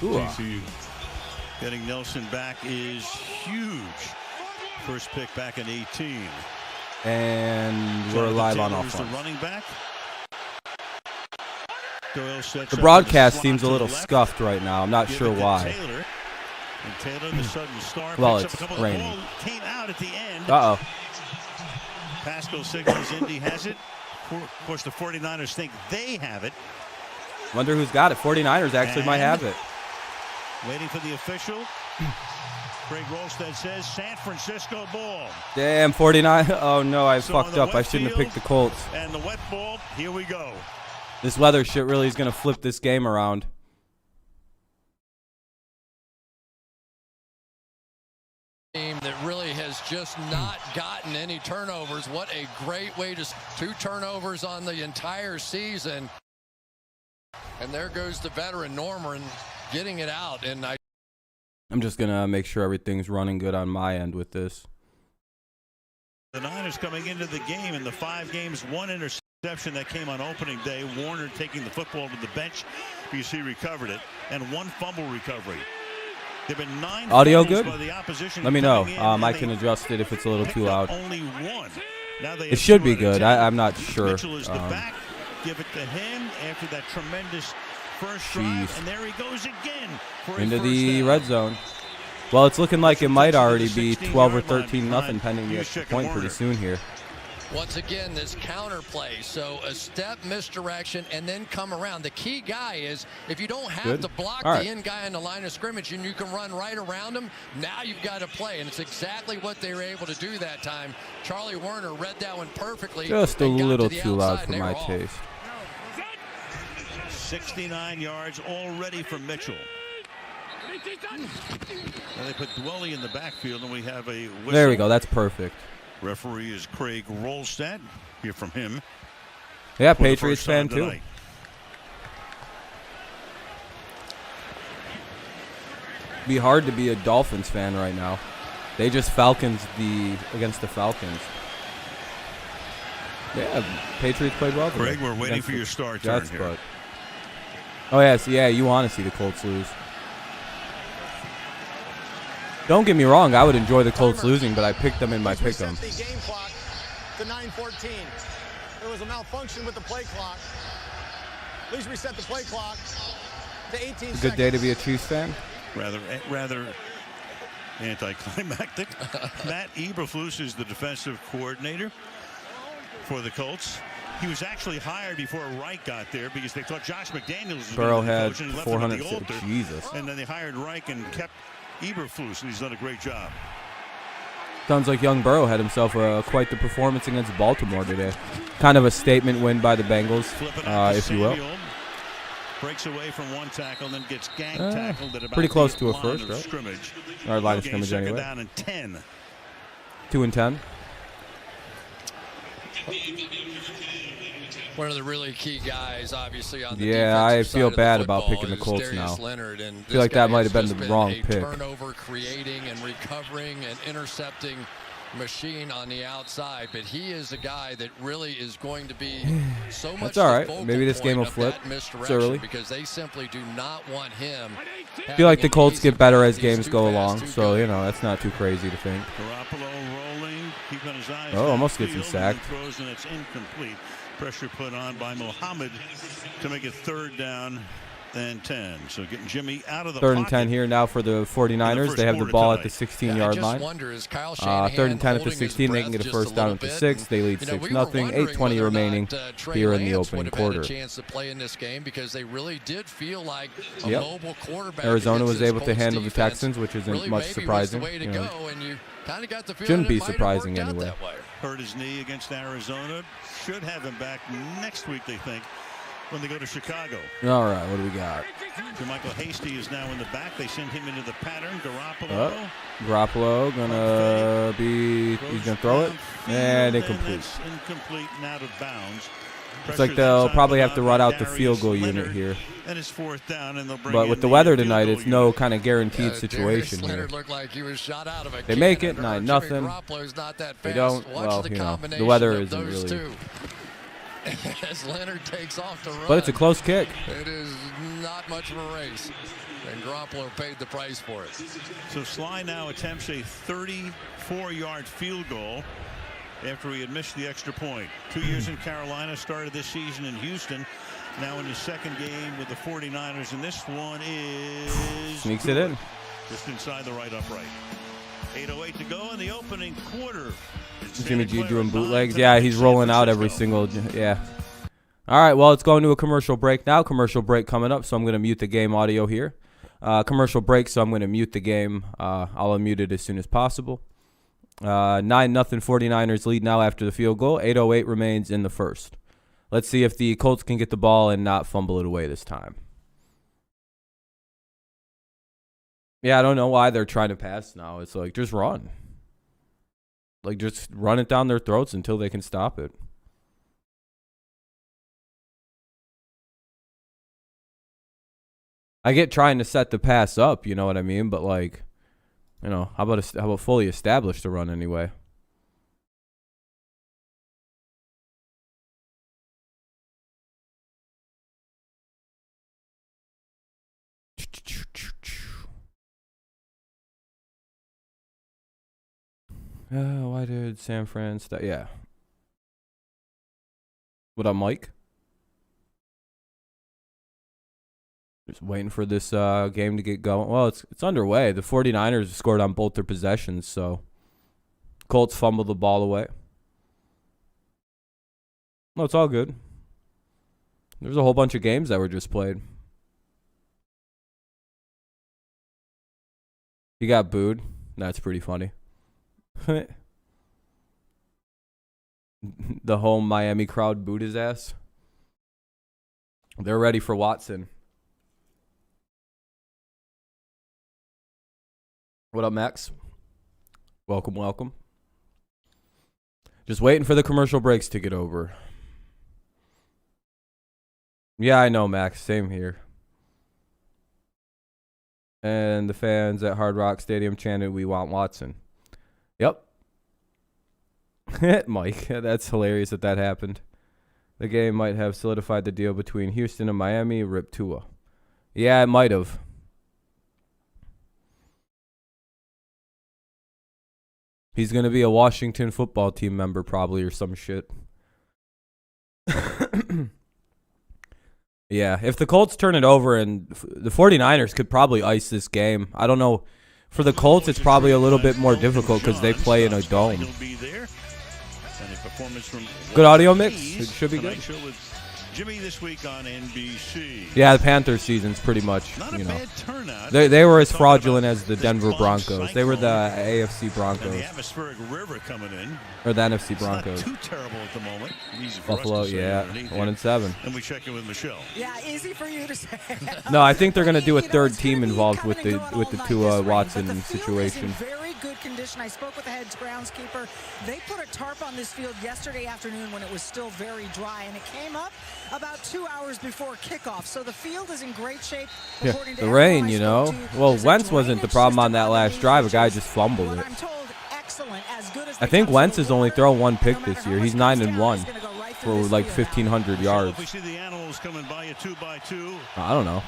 TCU. Getting Nelson back is huge. First pick back in 18. And we're live on offense. The running back. The broadcast seems a little scuffed right now. I'm not sure why. Taylor, the sudden star, well, it's raining. Came out at the end. Uh-oh. Pascal signals Indy has it. Of course, the 49ers think they have it. Wonder who's got it. 49ers actually might have it. Waiting for the official. Craig Rolstead says San Francisco ball. Damn, 49. Oh, no, I fucked up. I shouldn't have picked the Colts. And the wet ball, here we go. This weather shit really is going to flip this game around. Team that really has just not gotten any turnovers. What a great way to 2 turnovers on the entire season. And there goes the veteran Norman getting it out. And I'm just going to make sure everything's running good on my end with this. The Niners coming into the game in the 5 games, 1 interception that came on opening day. Warner taking the football to the bench because he recovered it, and 1 fumble recovery. There've been 9 audio good? By the opposition. Let me know. I can adjust it if it's a little too loud. Only 1. Now they it should be good. I'm not sure. Mitchell is the back. Give it to him after that tremendous first drive, and there he goes again for into the red zone. Well, it's looking like it might already be 12 or 13 nothing pending the extra point pretty soon here. Once again, this counter play. So a step misdirection and then come around. The key guy is if you don't have to block the end guy on the line of scrimmage and you can run right around him, now you've got to play. And it's exactly what they were able to do that time. Charlie Warner read that one perfectly. Just a little too loud for my taste. 69 yards already for Mitchell. Now they put Dwelly in the backfield, and we have a whistle. There we go. That's perfect. Referee is Craig Rolstead. Hear from him. Yeah, Patriots fan too. Be hard to be a Dolphins fan right now. They just against the Falcons. Yeah, Patriots played well today. Craig, we're waiting for your start turn here. But, oh yes, yeah, you want to see the Colts lose. Don't get me wrong, I would enjoy the Colts losing, but I picked them in my pick'em. The game clock to 9:14. There was a malfunction with the play clock. Please reset the play clock to 18 seconds. Good day to be a Chiefs fan. Rather anticlimactic. Matt Eberflus is the defensive coordinator for the Colts. He was actually hired before Reich got there because they thought Josh McDaniels was Burrow going to had be the coach, 400. Jesus. And then they hired Reich and kept Eberflus, and he's done a great job. Sounds like young Burrow had himself quite the performance against Baltimore today. Kind of a statement win by the Bengals, if you will. Breaks away from 1 tackle, then gets gang tackled at about pretty close to a first, right? Scrimmage. Or line of scrimmage anyway. Down and 10. 2 and 10. One of the really key guys, obviously, on the yeah, I feel bad about football picking the Colts now. Leonard, and I feel like that might have been the wrong pick. Turnover creating and recovering and intercepting machine on the outside, but he is a guy that really is going to be so much. That's all right. Maybe this game will flip. It's early because they simply do not want him. I feel like the Colts get better as games go along, so you know that's not too crazy to think. Garoppolo rolling, keeping his eyes. Oh, almost gets him sacked. Throws and it's incomplete. Pressure put on by Mohammed to make it 3rd down and 10. So getting Jimmy out of the 3rd and 10 here now for the 49ers. They have the ball at the 16-yard line. 3rd and 10 at the 16. They can get a first down at the 6. They lead 6-0. 8:20 remaining here in the opening quarter. Chance to play in this game because they really did feel like a mobile quarterback. Arizona was able to handle the Texans, which isn't much surprising. Shouldn't be surprising anyway. Hurt his knee against Arizona. Should have him back next week, they think, when they go to Chicago. All right, what do we got? Michael Hasty is now in the back. They send him into the pattern. Garoppolo. Garoppolo gonna be. He's gonna throw it, and incomplete. Incomplete and out of bounds. It's like they'll probably have to run out the field goal unit here. And it's 4th down, and they'll bring but with the weather tonight, it's no kind of guaranteed situation here. They make it 9-0. They don't. Well, you know, the weather isn't really. As Leonard takes off to run. But it's a close kick. It is not much of a race. And Garoppolo paid the price for it. So Sly now attempts a 34-yard field goal after he had missed the extra point. 2 years in Carolina, started this season in Houston. Now in his second game with the 49ers, and this one is... Sneaks it in. Just inside the right upright. 8:08 to go in the opening quarter. Jimmy G doing bootlegs. Yeah, he's rolling out every single... Yeah. All right, well, it's going to a commercial break now. Commercial break coming up, so I'm going to mute the game audio here. Commercial break, so I'm going to mute the game. I'll unmute it as soon as possible. 9-0 49ers lead now after the field goal. 8:08 remains in the first. Let's see if the Colts can get the ball and not fumble it away this time. Yeah, I don't know why they're trying to pass now. It's like, just run. Like, just run it down their throats until they can stop it. I get trying to set the pass up, you know what I mean? But, like, you know, how about fully establish the run anyway? Why did San Fran start? Yeah. What up, Mike? Just waiting for this game to get going. Well, it's underway. The 49ers scored on both their possessions, so Colts fumbled the ball away. No, it's all good. There's a whole bunch of games that were just played. He got booed. That's pretty funny. The whole Miami crowd booed his ass. They're ready for Watson. What up, Max? Welcome, welcome. Just waiting for the commercial breaks to get over. Yeah, I know, Max. Same here. And the fans at Hard Rock Stadium chanted, "We want Watson." Yep. Mike, that's hilarious that happened. The game might have solidified the deal between Houston and Miami. Rip Tua. Yeah, it might have. He's going to be a Washington football team member probably or some shit. Yeah, if the Colts turn it over, and the 49ers could probably ice this game. I don't know. For the Colts, it's probably a little bit more difficult because they play in a dome. Good audio mix. It should be good. Jimmy this week on NBC. Yeah, the Panthers season's pretty much, you know. They were as fraudulent as the Denver Broncos. They were the AFC Broncos. And the atmospheric river coming in. Or the NFC Broncos. It's not too terrible at the moment. Easy for Buffalo, us to say yeah, 1-7. And we check in with Michelle. Yeah, easy for you to say. No, I think they're going to do a third team involved with the Tua Watson situation. Good condition. I spoke with the head groundskeeper. They put a tarp on this field yesterday afternoon when it was still very dry, and it came up about 2 hours before kickoff. So the field is in great shape. Yeah, the rain, you know. Well, Wentz wasn't the problem on that last drive. A guy just fumbled it. I think Wentz has only thrown one pick this year. He's 9-1 for like 1,500 yards. If we see the animals coming by you 2x2. I don't know.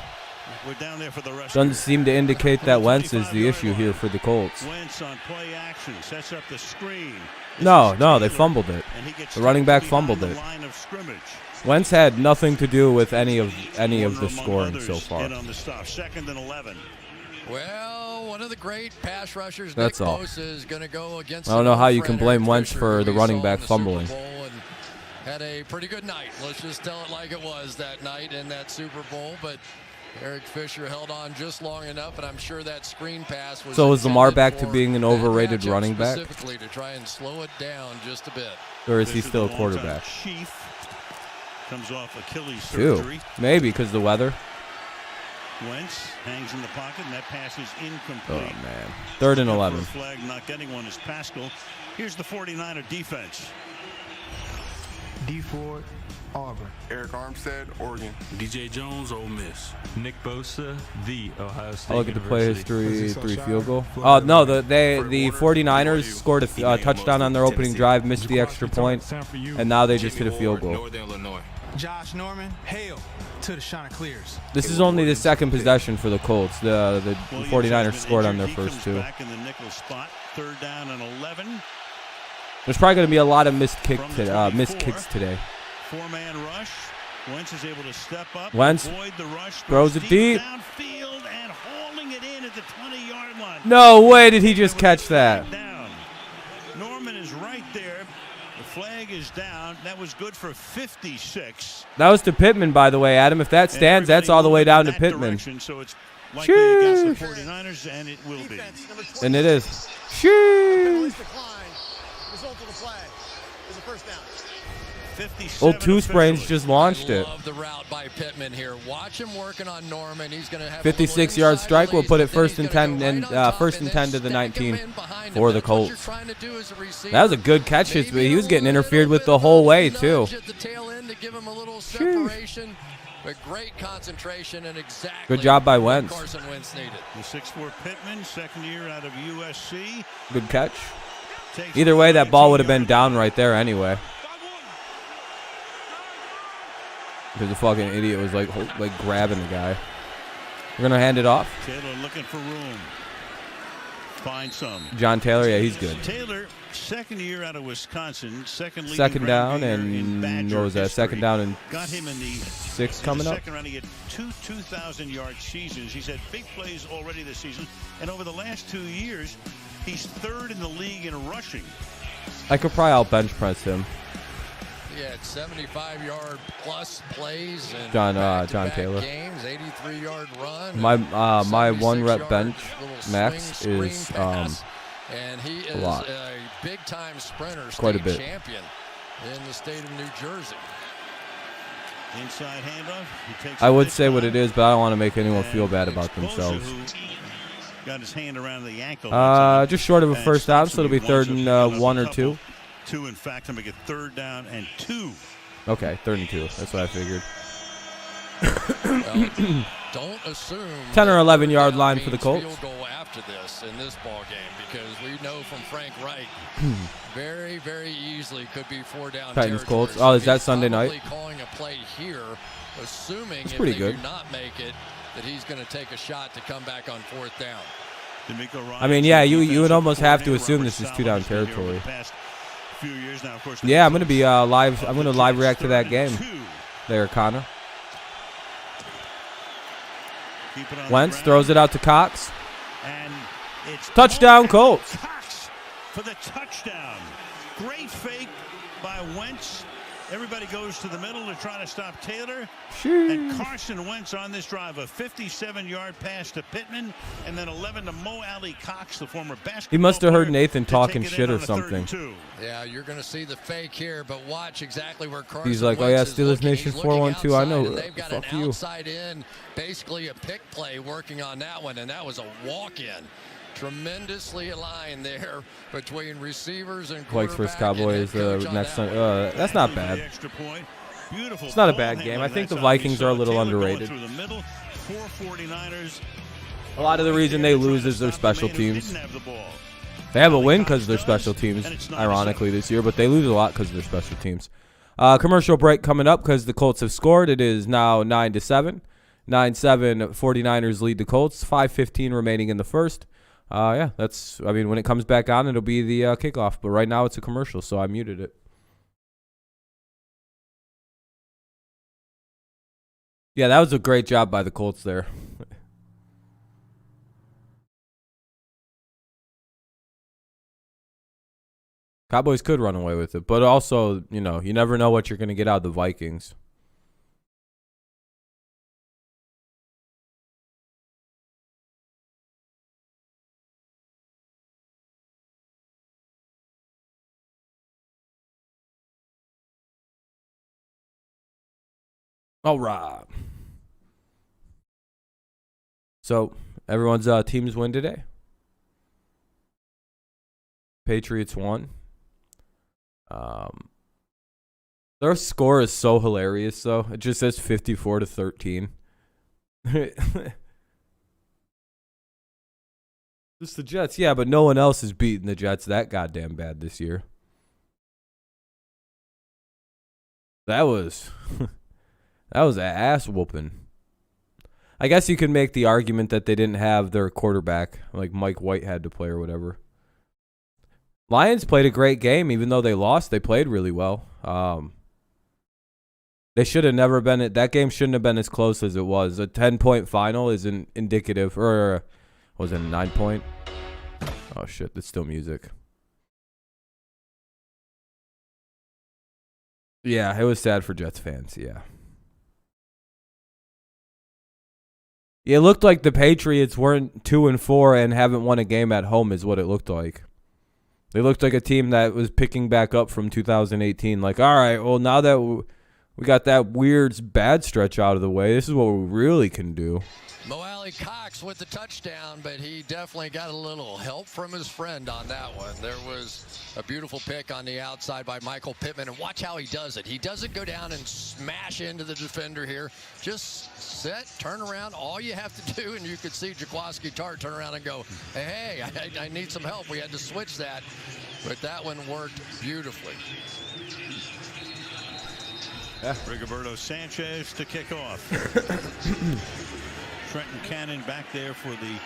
We're down there for the rest. Doesn't seem to indicate that Wentz is the issue here for the Colts. Wentz on play action sets up the screen. No, they fumbled it. The running back fumbled it. Wentz had nothing to do with any of the scoring so far. Second and 11. Well, one of the great pass rushers, that's Nick all. Bosa, is going to go against. I don't know how you can blame Wentz for the running back fumbling. Had a pretty good night. Let's just tell it like it was that night in that Super Bowl, but Eric Fisher held on just long enough, and I'm sure that screen pass was. So is Lamar back to being an overrated running back? Specifically to try and slow it down just a bit. Or is he still a quarterback? Chief comes off Achilles surgery. Maybe because the weather. Wentz hangs in the pocket, and that pass is incomplete. Oh, man. 3rd and 11. Flag not getting one is Pascal. Here's the 49er defense. D. Ford, Auburn. Eric Armstead, Oregon. DJ Jones, Ole Miss. Nick Bosa, the Ohio State I'll look at the play University. history, 3 field goal. Oh, no, the 49ers scored a touchdown on their opening drive, missed the extra point, and now they just hit a field goal. Northern Illinois. Josh Norman, hail to the Chanticleers. This is only the second possession for the Colts. The 49ers scored on their first two. Back in the nickel spot, 3rd down and 11. There's probably going to be a lot of missed kicks today. 4-man rush. Wentz is able to step up. Wentz avoid the rush, throws it deep. Downfield and hauling it in at the 20-yard line. No way did he just catch that. Down. Norman is right there. The flag is down. That was good for 56. That was to Pittman, by the way, Adam. If that stands, that's all the way down to Pittman. So it's likely against the 49ers, and it will be. And it is. Sheesh. Result of the play is a first down. Old Two Sprains just launched it. Love the route by Pittman here. Watch him working on Norman. He's going to have 56-yard strike. We'll put it first and 10 to the 19 for the Colts. That was a good catch. He was getting interfered with the whole way too. But great concentration and good job by Wentz. Carson Wentz needed. The 6'4" Pittman, second year out of USC. Good catch. Either way, that ball would have been down right there anyway. Because the fucking idiot was like grabbing the guy. We're gonna hand it off. Taylor looking for room. Find some. John Taylor, yeah, he's good. Taylor, second year out of Wisconsin, second down and what was that? Second down and got him in the 6 coming up. Second round, he had 2,000-yard seasons. He's had big plays already this season, and over the last 2 years, he's 3rd in the league in rushing. I could probably out bench press him. He had 75-yard plus plays and John Taylor games, 83-yard run. My 1 rep bench max is and he is a big-time sprinter, quite a bit. Champion in the state of New Jersey. Inside handoff. He takes I would say what it is, but I don't want to make anyone feel bad about themselves. Got his hand around the ankle. Just short of a first down, so it'll be 3rd and 1 or 2. 2, in fact, to make it 3rd down and 2. Okay, 3rd and 2. That's what I figured. Well, don't assume 10 or 11-yard line for the Colts. Field goal after this in this ball game, because we know from Frank Reich very, very easily could be 4 down. Titans Colts. Oh, is that Sunday night? Calling a play here, assuming that's if pretty they good. do not make it, that he's going to take a shot to come back on 4th down. I mean, yeah, you would almost have to assume this is 2-down territory. Now, of course, yeah, I'm gonna be live. I'm gonna live react to that game. There, Connor. Wentz throws it out to Cox. And it's touchdown, Colts. Cox for the touchdown. Great fake by Wentz. Everybody goes to the middle to try to stop Taylor. And Carson Wentz on this drive, a 57-yard pass to Pittman, and then 11 to Mo Alley Cox, the former basketball He must have heard player, Nathan talking shit or something. Yeah, you're going to see the fake here, but watch exactly where Carson He's like, Wentz oh yeah, Steelers is Nation looking. 412. I know. They've got Fuck an you. outside in, basically a pick play working on that one, and that was a walk-in. Tremendously aligned there between receivers and Vikes versus Cowboys next Sunday. That's not bad. It's not a bad game. I think the Vikings are a little underrated. A lot of the reason they lose is their special teams. They have a win because of their special teams, ironically, this year, but they lose a lot because of their special teams. Commercial break coming up because the Colts have scored. It is now 9-7. 9-7, 49ers lead the Colts. 5:15 remaining in the first. Yeah, I mean, when it comes back on, it'll be the kickoff. But right now it's a commercial, so I muted it. Yeah, that was a great job by the Colts there. Cowboys could run away with it, but also, you know, you never know what you're going to get out of the Vikings. All right. So, everyone's teams win today. Patriots won. Their score is so hilarious, though. It just says 54-13. It's the Jets, yeah, but no one else is beating the Jets that goddamn bad this year. That was That was an ass whooping. I guess you could make the argument that they didn't have their quarterback, like Mike White had to play or whatever. Lions played a great game. Even though they lost, they played really well. They should have never been. That game shouldn't have been as close as it was. A 10-point final isn't indicative. Or was it a 9-point? Oh, shit. That's still music. Yeah, it was sad for Jets fans. Yeah. It looked like the Patriots weren't 2-4 and haven't won a game at home is what it looked like. They looked like a team that was picking back up from 2018. Like, all right, well, now that we got that weird bad stretch out of the way, this is what we really can do. Mo Alley Cox with the touchdown, but he definitely got a little help from his friend on that one. There was a beautiful pick on the outside by Michael Pittman, and watch how he does it. He doesn't go down and smash into the defender here. Just set, turn around. All you have to do, and you could see Jaquaski Tart turn around and go, hey, I need some help. We had to switch that, but that one worked beautifully. Yeah. Rigoberto Sanchez to kick off. Trenton Cannon back there for the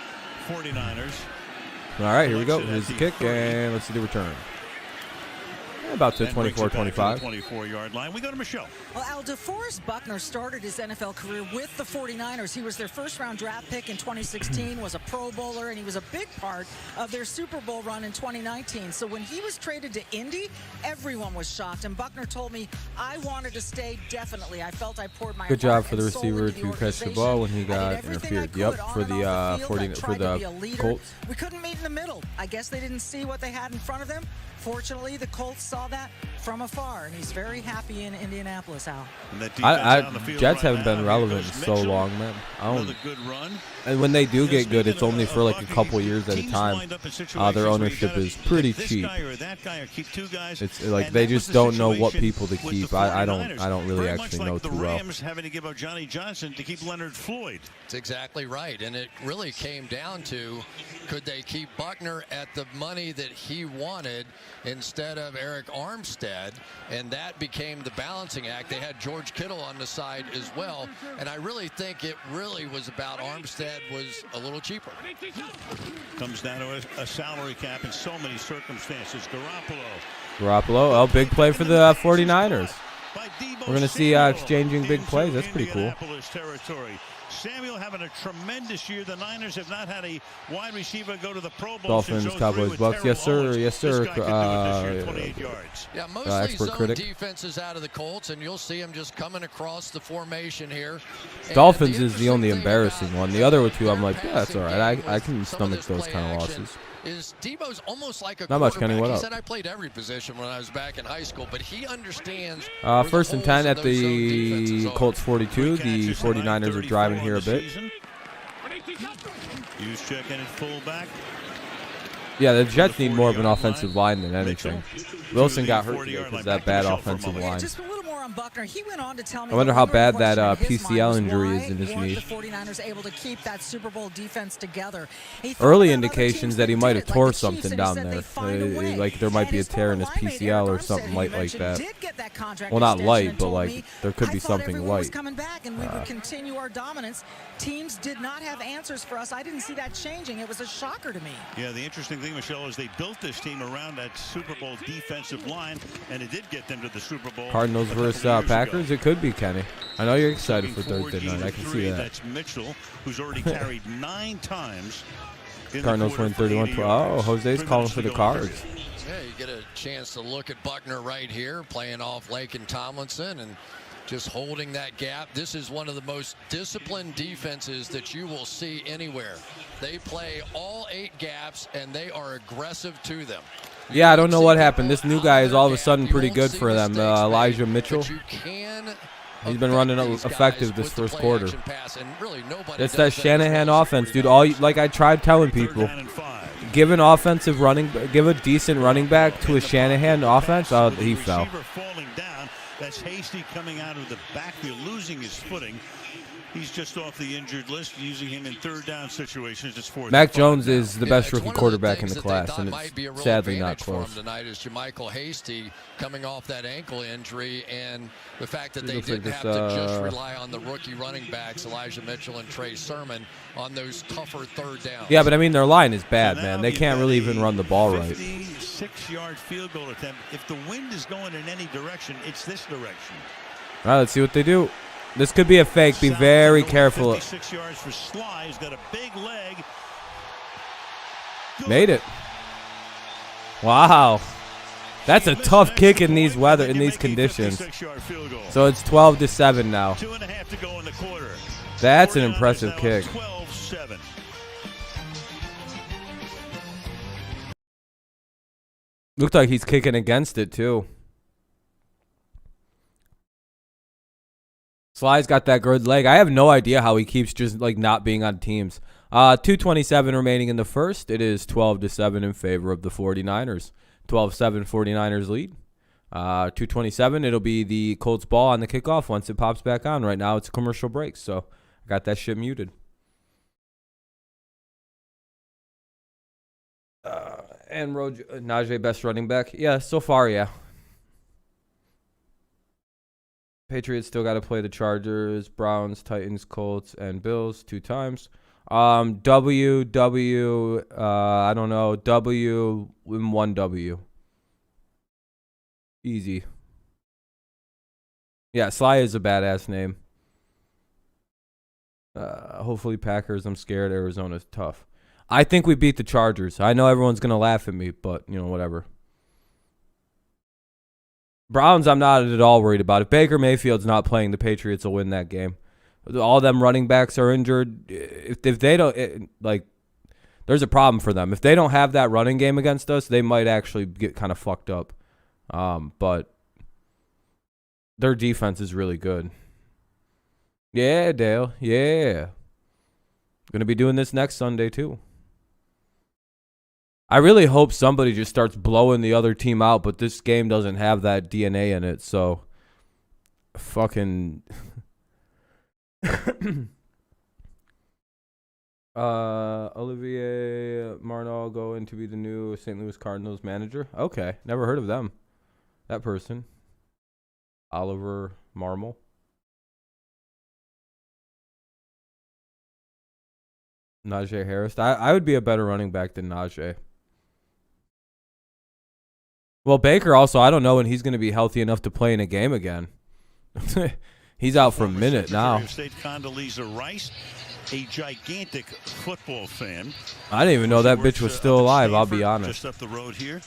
49ers. All right, here we go. Here's the kick, and let's see the return. About to 24-25. 24-yard line. We go to Michelle. Well, Al, DeForest Buckner started his NFL career with the 49ers. He was their first-round draft pick in 2016, was a Pro Bowler, and he was a big part of their Super Bowl run in 2019. So when he was traded to Indy, everyone was shocked. And Buckner told me, I wanted to stay definitely. I felt I poured my good job for the receiver to catch the ball when he got interfered. Yep, for the Colts. We couldn't meet in the middle. I guess they didn't see what they had in front of them. Fortunately, the Colts saw that from afar, and he's very happy in Indianapolis, Al. Jets haven't been relevant in so long, man. Good run. And when they do get good, it's only for like a couple years at a time. Their ownership is pretty cheap. It's like they just don't know what people to keep. I don't really actually know too well. Rams having to give up Johnny Johnson to keep Leonard Floyd. That's exactly right, and it really came down to, could they keep Buckner at the money that he wanted instead of Eric Armstead, and that became the balancing act. They had George Kittle on the side as well, and I really think it really was about Armstead was a little cheaper. Comes down to a salary cap in so many circumstances. Garoppolo, big play for the 49ers. We're going to see exchanging big plays. That's pretty cool. Samuel having a tremendous year. The Niners have not had a wide receiver go to the Pro Bowl. Dolphins, Cowboys, Bucks. Yes, sir. Yes, sir. Yeah, mostly zone defenses out of the Colts, and you'll see them just coming across the formation here. Dolphins is the only embarrassing one. The other two, I'm like, yeah, that's all right. I can stomach those kind of losses. Is Debo's almost like a not much, Kenny. What up? He said I played every position when I was back in high school, but he understands. First and 10 at the Colts 42. The 49ers are driving here a bit. Hughes checking at fullback. Yeah, the Jets need more of an offensive line than anything. Wilson got hurt today because of that bad offensive line. Just a little more on Buckner. He went on to tell me I wonder how bad that PCL injury is in his knee. The 49ers able to keep that Super Bowl defense together. Early indications that he might have tore something down there. Like there might be a tear in his PCL or something light like that. Well, not light, but like there could be something light. Coming back and we would continue our dominance. Teams did not have answers for us. I didn't see that changing. It was a shocker to me. Yeah, the interesting thing, Michelle, is they built this team around that Super Bowl defensive line, and it did get them to the Super Bowl. Cardinals versus Packers. It could be, Kenny. I know you're excited for Thursday night. I can see that. That's Mitchell, who's already carried 9 times. Cardinals win 31-12. Oh, Jose's calling for the Cards. Yeah, you get a chance to look at Buckner right here, playing off Lake and Tomlinson, and just holding that gap. This is one of the most disciplined defenses that you will see anywhere. They play all 8 gaps, and they are aggressive to them. Yeah, I don't know what happened. This new guy is all of a sudden pretty good for them. Elijah Mitchell. He's been running effective this first quarter. It's that Shanahan offense, dude. Like I tried telling people, give a decent running back to a Shanahan offense. Oh, he fell. That's Hasty coming out of the backfield, losing his footing. He's just off the injured list, using him in third down situations. It's fourth. Mac Jones is the best rookie one of quarterback things in the that they class, thought and might be a it's real sadly not advantage for close. him tonight is Jermichael Hasty coming off that ankle injury, and the fact that they looks like didn't this, have to just rely on the rookie running backs, Elijah Mitchell and Trey Sermon, on those tougher third downs. Yeah, but I mean, their line is bad, So man. now They you've can't got really a even run the ball right. 56-yard field goal attempt. If the wind is going in any direction, it's this direction. All right, let's see what they do. This could be a fake. Be South very to north, careful. 56 yards for Sly. He's got a big leg. Good. Made it. Wow. That's a tough kick in these weather, in these conditions. So it's 12-7 now. 2.5 to go in the quarter. That's an impressive kick. 12-7. Looked like he's kicking against it, too. Sly's got that good leg. I have no idea how he keeps just like not being on teams. 2:27 remaining in the first. It is 12-7 in favor of the 49ers. 12-7 49ers lead. 2:27. It'll be the Colts ball on the kickoff once it pops back on. Right now it's a commercial break, so I got that shit muted. And Najee best running back. Yeah, so far, yeah. Patriots still got to play the Chargers, Browns, Titans, Colts, and Bills 2 times. I don't know, W in 1W. Easy. Yeah, Sly is a badass name. Hopefully Packers. I'm scared. Arizona's tough. I think we beat the Chargers. I know everyone's going to laugh at me, but, you know, whatever. Browns, I'm not at all worried about. If Baker Mayfield's not playing, the Patriots will win that game. All them running backs are injured. If they don't, there's a problem for them. If they don't have that running game against us, they might actually get kind of fucked up. But their defense is really good. Yeah, Dale. Yeah. Going to be doing this next Sunday, too. I really hope somebody just starts blowing the other team out, but this game doesn't have that DNA in it, so fucking Olivier Marnell going to be the new St. Louis Cardinals manager. Okay, never heard of them. That person. Oliver Marmol. Najee Harris. I would be a better running back than Najee. Well, Baker also, I don't know when he's going to be healthy enough to play in a game again. He's out for a minute now. State Condoleezza Rice, a gigantic football fan. I didn't even know that bitch was still alive, I'll be honest. Just up the road here.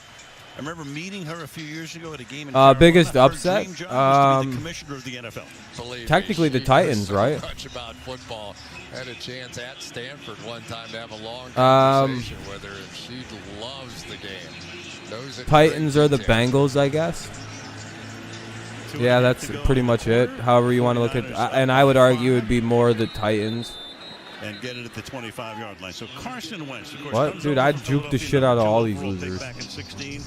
I remember meeting her a few years ago at a game in biggest Carolina. upset? Her dream job was to be the commissioner of the NFL. Technically the Titans, right? Much about football. Had a chance at Stanford one time to have a long conversation with her, and she loves the game. Titans are the Bengals, I guess. Yeah, that's pretty much it. However you want to look at, and I would argue it would be more the Titans. And get it at the 25-yard line. So Carson Wentz, of course. What, dude? I'd juke the shit out of all these losers. Back in 16.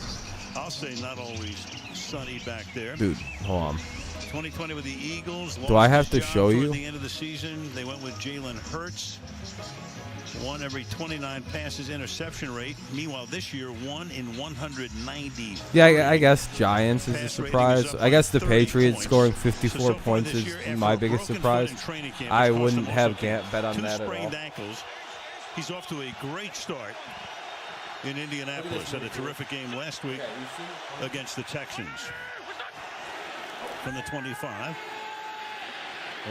I'll say not always sunny back there. Dude, hold on. 2020 with the Eagles. Do I have to show you? At the end of the season, they went with Jalen Hurts. 1 every 29 passes interception rate. Meanwhile, this year, 1 in 190. Yeah, I guess Giants is a surprise. I guess the Patriots scoring 54 points is my biggest surprise. I wouldn't have bet on that at all. Ankles. He's off to a great start in Indianapolis. Had a terrific game last week against the Texans. From the 25.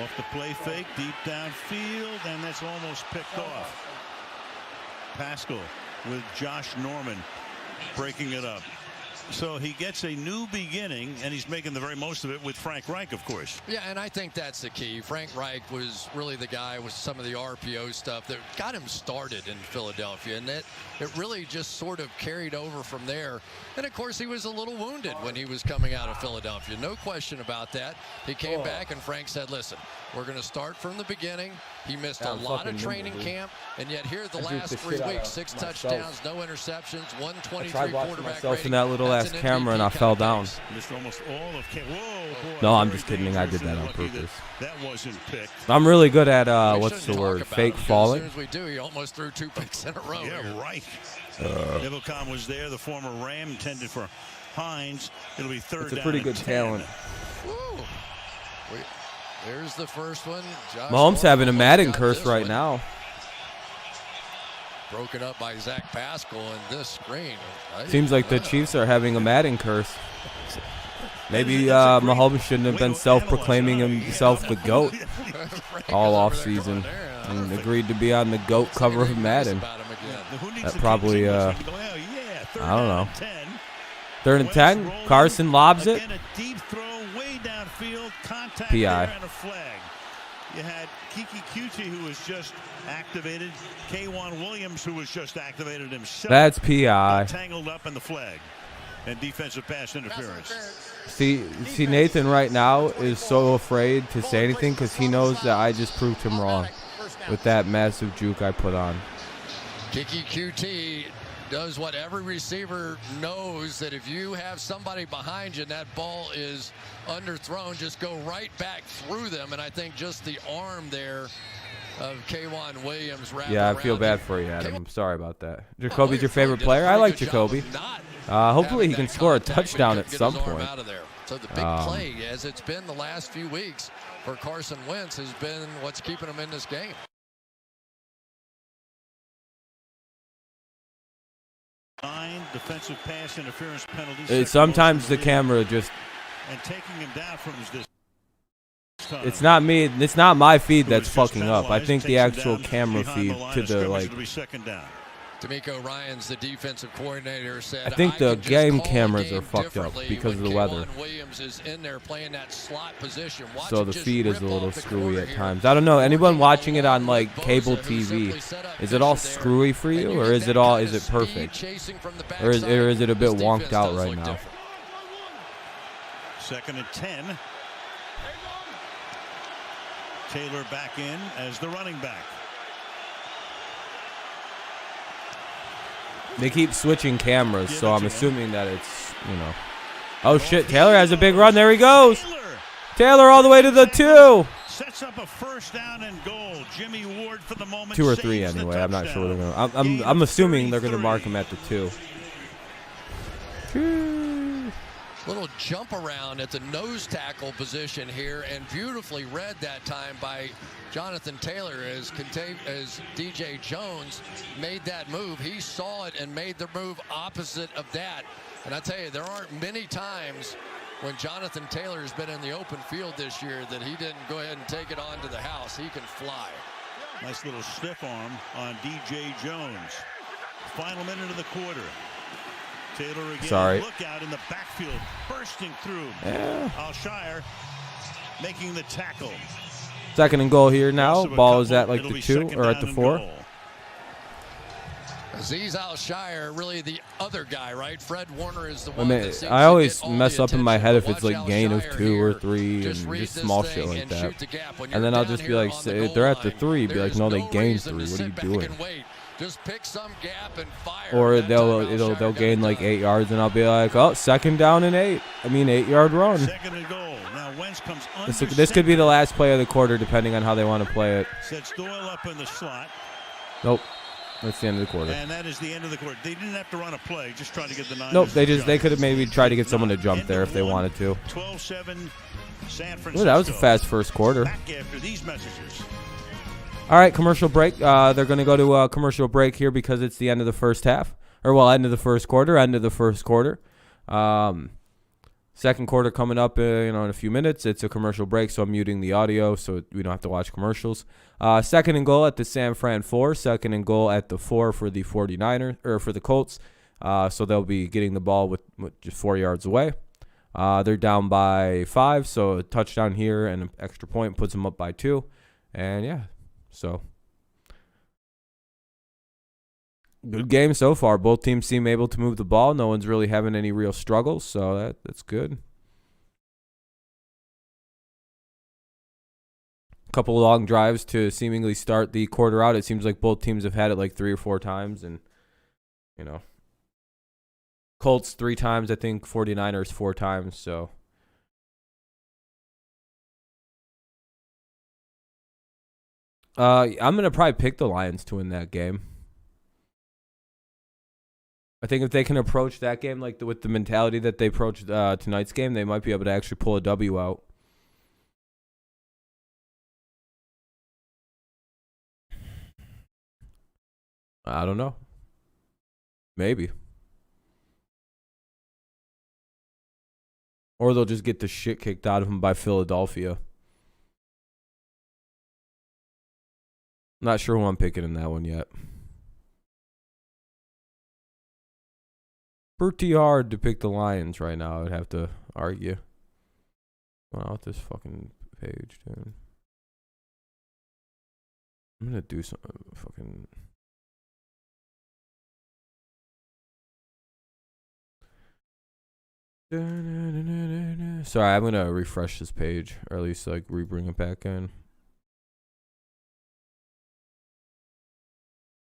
Off the play fake, deep downfield, and that's almost picked off. Pascal with Josh Norman breaking it up. So he gets a new beginning, and he's making the very most of it with Frank Reich, of course. Yeah, and I think that's the key. Frank Reich was really the guy with some of the RPO stuff that got him started in Philadelphia, and it really just sort of carried over from there. And, of course, he was a little wounded when he was coming out of Philadelphia. No question about that. He came back, and Frank said, listen, we're going to start from the beginning. He missed a lot of training camp, and yet here the last 3 weeks, 6 touchdowns, no interceptions, 123 quarterback rating. In that little last camera and I fell down. Missed almost all of No, I'm just kidding. I did that on purpose. That wasn't picked. I'm really good at, what's the word, fake falling. As soon as we do, he almost threw 2 picks in a row. Yeah, right. Ibelcom was there, the former Ram, intended for Hines. It'll be third down. It's a pretty good 10. talent. There's the first one. Mahomes having a Madden curse right now. Broken up by Zach Pascal in this screen. Seems like the Chiefs are having a Madden curse. Maybe Mahomes shouldn't have been self-proclaiming himself the GOAT all offseason and agreed to be on the GOAT cover of Madden. That probably, I don't know. 3rd and 10. Carson lobs it. PI. You had Kiki Cutie, who was just activated. K1 Williams, who was just activated himself. That's PI. Tangled up in the flag. And defensive pass interference. See, Nathan right now is so afraid to say anything because he knows that I just proved him wrong with that massive juke I put on. Kiki QT does what every receiver knows, that if you have somebody behind you and that ball is underthrown, just go right back through them. And I think just the arm there of K1 Williams. Yeah, I feel bad for you, Adam. I'm sorry about that. Jacoby's your favorite player? I like Jacoby. Hopefully he can score a touchdown at some point. So the big play, as it's been the last few weeks for Carson Wentz, has been what's keeping him in this game. Nine defensive pass interference penalties. Sometimes the camera just. And taking him down from his distance. It's not me. It's not my feed that's fucking up. I think the actual camera feed to the like. D'Amico Ryans, the defensive coordinator, said, I think the game cameras are fucked up because of the weather. Williams is in there playing that slot position. So the feed is a little screwy at times. I don't know. Anyone watching it on like cable TV, is it all screwy for you, or is it perfect, or is it a bit wonked out right now? 2nd and 10. Taylor back in as the running back. They keep switching cameras, so I'm assuming that it's, you know. Oh, shit. Taylor has a big run. There he goes. Taylor all the way to the 2. Sets up a first down and goal. Jimmy Ward for the moment. 2 or 3 anyway. I'm not sure what they're going to. I'm assuming they're going to mark him at the 2. Little jump around at the nose tackle position here, and beautifully read that time by Jonathan Taylor as DJ Jones made that move. He saw it and made the move opposite of that. And I tell you, there aren't many times when Jonathan Taylor has been in the open field this year that he didn't go ahead and take it on to the house. He can fly. Nice little stiff arm on DJ Jones. Final minute of the quarter. Taylor again. Sorry. Look out in the backfield, bursting through. Yeah. Alshire making the tackle. 2nd and goal here now. Ball is at like the 2 or at the 4. Azeez Alshire, really the other guy, right? Fred Warner is the one. I always mess up in my head if it's like gain of 2 or 3 and just small shit like that. And then I'll just be like, they're at the 3. Be like, no, they gained 3. What are you doing? Just pick some gap and fire. Or they'll gain like 8 yards, and I'll be like, oh, 2nd down and 8. I mean, 8-yard run. 2nd and goal. Now Wentz comes under this could be the last play of the quarter, depending on how they want to play it. Sets Doyle up in the slot. Nope. That's the end of the quarter. And that is the end of the quarter. They didn't have to run a play, just try to get the Niners. Nope, they could have maybe tried to get someone to jump there if they wanted to. 12-7 San Francisco. Ooh, that was a fast first quarter. Back after these messages. All right, commercial break. They're going to go to a commercial break here because it's the end of the first half. Or, well, end of the first quarter, Second quarter coming up in a few minutes. It's a commercial break, so I'm muting the audio so we don't have to watch commercials. 2nd and goal at the San Fran 4. 2nd and goal at the 4 for the 49ers, or for the Colts. So they'll be getting the ball with just 4 yards away. They're down by 5, so a touchdown here and an extra point puts them up by 2. And, yeah. So, good game so far. Both teams seem able to move the ball. No one's really having any real struggles, so that's good. A couple of long drives to seemingly start the quarter out. It seems like both teams have had it like 3 or 4 times, and, Colts 3 times, I think 49ers 4 times, so. I'm going to probably pick the Lions to win that game. I think if they can approach that game like with the mentality that they approached tonight's game, they might be able to actually pull a W out. I don't know. Maybe. Or they'll just get the shit kicked out of them by Philadelphia. Not sure who I'm picking in that one yet. Pretty hard to pick the Lions right now, I would have to argue. Well, with this fucking page, dude. I'm gonna do some fucking. Sorry, I'm gonna refresh this page, or at least like re-bring it back in.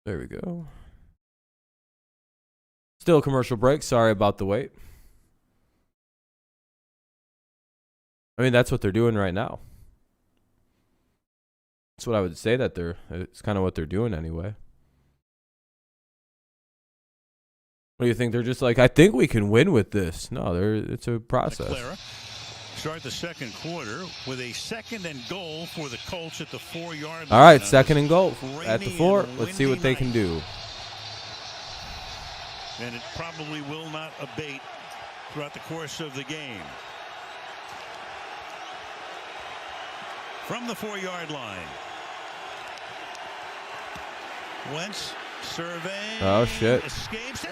There we go. Still a commercial break. Sorry about the wait. I mean, that's what they're doing right now. That's what I would say that it's kind of what they're doing anyway. What do you think? They're just like, I think we can win with this. No, it's a process. Clara start the second quarter with a 2nd and goal for the Colts at the 4-yard line. All right, 2nd and goal at the 4. Let's see what they can do. And it probably will not abate throughout the course of the game. From the 4-yard line. Wentz surveying. Oh, shit. Escapes.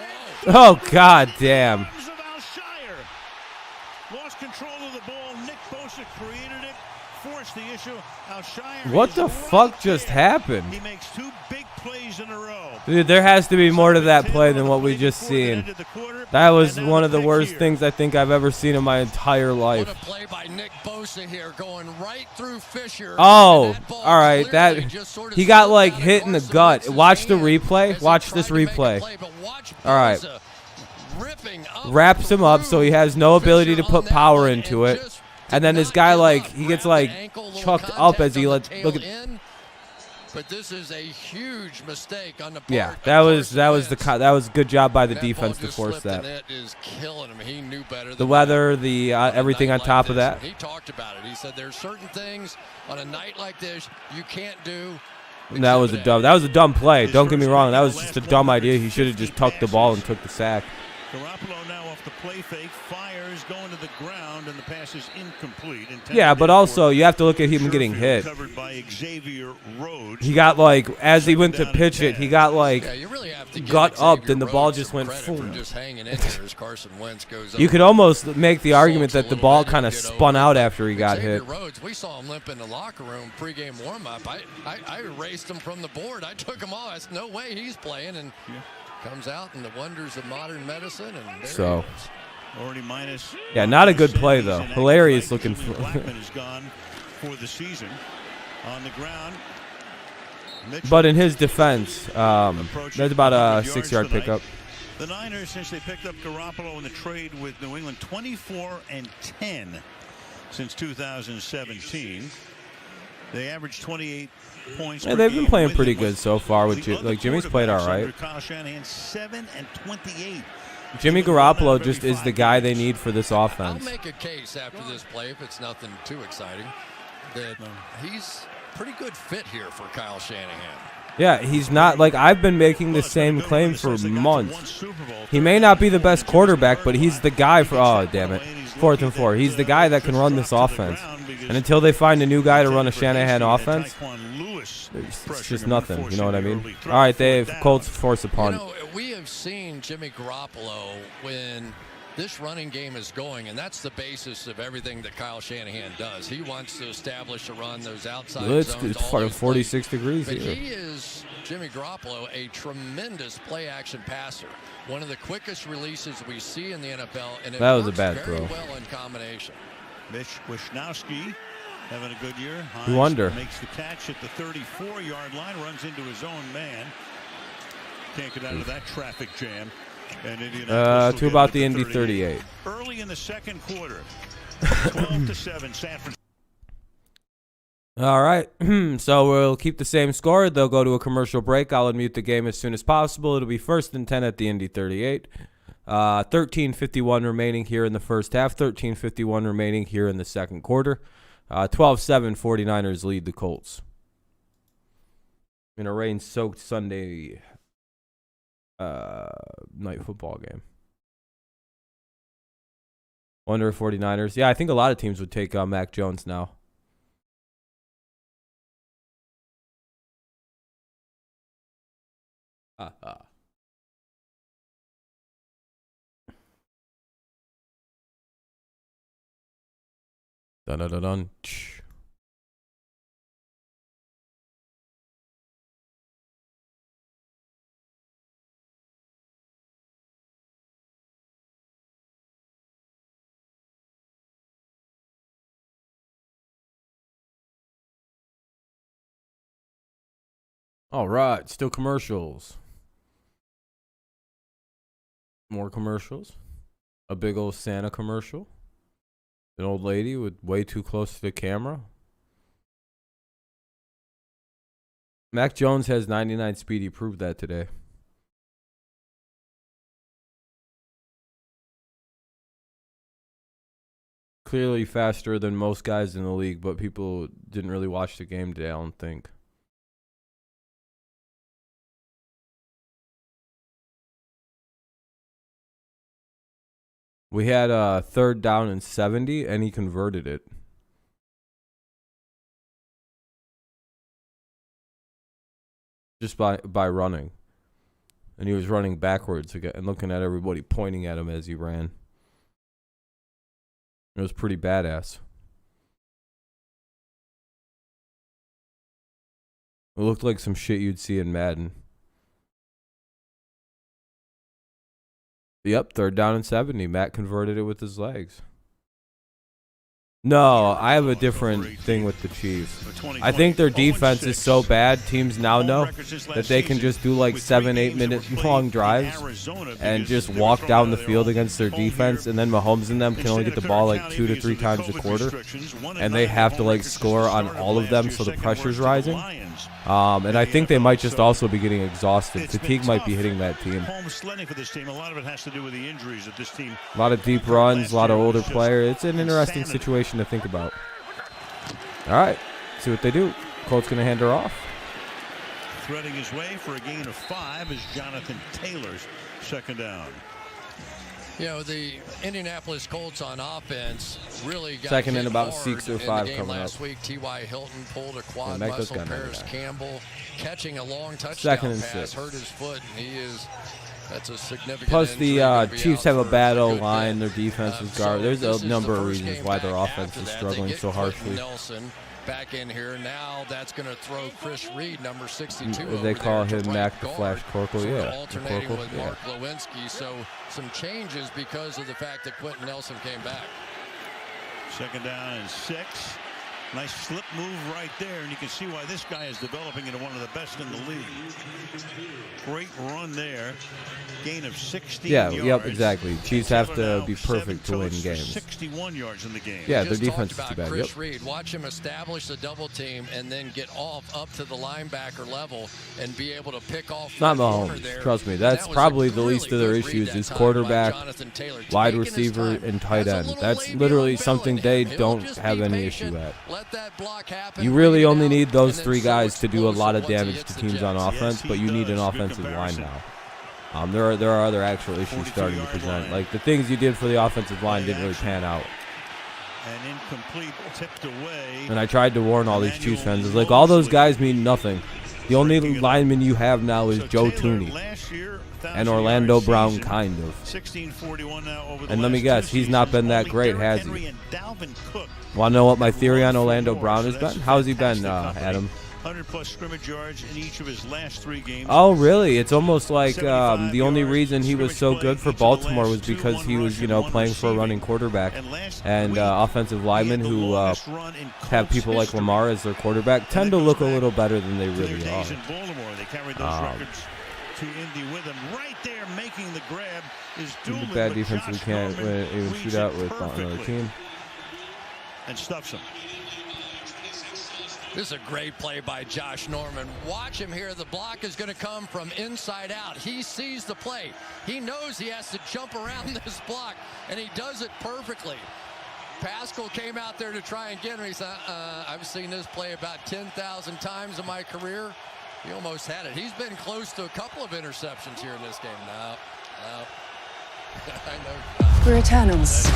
Oh, god damn. Lost control of the ball. Nick Bosa created it. Forced the issue. Alshire. What the fuck just happened? He makes 2 big plays in a row. Dude, there has to be more to that play than what we just seen. That was one of the worst things I think I've ever seen in my entire life. What a play by Nick Bosa here, going right through Fisher. Oh, all right. He got like hit in the gut. Watch the replay. Watch this replay. All right. Wraps him up so he has no ability to put power into it. And then this guy, like, he gets, like, chucked up as he look at. But this is a huge mistake on the part. Yeah, that was a good job by the defense to force that. It is killing him. He knew better. The weather, the everything on top of that. He talked about it. He said there's certain things on a night like this you can't do. That was a dumb play. Don't get me wrong. That was just a dumb idea. He should have just tucked the ball and took the sack. Garoppolo now off the play fake, fires, going to the ground, and the pass is incomplete. Yeah, but also you have to look at him getting hit. By Xavier Rhodes. He got like, as he went to pitch it, he got like gut up, and the ball just went boom. You could almost make the argument that the ball kind of spun out after he got hit. We saw him limp in the locker room pregame warm-up. I erased him from the board. I took him off. I said, no way he's playing, and comes out in the wonders of modern medicine, and there so. He is. Already minus. Yeah, not a good play though. Hilarious looking. Blackman is gone for the season. On the ground. But in his defense, that's about a 6-yard pickup. The Niners, since they picked up Garoppolo in the trade with New England, 24-10 since 2017. They averaged 28 points. Yeah, they've been playing pretty good so far. With like Jimmy's played all right. Kyle Shanahan 7-28. Jimmy Garoppolo just is the guy they need for this offense. I'll make a case after this play, if it's nothing too exciting, that he's a pretty good fit here for Kyle Shanahan. Yeah, he's not, like, I've been making the same claim for months. He may not be the best quarterback, but he's the guy for, oh, damn it, 4th and 4. He's the guy that can run this offense. And until they find a new guy to run a Shanahan offense, it's just nothing, you know what I mean? All right, Dave, Colts force a punt. You know, we have seen Jimmy Garoppolo when this running game is going, and that's the basis of everything that Kyle Shanahan does. He wants to establish a run, those outside zones. It's fucking 46 degrees but here. He is, Jimmy Garoppolo, a tremendous play-action passer. One of the quickest releases we see in the NFL, and it that was a works bad very throw. well in combination. Mitch Wishnowsky having a good year. You wonder. Makes the catch at the 34-yard line, runs into his own man. Can't get out of that traffic jam. To about the Indy 38. Early in the second quarter, 12-7, San Francisco. All right, so we'll keep the same score. They'll go to a commercial break. I'll unmute the game as soon as possible. It'll be 1st and 10 at the Indy 38. 13:51 remaining here in the first half. 13:51 remaining here in the second quarter. 12-7, 49ers lead the Colts. In a rain-soaked Sunday night football game. Wonder if 49ers. Yeah, I think a lot of teams would take Mac Jones now. Dun dun dun dun. All right, still commercials. More commercials. A big old Santa commercial. An old lady with way too close to the camera. Mac Jones has 99 speed. He proved that today. Clearly faster than most guys in the league, but people didn't really watch the game today, I don't think. We had a 3rd down and 70, and he converted it. Just by running. And he was running backwards again and looking at everybody pointing at him as he ran. It was pretty badass. It looked like some shit you'd see in Madden. Yep, 3rd down and 70. Matt converted it with his legs. No, I have a different thing with the Chiefs. I think their defense is so bad, teams now know that they can just do like 7-8 minute long drives and just walk down the field against their defense, and then Mahomes and them can only get the ball like 2 to 3 times a quarter, and they have to like score on all of them, so the pressure's rising. And I think they might just also be getting exhausted. Fatigue might be hitting that team. A lot of deep runs, a lot of older players. It's an interesting situation to think about. All right, see what they do. Colt's going to hand her off. Threading his way for a gain of 5 is Jonathan Taylor's 2nd down. You know, the Indianapolis Colts on offense really got 2nd and about 6 or 5 coming last up. Week, T.Y. Hilton pulled a quad muscle. Paris Campbell catching a long touchdown 2nd and pass, 6. hurt his foot, and that's a significant Plus the injury Chiefs have a bad line. day. Their defense is garbage. There's a number of reasons why their offense is struggling so harshly. Nelson back in here. Now that's going to throw Chris Reed, number 62. They call him Mac the Flash Corkle, yeah. Alternating with Mark Lewinsky. So some changes because of the fact that Quentin Nelson came back. 2nd down and 6. Nice slip move right there, and you can see why this guy is developing into one of the best in the league. Great run there. Gain of 16 yards. Yep, exactly. Chiefs have to be perfect to win games. 61 yards in the game. Yeah, their defense is too bad. Chris Reed, watch him establish the double team and then get off up to the linebacker level and be able to pick off. Not Mahomes. Trust me, that's probably the least of their issues is quarterback, wide receiver, and tight end. That's literally something they don't have any issue at. You really only need those 3 guys to do a lot of damage to teams on offense, but you need an offensive line now. There are other actual issues starting to present. Like the things you did for the offensive line didn't really pan out. An incomplete, tipped away. And I tried to warn all these Chiefs fans. It's like all those guys mean nothing. The only lineman you have now is Joe Tooney and Orlando Brown, kind of. And let me guess, he's not been that great, has he? Want to know what my theory on Orlando Brown has been? How's he been, Adam? 100-plus scrimmage yards in each of his last 3 games. Oh, really? It's almost like the only reason he was so good for Baltimore was because he was, playing for a running quarterback. And offensive linemen who have people like Lamar as their quarterback tend to look a little better than they really are. to Indy with him. Right there making the grab is Doolin. Bad defense we can't even shoot out with another team. And stuffs him. This is a great play by Josh Norman. Watch him here. The block is going to come from inside out. He sees the play. He knows he has to jump around this block, and he does it perfectly. Pascal came out there to try and get him. He said, I've seen this play about 10,000 times in my career. He almost had it. He's been close to a couple of interceptions here in this game. No. I know. We're Eternals.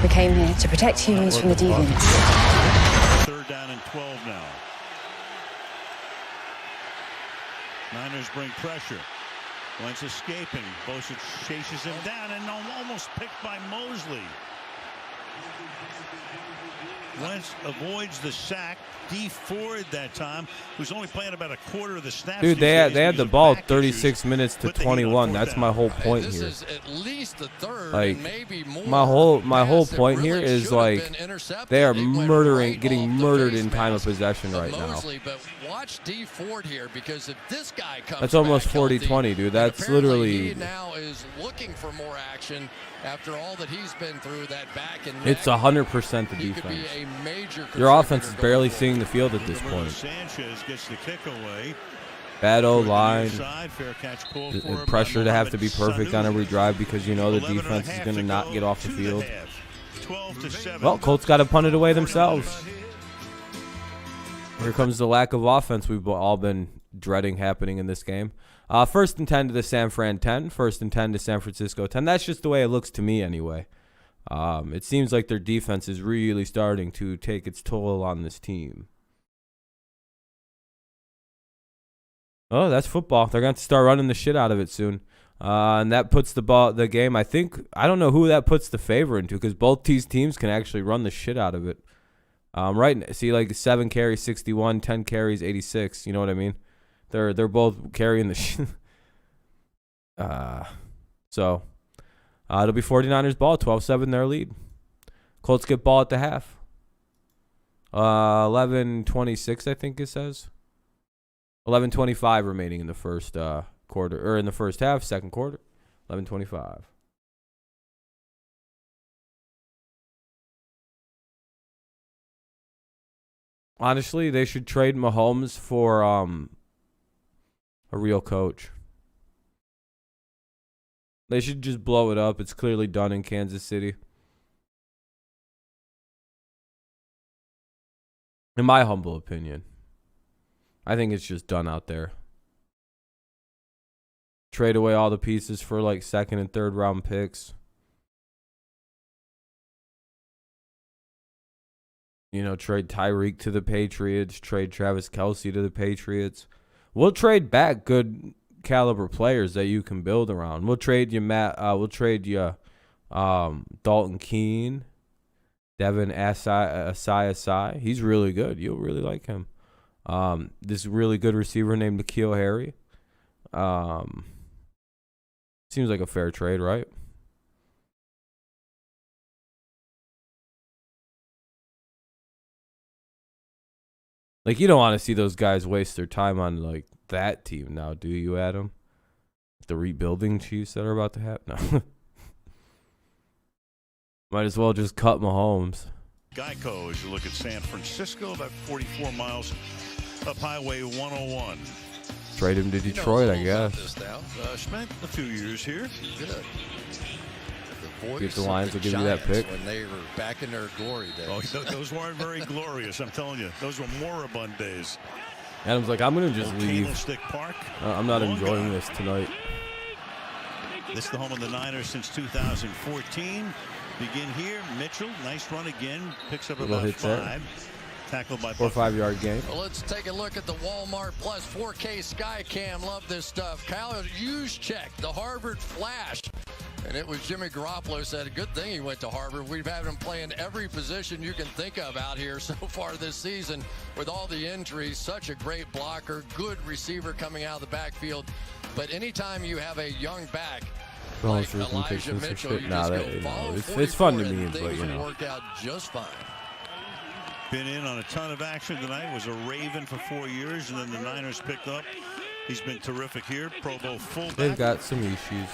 We came here to protect humans from the deviants. Third down and 12 now. Niners bring pressure. Wentz escaping. Bosa chases him down and almost picked by Mosley. Wentz avoids the sack. D Ford that time, who's only playing about a quarter of the snaps. Dude, they had the ball 36 minutes to 21. That's my whole point here. This is at least the third, like, maybe more. my whole point here is like they are murdering, getting murdered in time of possession right now. But watch D Ford here, because if this guy comes, that's almost 40-20, dude. That's literally. He now is looking for more action after all that he's been through. That back and it's 100% the defense. Your offense is barely seeing the field at this point. Sanchez gets the kick away. Bad O-line. Pressure to have to be perfect on every drive because you know the defense is going to not get off the field. Well, Colts got to punt it away themselves. Here comes the lack of offense we've all been dreading happening in this game. First and 10 to the San Fran 10. First and 10 to San Francisco 10. That's just the way it looks to me anyway. It seems like their defense is really starting to take its toll on this team. Oh, that's football. They're going to start running the shit out of it soon. And that puts the game, I don't know who that puts the favor into, because both these teams can actually run the shit out of it. Right, see, like 7 carries, 61, 10 carries, 86. You know what I mean? They're both carrying the shit. So it'll be 49ers ball, 12-7 their lead. Colts get ball at the half. 11:26, I think it says. 11:25 remaining in the first quarter, or in the first half, second quarter. 11:25. Honestly, they should trade Mahomes for a real coach. They should just blow it up. It's clearly done in Kansas City. In my humble opinion. I think it's just done out there. Trade away all the pieces for like second and third round picks. You know, trade Tyreek to the Patriots. Trade Travis Kelce to the Patriots. We'll trade back good caliber players that you can build around. We'll trade you Dalton Keene, Devin Asai. He's really good. You'll really like him. This really good receiver named N'Keal Harry. Seems like a fair trade, right? Like, you don't want to see those guys waste their time on, like, that team now, do you, Adam? The rebuilding Chiefs that are about to happen? No. Might as well just cut Mahomes. Geico, as you look at San Francisco, about 44 miles up Highway 101. Trade him to Detroit, I guess. Spent a few years here. Good. See if the Lions will give you that pick. When they were back in their glory days. Oh, those weren't very glorious, I'm telling you. Those were moribund days. Adam's like, I'm going to just leave. Candlestick Park. I'm not enjoying this tonight. This is the home of the Niners since 2014. Begin here. Mitchell, nice run again. Picks up about 5. Tackled by 4 or 5 yard gain. Well, let's take a look at the Walmart Plus 4K Skycam. Love this stuff. Kyle Juszczyk, the Harvard Flash. And it was Jimmy Garoppolo said, a good thing he went to Harvard. We've had him playing every position you can think of out here so far this season with all the injuries. Such a great blocker, good receiver coming out of the backfield. But anytime you have a young back like Elijah Mitchell, you just go it's fun to me, but you know. Work out just fine. Been in on a ton of action tonight. Was a Raven for 4 years, and then the Niners picked up He's been terrific here. Pro Bowl fullback. They've got some issues.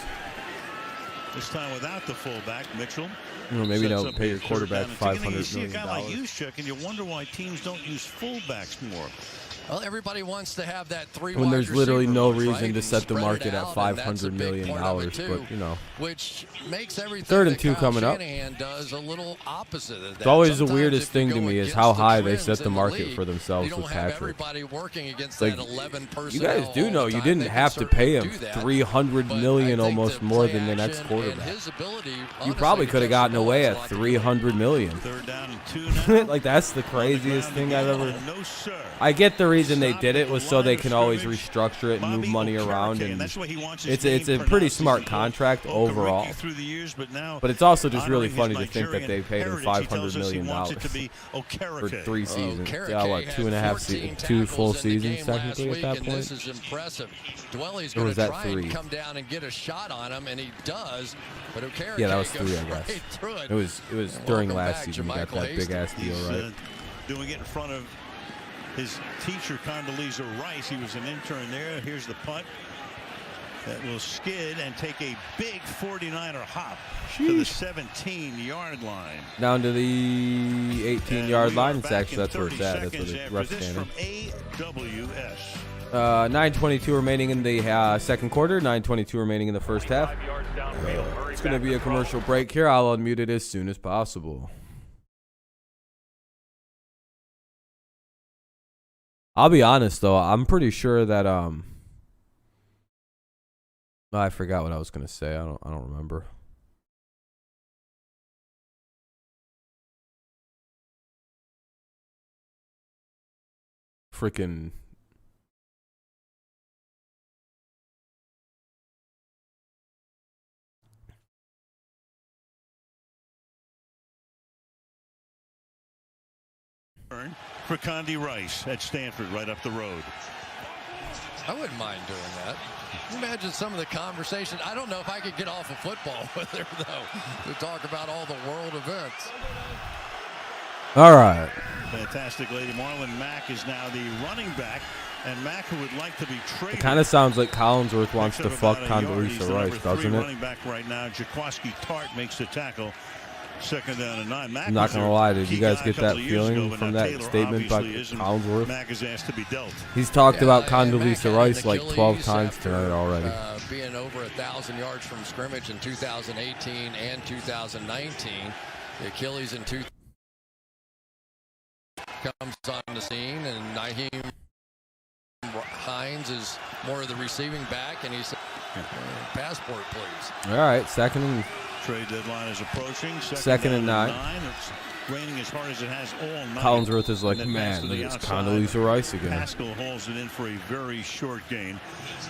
This time without the fullback, Mitchell. Maybe don't pay your quarterback $500 million. You see a guy like Juszczyk, and you wonder why teams don't use fullbacks more. Well, everybody wants to have that three. When there's literally no reason right? to set the market at $500 million, but you know, which makes everything 3rd and that 2 Kyle coming up. Shanahan does a little opposite of that. It's always Sometimes the weirdest if you thing to go me is against how the high they trends set the in market league, for themselves you don't with have Patrick. everybody working against Like, that 11 you personnel guys do all know the you time. didn't They can have to pay him certainly do that, $300 but million, I think almost the more play than the next action quarterback. and his ability, You honestly, probably could have catch gotten the ball away is at a lot different. $300 million. 3rd down and 2 now. Like, that's the craziest thing I've ever. No, sir. I get the reason they did it was so they can always restructure it and move money around, and it's a pretty smart contract overall. But it's also just really funny to think that they paid him $500 million for 3 seasons. Yeah, what, 2 full seasons technically at that point? This is impressive. Dwelly's Or going was to that try 3? and come down and get a shot on him, and he does. But Yeah, that was 3, I guess. It was during last season he got that big ass deal, right? Doing it in front of his teacher, Condoleezza Rice. He was an intern there. Here's the punt that will skid and take a big 49er hop to the 17-yard line. Down to the 18-yard line. It's actually, that's where it's at. That's where the ref's standing. 9:22 remaining in the second quarter. 9:22 remaining in the first half. It's going to be a commercial break here. I'll unmute it as soon as possible. I'll be honest though, I'm pretty sure that I forgot what I was gonna say. I don't remember. Freaking for Condi Rice at Stanford, right up the road. I wouldn't mind doing that. Can you imagine some of the conversation? I don't know if I could get off of football with her, though, to talk about all the world events. All right. Fantastic lady. Marlon Mack is now the running back, and Mack, who would like to be traded. It kind of sounds like Collinsworth wants to fuck Condoleezza Rice, doesn't it? Running back right now. Jaquaski Tart makes the tackle. 2nd down and 9. Mack, I'm not going to lie. Did you guys get that feeling from that statement by Collinsworth? Mack is asked to be dealt. He's talked about Condoleezza Rice like 12 times tonight already. Being over 1,000 yards from scrimmage in 2018 and 2019. The Achilles in 2 comes on the scene, and Nyheim Hines is more of the receiving back, and he's passport, please. All right, second and trade deadline is approaching. Second and 9. It's raining as hard as it has all night. Collinsworth is like, man, it's Condoleezza Rice again. Pascal hauls it in for a very short gain.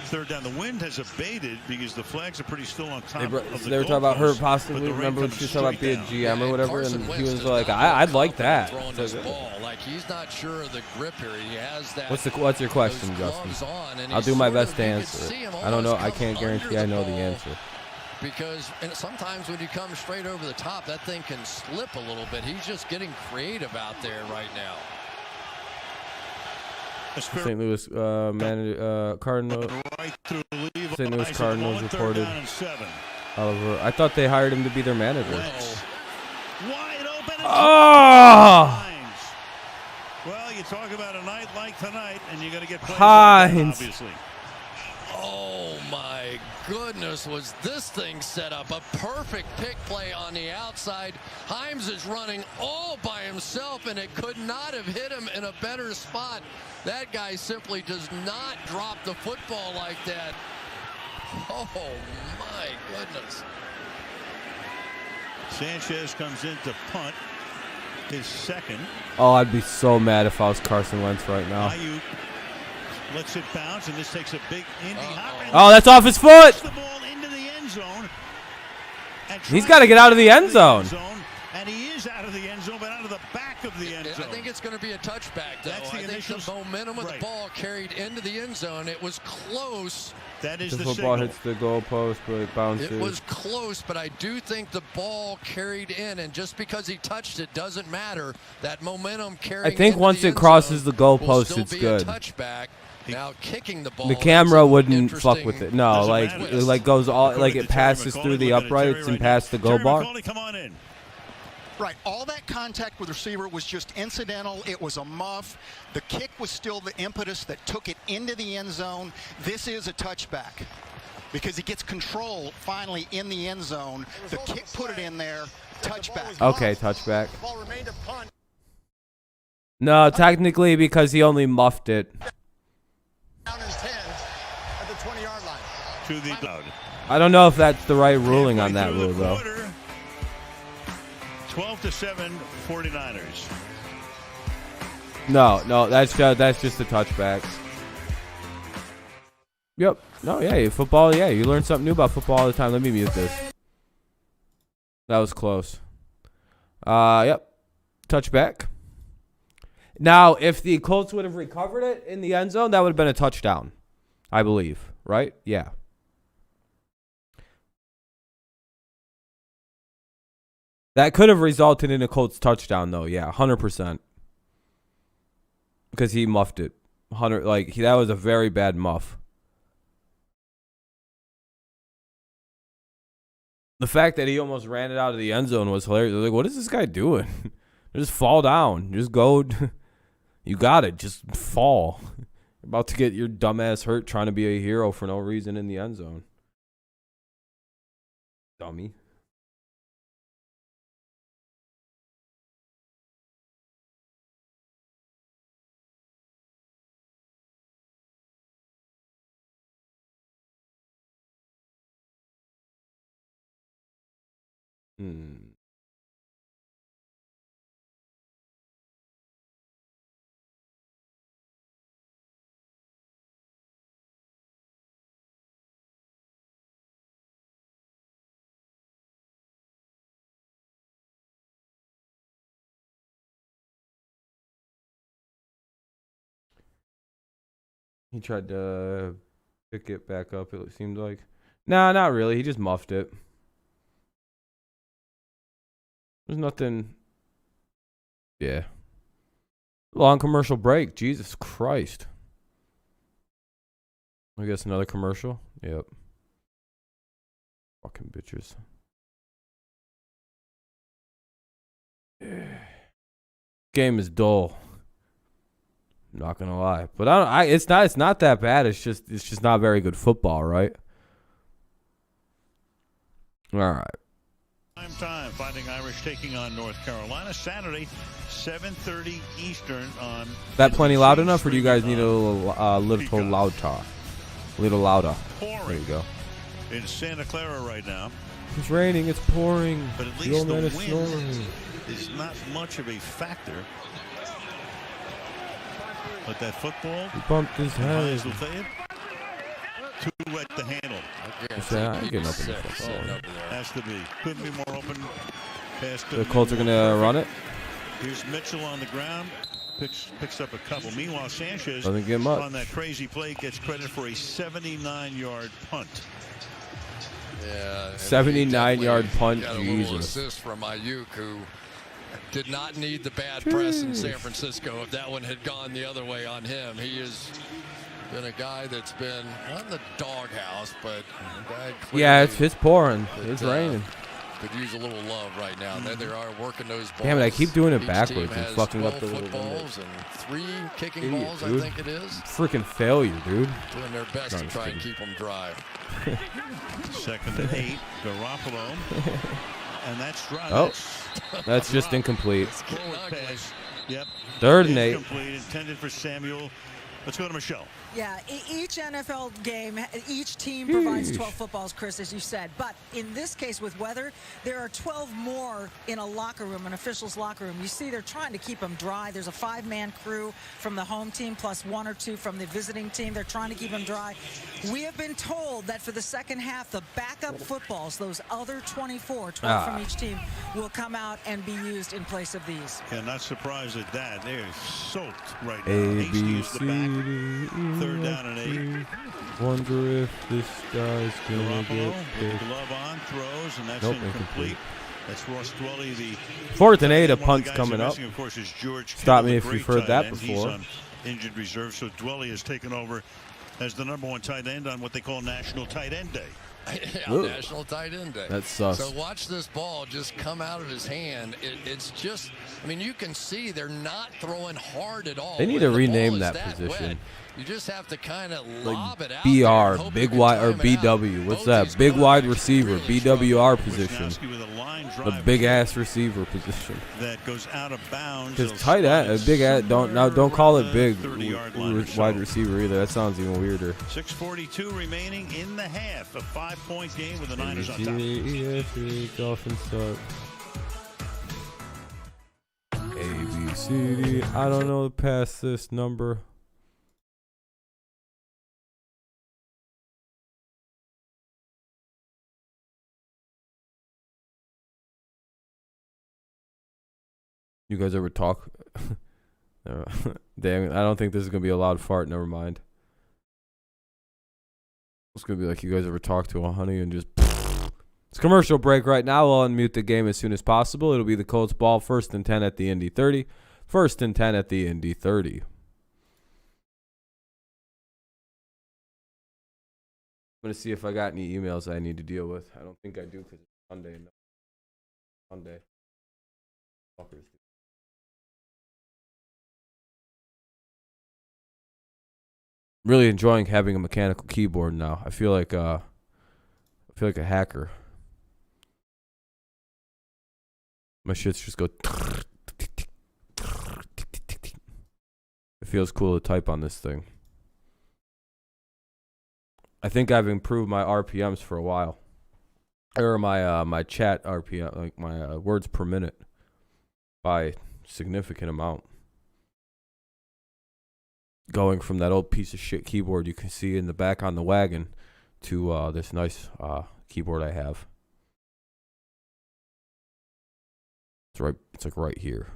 3rd down. The wind has abated because the flags are pretty still on top of the They were talking about her goalposts, possibly. Remember when she was talking about being GM or whatever, and he was like, I'd like that. Like, he's not sure of the grip here. He has that. What's your question, Justin? I'll do my best to answer it. I don't know. I can't guarantee I know the answer. Because sometimes when you come straight over the top, that thing can slip a little bit. He's just getting creative out there right now. St. Louis Cardinals. St. Louis Cardinals reported. Oliver, I thought they hired him to be their manager. Wide open. Oh! Well, you talk about a night like tonight, and you got to get plays Hines. like that, obviously. Oh my goodness, was this thing set up? A perfect pick play on the outside. Himes is running all by himself, and it could not have hit him in a better spot. That guy simply does not drop the football like that. Oh my goodness. Sanchez comes in to punt his second. Oh, I'd be so mad if I was Carson Wentz right now. Ayuk lets it bounce, and this takes a big Indy hop. Oh, that's off his foot. The ball into the end zone. He's got to get out of the end zone. And he is out of the end zone, but out of the back of the end zone. I think it's going to be a touchback, though. That's the I think the momentum of the ball carried into the end zone. It was close. That is the the football signal. hits the goalpost, but it bounces. It was close, but I do think the ball carried in, and just because he touched it doesn't matter. That momentum carrying. I think once it crosses the goalpost, it's good. Touchback. Now kicking the ball. The camera wouldn't fuck with it. No, like goes all like it passes through the uprights and past the go bar. Come on in. Right, all that contact with the receiver was just incidental. It was a muff. The kick was still the impetus that took it into the end zone. This is a touchback because he gets control finally in the end zone. The kick put it in there. Touchback. Okay, touchback. No, technically because he only muffed it. Down and 10 at the 20-yard line. To the cloud. I don't know if that's the right ruling on that rule, though. 12-7 49ers. No, that's just a touchback. Yep. No, yeah, football. Yeah, you learn something new about football all the time. Let me mute this. That was close. Yep. Touchback. Now, if the Colts would have recovered it in the end zone, that would have been a touchdown, I believe. Right? Yeah. That could have resulted in a Colts touchdown, though. Yeah, 100%. Because he muffed it. That was a very bad muff. The fact that he almost ran it out of the end zone was hilarious. Like, what is this guy doing? Just fall down. Just go. You got it. Just fall. You're about to get your dumbass hurt trying to be a hero for no reason in the end zone. Dummy. He tried to pick it back up, it seemed like. Nah, not really. He just muffed it. There's nothing. Yeah. Long commercial break. Jesus Christ. I guess another commercial. Yep. Fucking bitches. Game is dull. I'm not gonna lie, but it's not that bad. It's just not very good football, right? All right. Time Fighting Irish taking on North Carolina Saturday, 7:30 Eastern on. That plenty loud enough, or do you guys need a little louder? Little louder. There you go. In Santa Clara right now. It's raining. It's pouring. But at least the wind is not much of a factor. But that football, he bumped his head. Too wet to handle. I'm getting up in the football. Has to be. Couldn't be more open. The Colts are going to run it. Here's Mitchell on the ground. Picks up a couple. Meanwhile, Sanchez doesn't get much on that crazy play gets credit for a 79-yard punt. Yeah, 79-yard punt. Got a little assist from Ayuk, who did not need the bad press in San Francisco. If that one had gone the other way on him, he has been a guy that's been not in the doghouse, but yeah, it's pouring. It's raining. Could use a little love right now. And then they are working those balls. Damn it! I keep doing it backwards and fucking up the little balls and 3 kicking balls. Dude. I think it is. Freaking failure, dude. Doing their best to try and keep them dry. 2nd and 8, Garoppolo, and that's dry. Oh, that's just incomplete. Pass. Yep. 3rd and 8. Incomplete, intended for Samuel. Let's go to Michelle. Yeah, each NFL game, each team provides 12 footballs, Chris, as you said. But in this case with weather, there are 12 more in a locker room, an official's locker room. You see they're trying to keep them dry. There's a 5-man crew from the home team plus 1 or 2 from the visiting team. They're trying to keep them dry. We have been told that for the second half, the backup footballs, those other 12 from each team, will come out and be used in place of these. Yeah, not surprised at that. They're soaked right now. A-B-C-D-E. 3rd down and 8. Wonder if this guy's gonna get picked. Glove on, throws, and that's incomplete. That's Ross Dwelly, the 4th and 8. A punt's coming up. Of course, is George Stop Kittle, me if you've heard that before. He's on injured reserve. So Dwelly has taken over as the #1 tight end on what they call National Tight End Day. Yeah, National Tight End Day. That's sus. So watch this ball just come out of his hand. It's just, I mean, you can see they're not throwing hard at all. They need to rename that position. Wet, you just have to kind of lob it out. BR, big wide, or BW. What's that? Big wide receiver, BWR position. The big ass receiver position. That goes out of bounds. Because tight end, big ass. Don't call it big wide receiver either. That sounds even weirder. 6:42 remaining in the half. A 5-point game with the Niners on top. Dolphins suck. A, B, C, D. I don't know past this number. You guys ever talk? Damn, I don't think this is going to be a loud fart. Never mind. It's going to be like, you guys ever talk to a honey and just... It's commercial break right now. I'll unmute the game as soon as possible. It'll be the Colts ball, 1st and 10 at the Indy 30. 1st and 10 at the Indy 30. I'm going to see if I got any emails I need to deal with. I don't think I do because it's Sunday. No. Sunday. Fuckers. Really enjoying having a mechanical keyboard now. I feel like a hacker. My shits just go. It feels cool to type on this thing. I think I've improved my RPMs for a while, or my chat RPM, like my words per minute, by a significant amount. Going from that old piece of shit keyboard you can see in the back on the wagon to this nice keyboard I have. It's right. It's like right here.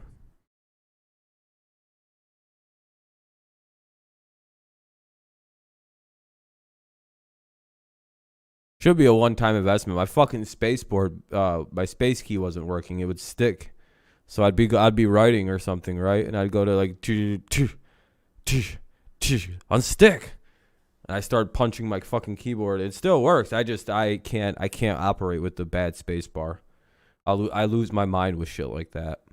Should be a one-time investment. My fucking space-board, my space key wasn't working. It would stick, so I'd be writing or something, right? And I'd go to like unstick, and I started punching my fucking keyboard. It still works. I can't operate with the bad space bar. I lose my mind with shit like that.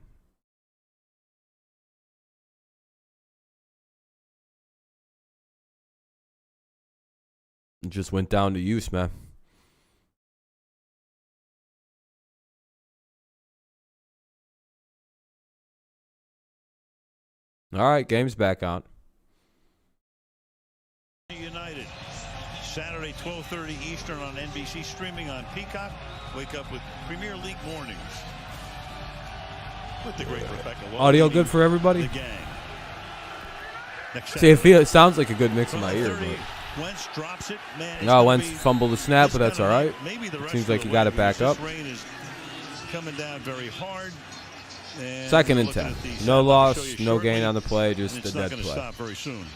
It just went down to use, man. All right, game's back on. United, Saturday 12:30 Eastern on NBC, streaming on Peacock. Wake up with Premier League mornings with the great Rebecca Lowe. Audio good for everybody? The gang. See, it sounds like a good mix in my ear, but Wentz drops it. Man, no, Wentz fumbled the snap, but that's all right. It seems like he got it back up. Rain is coming down very hard. And 2nd and 10. No loss, no gain on the play, just a dead play. Stop very soon.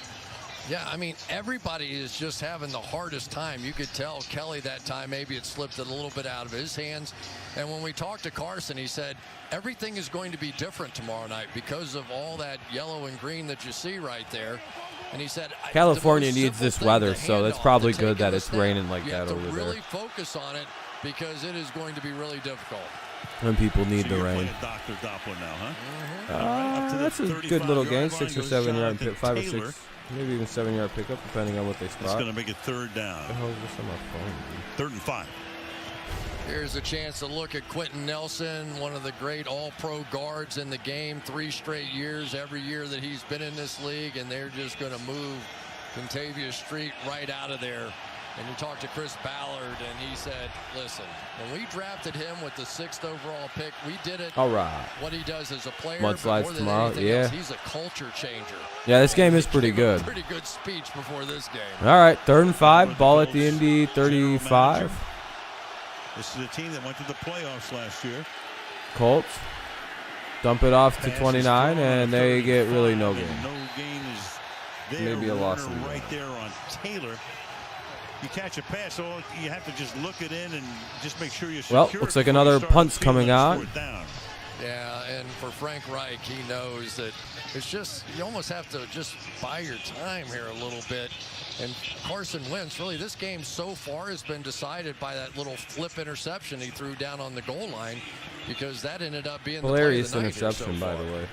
Yeah, I mean, everybody is just having the hardest time. You could tell Kelly that time, maybe it slipped a little bit out of his hands. And when we talked to Carson, he said, everything is going to be different tomorrow night because of all that yellow and green that you see right there. And he said, California needs this weather, so that's probably good that it's raining like that over there. You have to really focus on it because it is going to be really difficult. When people need the rain. Dr. Doppler now, huh? That's a good little game, 6 or 7 yard pick, 5 or 6, maybe even 7 yard pickup, depending on what they spot. It's going to make it 3rd down. What the hell is this on my phone? 3rd and 5. Here's a chance to look at Quentin Nelson, one of the great all-pro guards in the game, 3 straight years, every year that he's been in this league, and they're just going to move Contavia Street right out of there. And you talked to Chris Ballard, and he said, listen, when we drafted him with the 6th overall pick, we did it. All right. What he does as a player, mudslides tomorrow, yeah. Else, he's a culture changer. Yeah, this game is pretty good. Pretty good speech before this game. All right, 3rd and 5, ball at the Indy 35. This is a team that went to the playoffs last year. Colts dump it off to 29, and they get really no gain. No gain is there. Maybe a loss right there on Taylor. You catch a pass, so you have to just look it in and just make sure you're secure. Well, looks like another punt's coming on. Yeah, and for Frank Reich, he knows that it's just, you almost have to just buy your time here a little bit. And Carson Wentz, really, this game so far has been decided by that little flip interception he threw down on the goal line, because that ended up being hilarious the play of the night interception, by the way.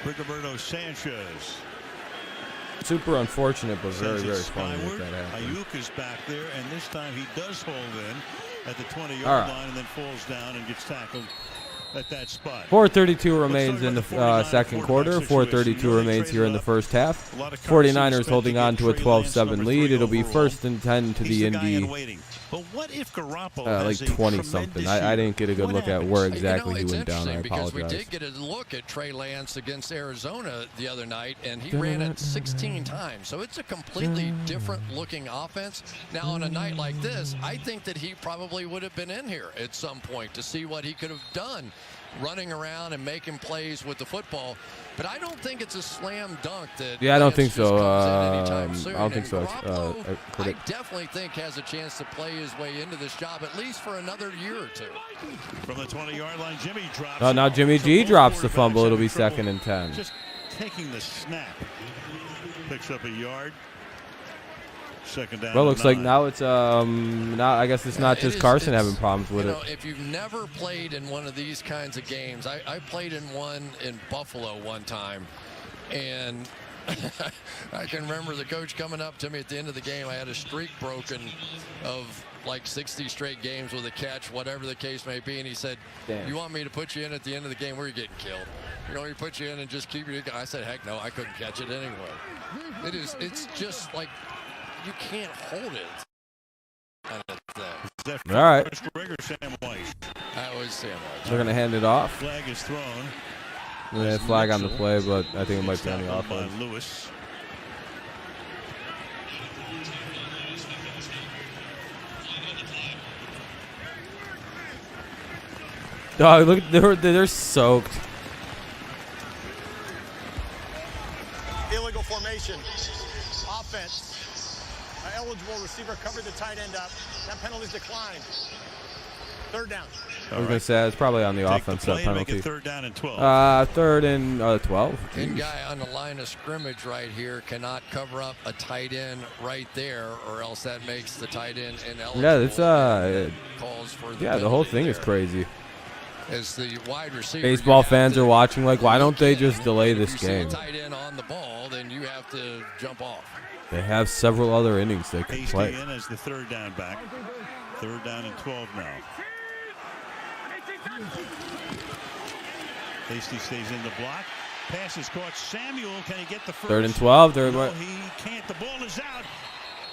Rigoberto Sanchez. Super unfortunate, but very, very funny that happened. Ayuk is back there, and this time he does hold in at the 20-yard line and then falls down and gets tackled at that spot. 4:32 remains in the second quarter. 4:32 remains here in the first half. 49ers holding on to a 12-7 lead. It'll be 1st and 10 to the Indy. But what if Garoppolo like 20-something. I didn't get a good look at where exactly he went down. I apologize. Because we did get a look at Trey Lance against Arizona the other night, and he ran it 16 times. So it's a completely different looking offense. Now, on a night like this, I think that he probably would have been in here at some point to see what he could have done running around and making plays with the football. But I don't think it's a slam dunk that. Yeah, I don't think so. I don't think so. I definitely think has a chance to play his way into this job at least for another year or two. From the 20-yard line, Jimmy drops. Oh, now Jimmy G drops the fumble. It'll be 2nd and 10. Just taking the snap. Picks up a yard. 2nd down. Well, looks like now it's now I guess it's not just Carson having problems with it. If you've never played in one of these kinds of games, I played in one in Buffalo one time, and I can remember the coach coming up to me at the end of the game. I had a streak broken of like 60 straight games with a catch, whatever the case may be, and he said, "You want me to put you in at the end of the game? Where are you getting killed? You know, you put you in and just keep your." I said, "Heck no, I couldn't catch it anyway." It's just like. You can't hold it. All right. That was Sam White. They're going to hand it off. Flag is thrown. Yeah, flag on the play, but I think it might be on the offense. Lewis. Oh, look, they're soaked. Illegal formation. Offense. Eligible receiver covered the tight end up. That penalty's declined. 3rd down. I was going to say it's probably on the offense, that penalty. Make it 3rd down and 12. 3rd and 12. And guy on the line of scrimmage right here cannot cover up a tight end right there, or else that makes the tight end ineligible. Yeah, it's calls for the whole thing is crazy. As the wide receiver, baseball fans are watching like, why don't they just delay this game? If you see a tight end on the ball, then you have to jump off. They have several other innings they can play. in as the 3rd down back. 3rd down and 12 now. Hasty stays in the block. Pass is caught. Samuel, can he get the first? 3rd and 12. No, he can't. The ball is out.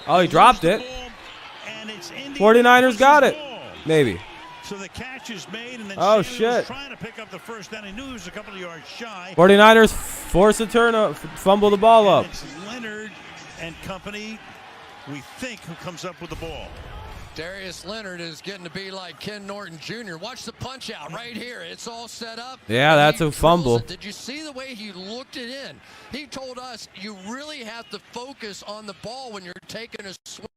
Oh, he dropped it. 49ers got it. Maybe. So the catch is made, and then Samuel was trying to pick up the first down. He knew he was a couple of yards shy. 49ers force a turn, fumble the ball up. It's Leonard and company, we think, who comes up with the ball. Darius Leonard is getting to be like Ken Norton Jr. Watch the punch out right here. It's all set up. Yeah, that's a fumble. Did you see the way he looked it in? He told us you really have to focus on the ball when you're taking a swing.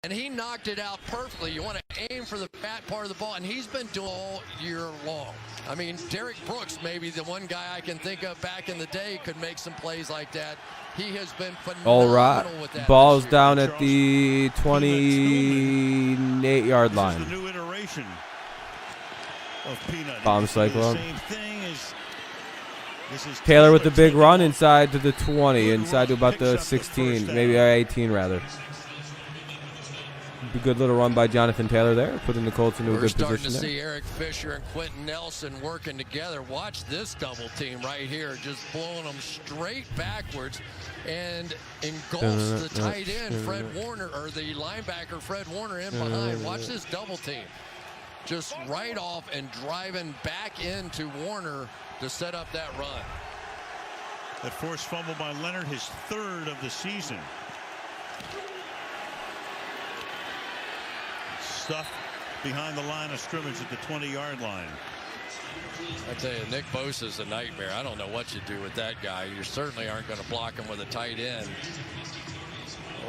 And he knocked it out perfectly. You want to aim for the fat part of the ball, and he's been doing all year long. I mean, Derek Brooks, maybe the one guy I can think of back in the day, could make some plays like that. He has been phenomenal. All right. With that. Ball's down at the 28-yard line. This is the new iteration of Peanut. Bomb cyclone. Same thing as Taylor with the big run inside to the 20, inside to about the 16, maybe 18 rather. A good little run by Jonathan Taylor there, putting the Colts into a good position. We're starting to see Eric Fisher and Quentin Nelson working together. Watch this double team right here, just blowing them straight backwards and engulfs the tight end, Fred Warner, or the linebacker, Fred Warner, in behind. Watch this double team. Just right off and driving back into Warner to set up that run. That forced fumble by Leonard, his 3rd of the season. Stuff behind the line of scrimmage at the 20-yard line. I tell you, Nick Bosa's a nightmare. I don't know what you do with that guy. You certainly aren't going to block him with a tight end.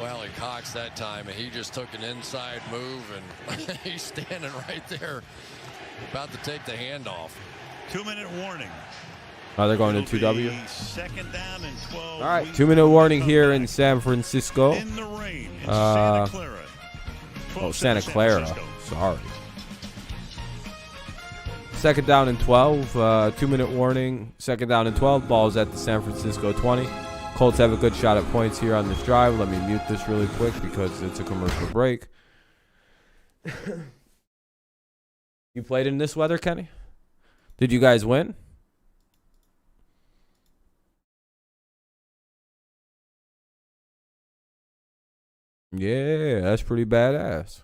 Well, he Cox that time, and he just took an inside move, and he's standing right there About to take the handoff. 2-minute warning. Oh, they're going to 2W. Second down and 12. All right, 2-minute warning here in San Francisco. In the rain in Santa Clara. Oh, Santa Clara. Sorry. Second down and 12. 2-minute warning. Second down and 12. Ball's at the San Francisco 20. Colts have a good shot at points here on this drive. Let me mute this really quick because it's a commercial break. You played in this weather, Kenny? Did you guys win? Yeah, that's pretty badass.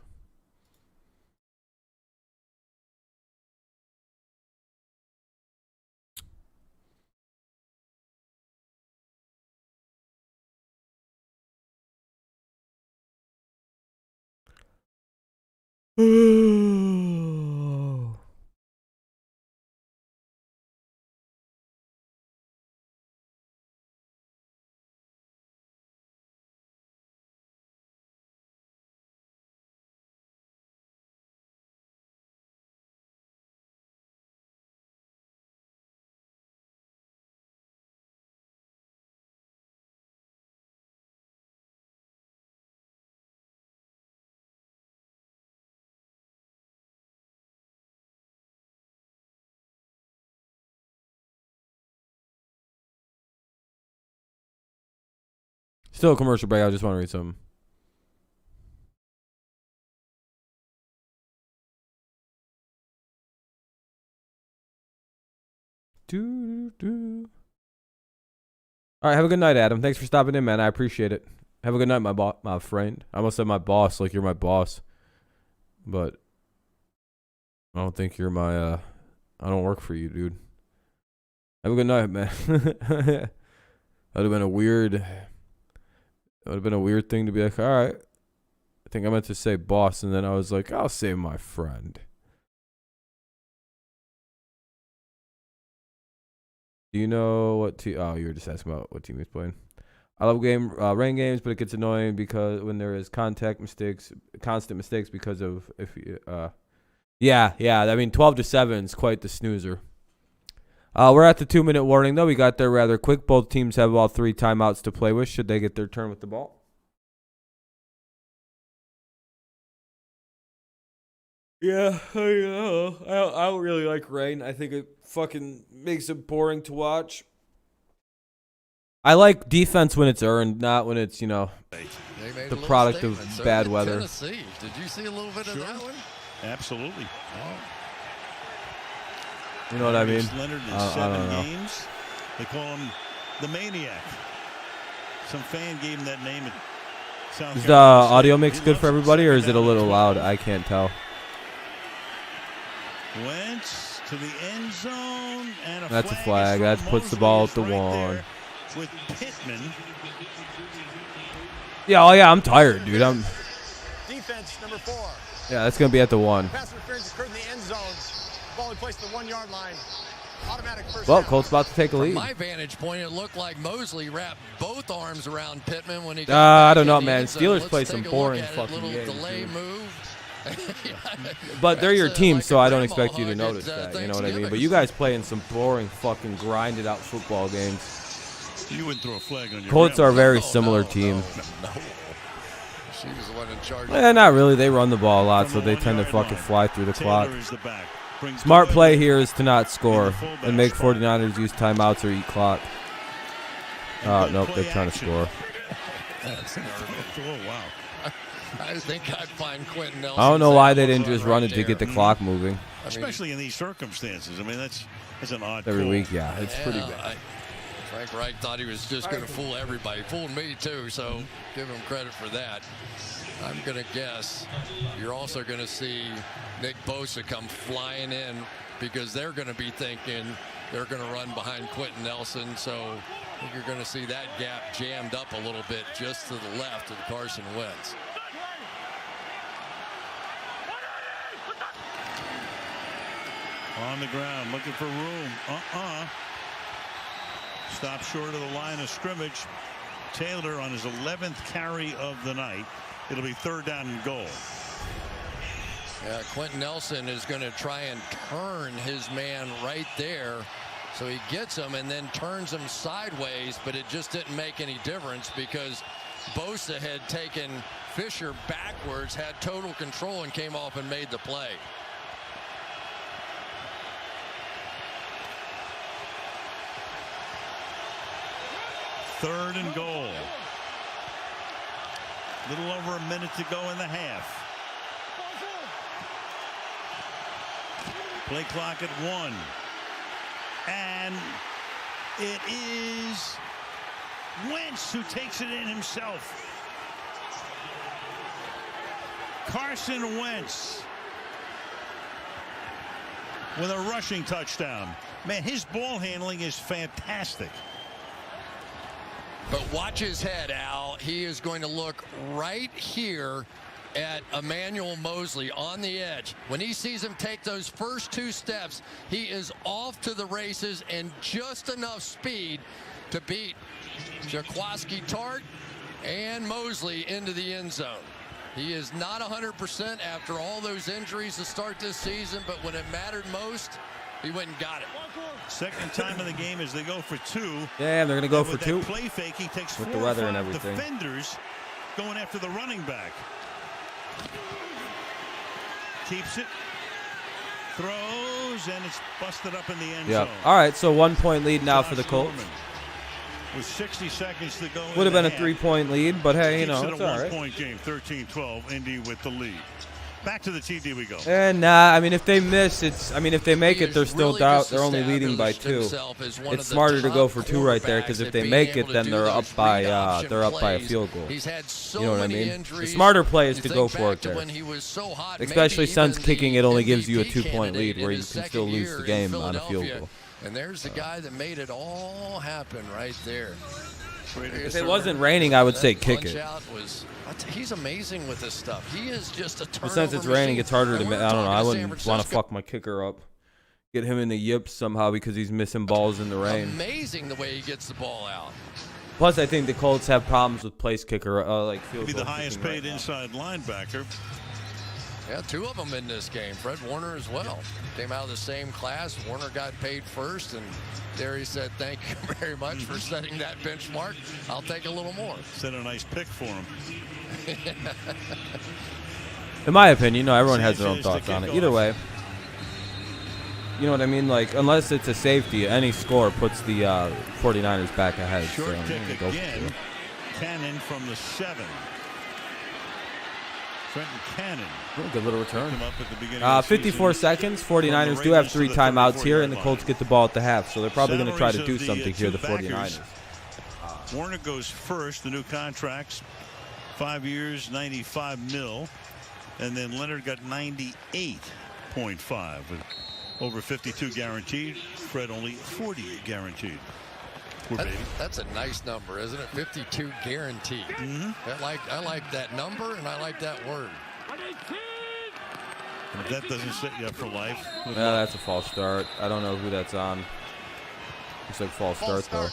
Still a commercial break. I just want to read something. All right, have a good night, Adam. Thanks for stopping in, man. I appreciate it. Have a good night, my friend. I almost said my boss, like you're my boss. But I don't think you're my, I don't work for you, dude. Have a good night, man. That would have been a weird... It would have been a weird thing to be like, all right. I think I meant to say boss, and then I was like, I'll say my friend. Do you know what team? Oh, you were just asking about what team he's playing. I love rain games, but it gets annoying because when there is constant mistakes because of yeah. I mean, 12-7 is quite the snoozer. We're at the 2-minute warning, though. We got there rather quick. Both teams have all 3 timeouts to play with should they get their turn with the ball. Yeah, I don't really like rain. I think it fucking makes it boring to watch. I like defense when it's earned, not when it's, the product of bad weather. Tennessee. Did you see a little bit of that one? Absolutely. Oh. You know what I mean? Leonard in 7 games. They call him the Maniac. Some fan gave him that name at South Carolina. Is the audio mix good for everybody, or is it a little loud? I can't tell. Wentz to the end zone, and that's a flag. That puts the ball at the 1. With Pittman. Yeah, I'm tired, dude. Defense number 4. Yeah, that's gonna be at the 1. Pass interference occurred in the end zone. Ball placed at the 1-yard line. Automatic first well, down. Colts about to take a lead. From my vantage point, it looked like Mosley wrapped both arms around Pittman when he got I don't know, man. Steelers play some boring fucking games. Delay move. But they're your team, so I don't expect you to notice that. You know what I mean? But you guys play in some boring, fucking grinded out football games. You wouldn't throw a flag on your Colts are a very similar team. No. She was the one in charge. Not really. They run the ball a lot, so they tend to fucking fly through the clock. Smart play here is to not score and make 49ers use timeouts or eat clock. Oh, nope, they're trying to score. Oh, wow. I think I'd find Quentin Nelson. I don't know why they didn't just run it to get the clock moving. Especially in these circumstances. I mean, that's an odd every call. week, yeah. It's pretty bad. Frank Reich thought he was just going to fool everybody. Fooled me, too, so give him credit for that. I'm going to guess you're also going to see Nick Bosa come flying in because they're going to be thinking they're going to run behind Quentin Nelson. So I think you're going to see that gap jammed up a little bit just to the left of Carson Wentz. On the ground, looking for room. Stop short of the line of scrimmage. Taylor on his 11th carry of the night. It'll be 3rd down and goal. Yeah, Quentin Nelson is going to try and turn his man right there. So he gets him and then turns him sideways, but it just didn't make any difference because Bosa had taken Fisher backwards, had total control, and came off and made the play. Third and goal. Little over a minute to go in the half. Play clock at 1. And it is Wentz who takes it in himself. Carson Wentz with a rushing touchdown. Man, his ball handling is fantastic. But watch his head, Al. He is going to look right here at Emmanuel Mosley on the edge. When he sees him take those first 2 steps, he is off to the races and just enough speed to beat Jaquiski Tart and Mosley into the end zone. He is not 100% after all those injuries to start this season, but when it mattered most, he went and got it. Second time in the game as they go for 2. Yeah, they're going to go for 2. Play fake, he takes with 4 the weather or 5 and everything. Defenders going after the running back. Keeps it, throws, and it's busted up in the end zone. All right, so 1-point lead now for the Colts. With 60 seconds to go. Would have been a 3-point lead, but hey, you know, it's all right. 1-point game, 13-12, Indy with the lead. Back to the TD we go. And I mean, if they miss, if they make it, they're still down. They're only leading by 2. It's smarter to go for 2 right there because if they make it, then they're up by a field goal. You know what I mean? The smarter play is to go for it there, especially since kicking it only gives you a 2-point lead where you can still lose the game on a field goal. And there's the guy that made it all happen right there. If it wasn't raining, I would say kick it. He's amazing with this stuff. He is just a turnover But since it's raining, it's harder to. I don't know. I wouldn't want to fuck my kicker up. Get him in the yips somehow because he's missing balls in the rain. Amazing the way he gets the ball out. Plus, I think the Colts have problems with place kicker, like field Be goal the highest paid right inside linebacker. Yeah, 2 of them in this game. Fred Warner as well. Came out of the same class. Warner got paid first, and there he said, "Thank you very much for setting that benchmark. I'll take a little more." Set a nice pick for him. In my opinion, everyone has their own thoughts on it. Either way, you know what I mean? Like, unless it's a safety, any score puts the 49ers back ahead. Short kick again. Cannon from the 7. Trenton Cannon. Good little return. 54 seconds. 49ers do have 3 timeouts here, and the Colts get the ball at the half, so they're probably going to try to do something here, the 49ers. Warner goes first. The new contracts, 5 years, $95 million. And then Leonard got 98.5 with over 52 guaranteed. Fred only 40 guaranteed. That's a nice number, isn't it? 52 guaranteed. I like that number, and I like that word. And if that doesn't set you up for life. That's a false start. I don't know who that's on. Looks like false start, though.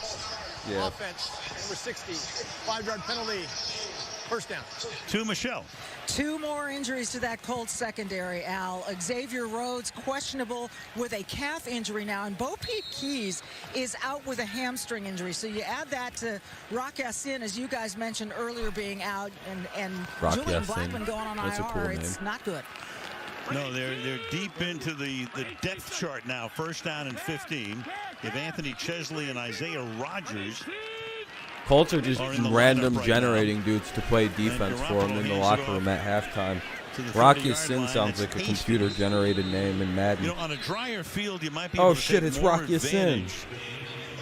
Yeah. Offense, number 60, 5-yard penalty. First down. To Michelle. 2 more injuries to that Colts secondary, Al. Xavier Rhodes questionable with a calf injury now, and Bo Peep Keys is out with a hamstring injury. So you add that to Rock Ya-Sin, as you guys mentioned earlier, being out, and Julian Blackman going on IR. It's not good. No, they're deep into the depth chart now. First down and 15. If Anthony Chesley and Isaiah Rodgers. Colts are just random generating dudes to play defense for them in the locker room at halftime. Rock Ya-Sin sounds like a computer-generated name in Madden. On a drier field, you might be able to take more advantage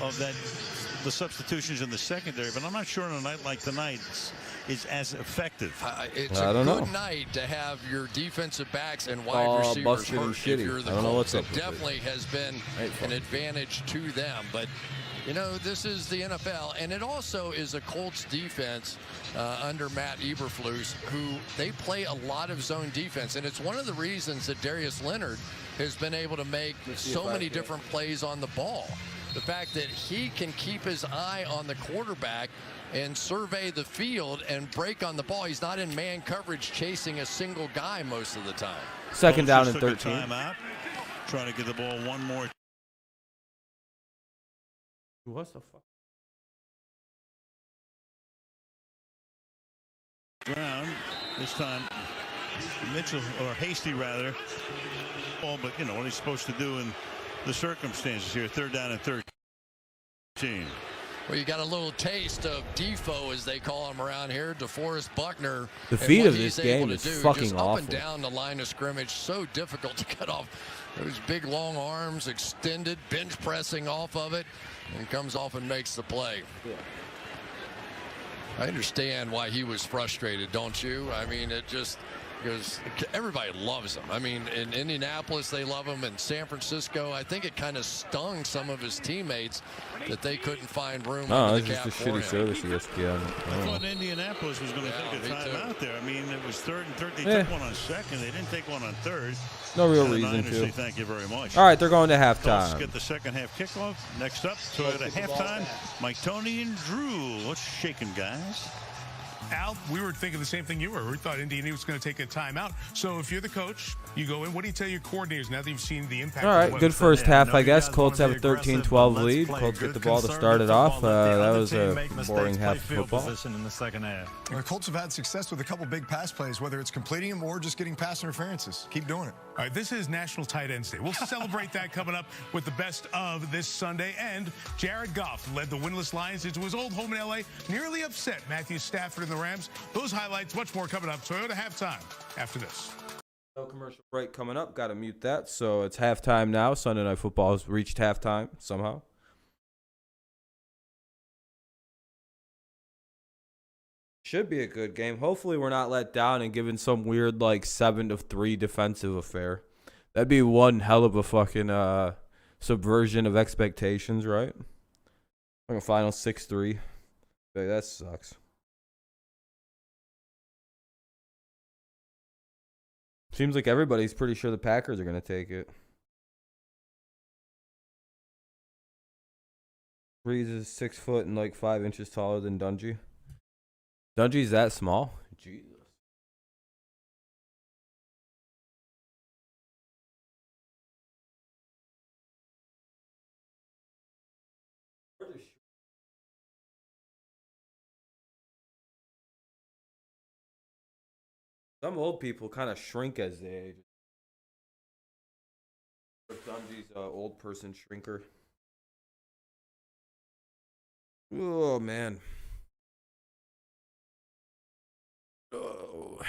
of that, the substitutions in the secondary, but I'm not sure on a night like tonight is as effective. It's a good night to have your defensive backs and wide receivers hurt if you're the Colts. It definitely has been an advantage to them, but you know, this is the NFL, and it also is a Colts defense under Matt Eberflus, who they play a lot of zone defense, and it's one of the reasons that Darius Leonard has been able to make so many different plays on the ball. the fact that he can keep his eye on the quarterback and survey the field and break on the ball. He's not in man coverage chasing a single guy most of the time. Second down and 13. Timeout, trying to get the ball one more. What the fuck? Ground this time. Mitchell, or Hasty rather. Oh, but you know what he's supposed to do in the circumstances here. Third down and 13. Well, you got a little taste of Defoe, as they call him around here, DeForest Buckner. The feed of this game is fucking just awful. Up and down the line of scrimmage, so difficult to cut off. Those big long arms, extended, bench pressing off of it, and comes off and makes the play. Yeah. I understand why he was frustrated, don't you? I mean, it just because everybody loves him. I mean, in Indianapolis, they love him. In San Francisco, I think it kind of stung some of his teammates that they couldn't find room. Oh, under it's the just a cap for shitty him. service, I guess. Yeah. I thought Indianapolis was going to take a timeout there. I mean, it was third and third. They took one on second. They didn't take one on third. No real And the reason Niners to. say thank you very much. All right, they're going to Colts halftime. get the second half kickoff. Next up, Toyota halftime. Mike, Tony, and Drew. What's shaking, guys? Al, we were thinking the same thing you were. We thought Indiana was going to take a timeout. So if you're the coach, you go in. What do you tell your coordinators now that you've seen the impact? All right, good first half, I guess. Colts have a 13-12 lead. Colts get the ball to start it off. That was a boring half of football. In the second half. The Colts have had success with a couple big pass plays, whether it's completing them or just getting pass interferences. Keep doing it. All right, this is National Tight Ends Day. We'll celebrate that coming up with the best of this Sunday. And Jared Goff led the winless Lions into his old home in L.A., nearly upset Matthew Stafford and the Rams. Those highlights, much more coming up. Toyota halftime after this. No commercial break coming up. Got to mute that. So it's halftime now. Sunday Night Football has reached halftime somehow. Should be a good game. Hopefully we're not let down and given some weird like 7-3 defensive affair. That'd be one hell of a fucking subversion of expectations, right? Like a final 6-3. That sucks. Seems like everybody's pretty sure the Packers are going to take it. Breeze is 6 foot and like 5 inches taller than Dungy. Dungy's that small? Jesus. Some old people kind of shrink as they age. Dungy's old person shrinker. Oh, man. Oh.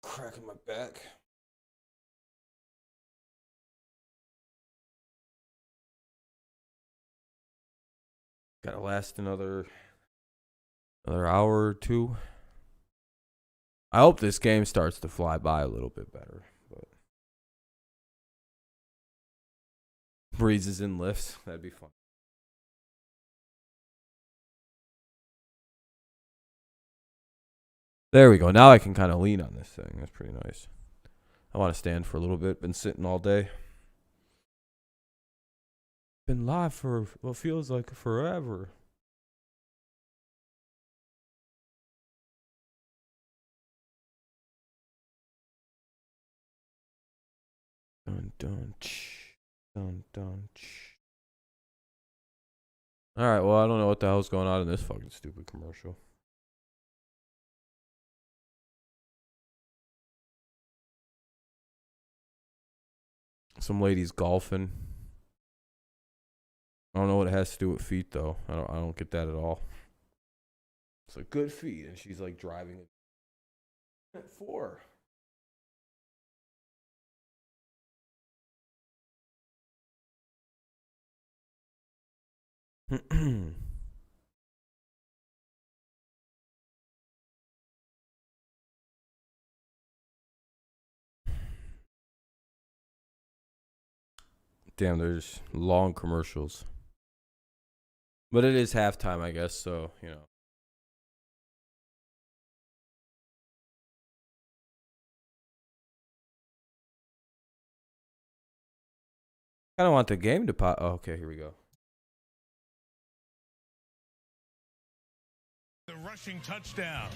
Cracking my back. Gotta last another hour or two. I hope this game starts to fly by a little bit better. But breezes and lifts, that'd be fun. There we go. Now I can kind of lean on this thing. That's pretty nice. I want to stand for a little bit. Been sitting all day. Been live for what feels like forever. Dun dun ch, dun dun ch. All right. Well, I don't know what the hell's going on in this fucking stupid commercial. Some ladies golfing. I don't know what it has to do with feet though. I don't get that at all. It's like good feet, and she's like driving it at 4. Damn, there's long commercials. But it is halftime, I guess, so, you know. I don't want the game to pop. Oh, okay, here we go. The rushing touchdown.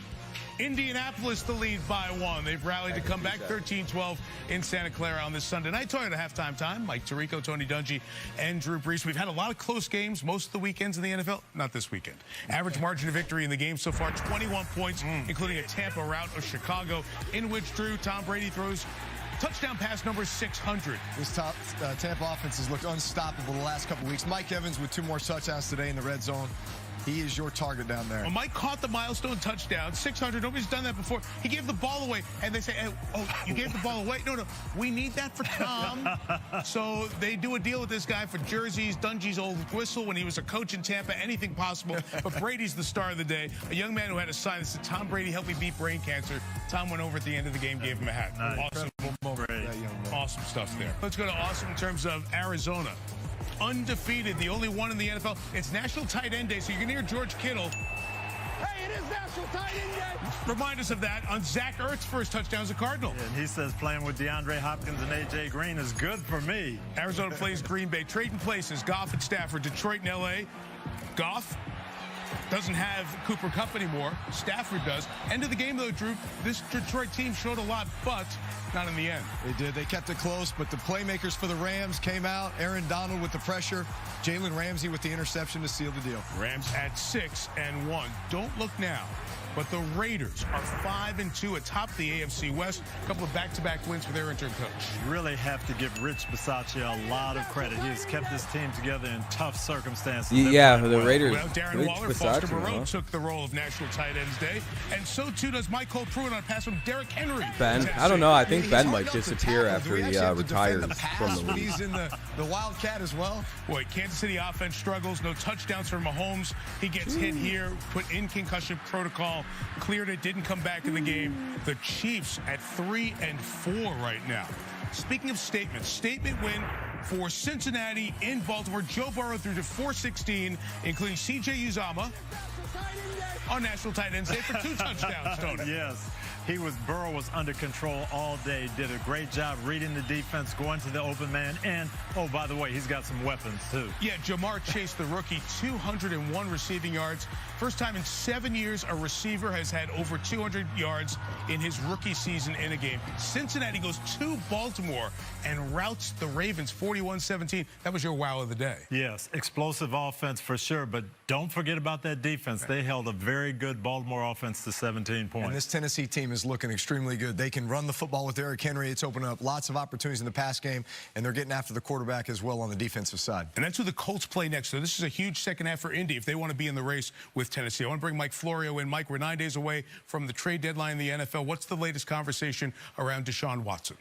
Indianapolis the lead by 1. They've rallied to come back 13-12 in Santa Clara on this Sunday night. Talking at halftime time, Mike Tirico, Tony Dungy, and Drew Brees. We've had a lot of close games most of the weekends in the NFL. Not this weekend. Average margin of victory in the game so far, 21 points, including a Tampa rout of Chicago, in which, Drew, Tom Brady throws touchdown pass number 600. This Tampa offense has looked unstoppable the last couple weeks. Mike Evans with 2 more touchdowns today in the red zone. He is your target down there. Well, Mike caught the milestone touchdown, 600. Nobody's done that before. He gave the ball away, and they say, hey, oh, you gave the ball away? No, we need that for Tom. So they do a deal with this guy for jerseys, Dungy's old whistle when he was a coach in Tampa, anything possible. But Brady's the star of the day. A young man who had a sign that said, Tom Brady helped me beat brain cancer. Tom went over at the end of the game, gave him a hat. Nice. Awesome stuff there. Let's go to awesome in terms of Arizona. Undefeated, the only one in the NFL. It's National Tight End Day, so you can hear George Kittle. Hey, it is National Tight End Day. Remind us of that on Zach Ertz's first touchdown as a Cardinal. Yeah, and he says playing with DeAndre Hopkins and A.J. Green is good for me. Arizona plays Green Bay. Trading places, Goff and Stafford, Detroit and L.A. Goff doesn't have Cooper Kupp anymore. Stafford does. End of the game, though, Drew, this Detroit team showed a lot, but not in the end. They did. They kept it close, but the playmakers for the Rams came out. Aaron Donald with the pressure. Jalen Ramsey with the interception to seal the deal. Rams at 6-1. Don't look now, but the Raiders are 5-2 atop the AFC West. A couple of back-to-back wins for their interim coach. You really have to give Rich Bisaccia a lot of credit. He has kept this team together in tough circumstances. Yeah, the Raiders. Well, Darren Waller, Foster Moreau took the role of National Tight Ends Day, and so too does Michael Pruitt on a pass from Derrick Henry. Ben, I don't know. I think Ben might disappear after he retires from the league. He's in the Wildcat as well. Boy, Kansas City offense struggles. No touchdowns for Mahomes. He gets hit here, put in concussion protocol, cleared it, didn't come back in the game. The Chiefs at 3-4 right now. Speaking of statements, statement win for Cincinnati in Baltimore. Joe Burrow threw to 416, including C.J. Uzomah on National Tight Ends Day for 2 touchdowns, Tony. Yes. Burrow was under control all day, did a great job reading the defense, going to the open man, and, oh, by the way, he's got some weapons, too. Yeah, Jamar Chase, the rookie, 201 receiving yards. First time in 7 years a receiver has had over 200 yards in his rookie season in a game. Cincinnati goes to Baltimore and routs the Ravens 41-17. That was your wow of the day. Yes, explosive offense for sure, but don't forget about that defense. They held a very good Baltimore offense to 17 points. And this Tennessee team is looking extremely good. They can run the football with Derrick Henry. It's opening up lots of opportunities in the pass game, and they're getting after the quarterback as well on the defensive side. And that's who the Colts play next. So this is a huge second half for Indy if they want to be in the race with Tennessee. I want to bring Mike Florio in. Mike, we're 9 days away from the trade deadline in the NFL. What's the latest conversation around Deshaun Watson?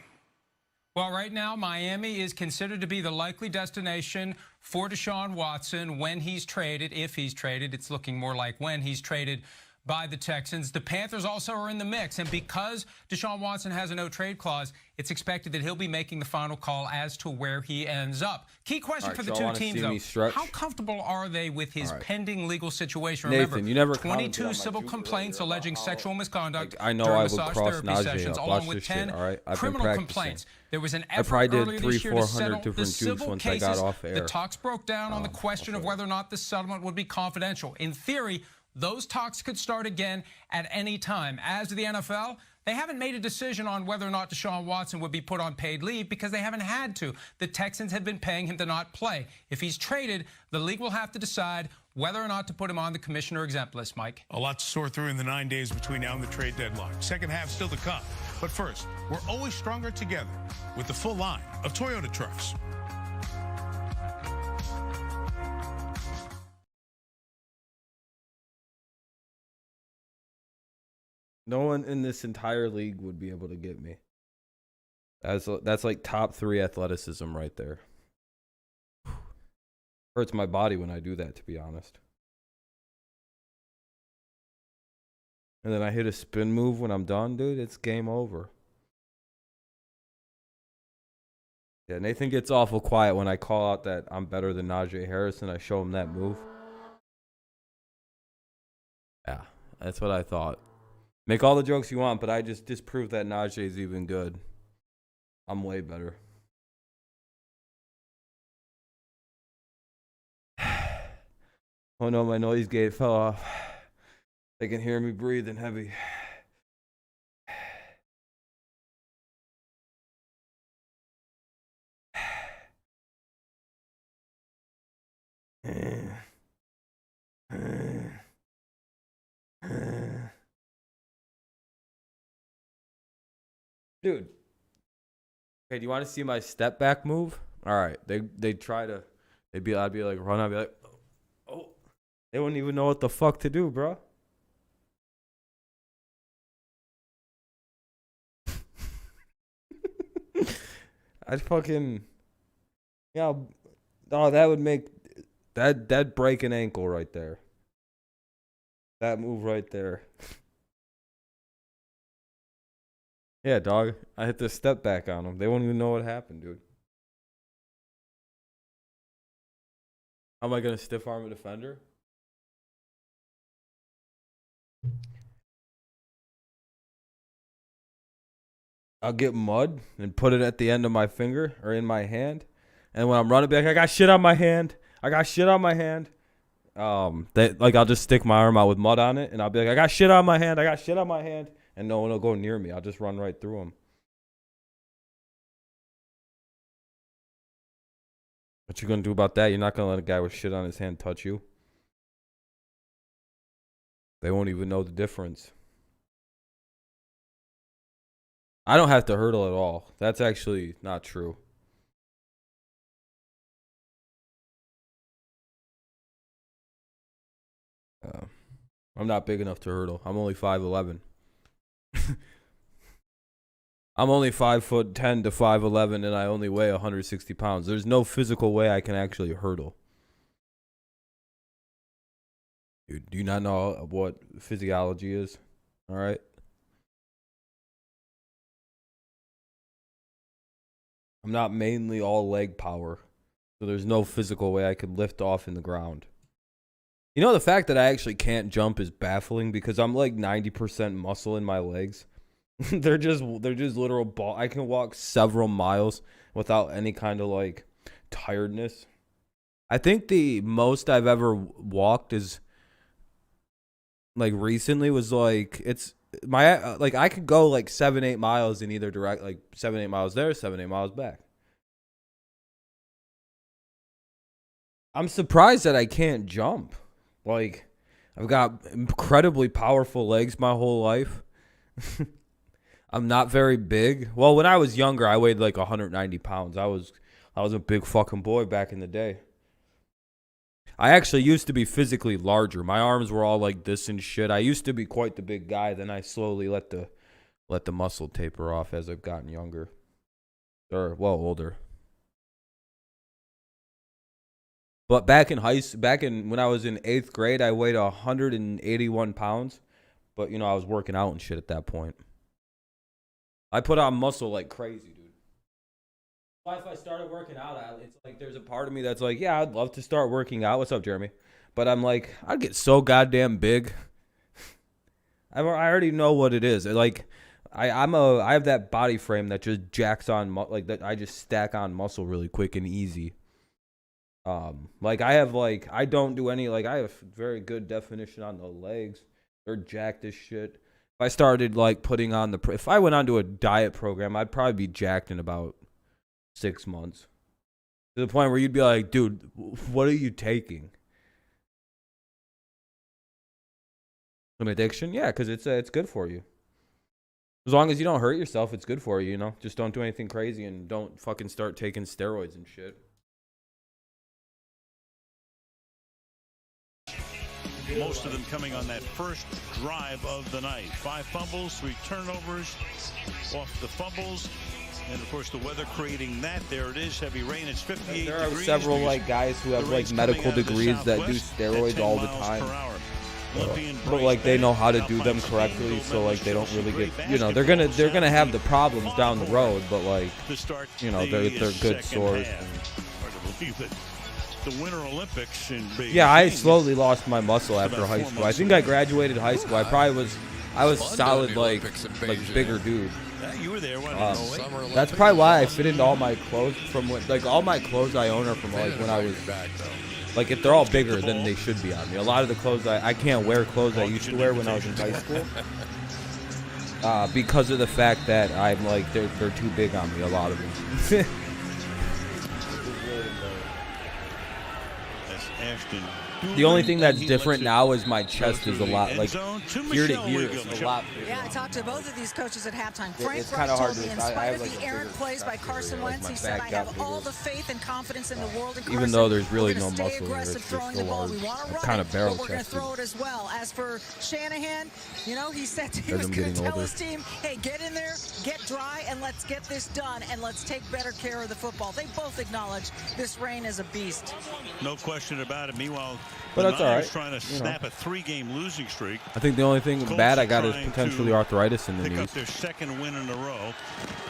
Well, right now, Miami is considered to be the likely destination for Deshaun Watson when he's traded. If he's traded, it's looking more like when he's traded by the Texans. The Panthers also are in the mix, and because Deshaun Watson has a no-trade clause, it's expected that he'll be making the final call as to where he ends up. Key question for the two teams, though, how comfortable are they with his pending legal situation? Nathan, remember, you never 22 civil complaints alleging sexual misconduct I know during I would massage cross therapy Najee sessions, up. along Watch with this 10 shit, all right? I've criminal been complaints. There was an I effort probably earlier did this year to 300-400 settle the different civil juice once cases. I got off air. The talks broke down on the question of whether or not the settlement would be confidential. In theory, those talks could start again at any time. As to the NFL, they haven't made a decision on whether or not Deshaun Watson would be put on paid leave because they haven't had to. The Texans have been paying him to not play. If he's traded, the league will have to decide whether or not to put him on the commissioner exempt list, Mike. A lot to sort through in the 9 days between now and the trade deadline. Second half still to come. But first, we're always stronger together with the full line of Toyota trucks. No one in this entire league would be able to get me. That's like top 3 athleticism right there. Hurts my body when I do that, to be honest. And then I hit a spin move when I'm done, dude. It's game over. Yeah, Nathan gets awful quiet when I call out that I'm better than Najee Harris and I show him that move. Yeah, that's what I thought. Make all the jokes you want, but I just disproved that Najee is even good. I'm way better. Oh no, my noise gate fell off. They can hear me breathing heavy. Dude. Okay, do you want to see my step back move? All right. I'd be like run, I'd be like, oh. They wouldn't even know what the fuck to do, bro. I'd fucking, yeah. Oh, that would make that'd break an ankle right there. That move right there. Yeah, dog. I hit the step back on them. They won't even know what happened, dude. How am I gonna stiff arm a defender? I'll get mud and put it at the end of my finger or in my hand. And when I'm running back, I got shit on my hand. I got shit on my hand. I'll just stick my arm out with mud on it, and I'll be like, I got shit on my hand. I got shit on my hand, and no one will go near me. I'll just run right through them. What you gonna do about that? You're not gonna let a guy with shit on his hand touch you. They won't even know the difference. I don't have to hurdle at all. That's actually not true. I'm not big enough to hurdle. I'm only 5'11". I'm only 5'10" to 5'11", and I only weigh 160 pounds. There's no physical way I can actually hurdle. Dude, do you not know what physiology is? All right. I'm not mainly all leg power, so there's no physical way I could lift off in the ground. You know, the fact that I actually can't jump is baffling because I'm like 90% muscle in my legs. they're just literal ball. I can walk several miles without any kind of like tiredness. I think the most I've ever walked is like recently was like it's my like I could go like 7-8 miles in either direct, like 7-8 miles there, 7-8 miles back. I'm surprised that I can't jump. Like, I've got incredibly powerful legs my whole life. I'm not very big. Well, when I was younger, I weighed like 190 pounds. I was a big fucking boy back in the day. I actually used to be physically larger. My arms were all like this and shit. I used to be quite the big guy. Then I slowly let the muscle taper off as I've gotten younger. Or, well, older. But back in when I was in 8th grade, I weighed 181 pounds. But, you know, I was working out and shit at that point. I put on muscle like crazy, dude. If I started working out, it's like there's a part of me that's like, yeah, I'd love to start working out. What's up, Jeremy? But I'm like, I'd get so goddamn big. I already know what it is. Like, I have that body frame that just jacks on, like that. I just stack on muscle really quick and easy. Like I don't do any, like I have very good definition on the legs. They're jacked as shit. If I started like putting on if I went onto a diet program, I'd probably be jacked in about 6 months. To the point where you'd be like, dude, what are you taking? Some addiction? Yeah, because it's good for you. As long as you don't hurt yourself, it's good for you, you know? Just don't do anything crazy and don't fucking start taking steroids and shit. Most of them coming on that first drive of the night. 5 fumbles, 3 turnovers off the fumbles. And, of course, the weather creating that. There it is, heavy rain. It's 58 degrees. There are several, like, guys who have, like, medical degrees that do steroids all the time. But, like, they know how to do them correctly, so, like, they don't really get, you know, they're gonna have the problems down the road, but, like, you know, they're good source. The Winter Olympics in Beijing. Yeah, I slowly lost my muscle after high school. I think I graduated high school. I was solid, like bigger dude. You were there. That's probably why I fit into all my clothes from when, like all my clothes I own are from like when I was Like, if they're all bigger, then they should be on me. A lot of the clothes, I can't wear clothes I used to wear when I was in high school. Because of the fact that I'm like, they're too big on me, a lot of them. That's Ashton. The only thing that's different now is my chest is a lot, like, here to here is a lot bigger. Yeah, I talked to both of these coaches at halftime. Frank It's kind of hard told me, to, in I spite have of like the a errant bigger plays by chest Carson area, like Wentz, my he said, I back got have all bigger. the faith and confidence in the world in Carson. Even though there's really We're no gonna stay muscle there, aggressive it's throwing just the so ball. hard. We want to I'm run kind it, of barrel but we're going to chested. throw it as well. As for Shanahan, you know, he said he As was I'm going to getting tell older. his team, hey, get in there, get dry, and let's get this done, and let's take better care of the football. They both acknowledge this rain is a beast. No question about it. Meanwhile, But the that's all Niners right. trying to snap a 3-game losing streak. I think the only thing Colts bad are I got is trying potentially to arthritis in the pick knees. up their second win in a row,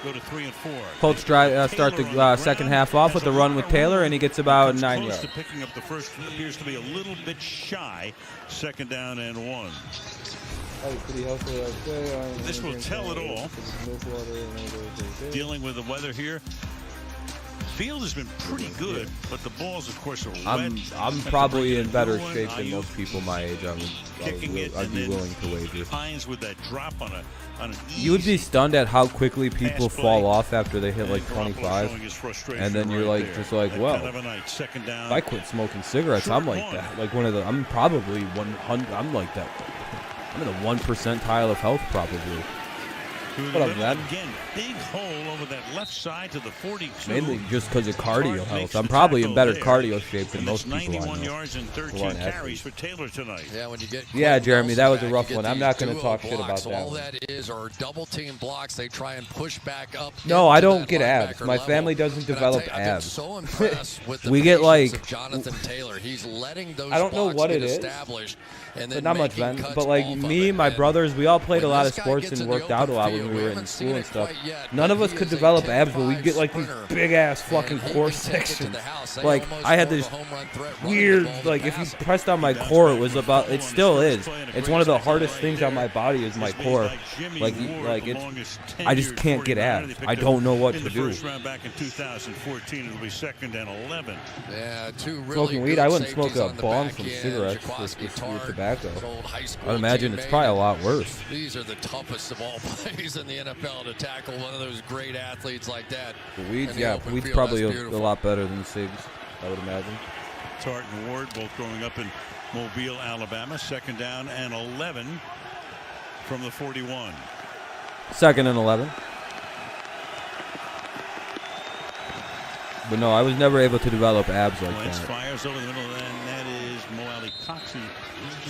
go to 3-4. Colts start the second half off with a run with Taylor, and he gets about 9 Close yards. to picking up the first, appears to be a little bit shy. 2nd down and 1. This will tell it all. Dealing with the weather here. Field has been pretty good, but the balls, of course, are wet. I'm probably in better shape than most people my age. I'd be willing to wager. Hines with that drop on an You would be stunned at how quickly people fall off after they hit like 25, and then you're like, just like, well, if I quit smoking cigarettes, I'm like that. Like I'm probably 100. I'm like that. I'm in the 1 percentile of health probably. What up, man? Again, big hole over that left side to the 42. Mainly just because of cardio health. I'm probably in better cardio shape than most people I know. 91 yards and 13 carries for Taylor tonight. Yeah, when you get Jeremy, that was a back, rough you one. get I'm not going to these talk duo shit about blocks. that All one. that is are double team blocks. They try and push back up. No, I don't that get abs. linebacker My level. family doesn't And I'll develop tell you, I've been abs. so impressed with the We get patience like of Jonathan Taylor. He's letting those I don't know blocks what get it is, established and then but not much, making man. cuts But like off of me, it. my And brothers, we all played a when lot this of guy sports gets and in the worked out a lot open when we field, were we in haven't school seen and it stuff. quite yet, None but of us he could is a develop 10-5 abs, but we'd get like these sprinter. big ass fucking And he core can take it to sections. the house. They Like almost I had more of this a home run threat running the weird, ball than like if you passing. pressed on my core, it was about. It still is. It's one of the hardest things on my body is my core. Like it's. I just can't get abs. I don't know what to do. First round back in 2014, it'll be 2nd and 11. Yeah, two really Smoking weed, good I wouldn't smoke safeties a on the bong back from end. cigarettes Jaquaski with Tartt, tobacco. his old high school I'd imagine it's teammate. probably a lot worse. These are the toughest of all plays in the NFL to tackle one of those great athletes like that. The weeds, in the yeah, open weeds field. probably That's a beautiful. lot better than cigs, I would imagine. Tartt and Ward both growing up in Mobile, Alabama. 2nd down and 11 from the 41. 2nd and 11. But no, I was never able to develop abs like Wentz that. fires over the middle, and that is Mo Alley Cox who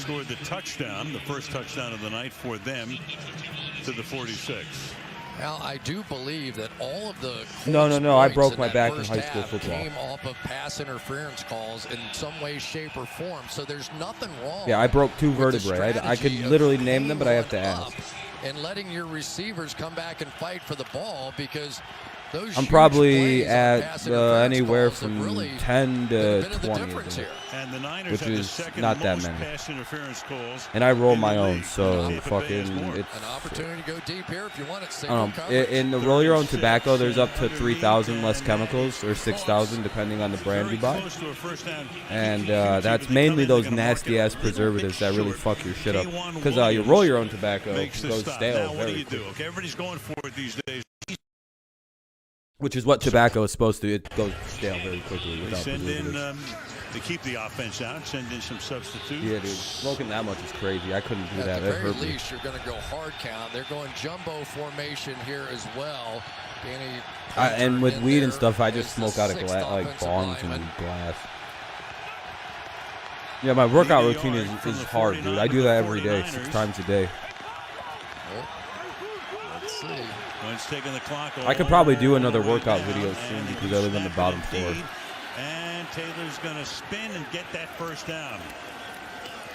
scored the touchdown, the first touchdown of the night for them to the 46. Now, I do believe that all of the No, I points broke in my that back in first high school half football. came off of pass interference calls in some way, shape, or form. So there's nothing wrong. Yeah, I broke 2 with the vertebrae. I could strategy of literally name them, but I have to paying ask. one up and letting your receivers come back and fight for the ball because those I'm huge probably plays on at pass interference anywhere calls have from really 10 been a to bit of the 20 difference of them, here. And the Niners which have the is second not that most many. pass interference calls. And I roll in the my own, league. so Tampa Bay fucking has more. it's. An opportunity to go deep here if you want it. I Single don't know. coverage. In the roll your own tobacco, there's up to 3,000 less chemicals, or 6,000 depending on the brand you buy. Close to a first down. And that's mainly those nasty ass preservatives that really fuck your shit up. Because you roll your own tobacco, it Makes the goes stop. stale Now, what do very you do? quick. Okay, everybody's going for it these days. Which is what tobacco is supposed to. It goes stale very quickly They without send in preservatives. to keep the offense out. Send in some substitutes. Yeah, dude. Smoking that much is crazy. I couldn't do At that. the It very hurt me. least, you're going to go hard count. They're going jumbo formation here as well. And with weed and stuff, I just smoke out of sixth glass, like offensive bongs lineman. and glass. Yeah, my workout routine is hard, dude. I do that every day, 6 times a day. Let's see. Wentz taking the clock. I could probably do another workout video soon because I live on the bottom floor. And Taylor's going to spin and get that first down.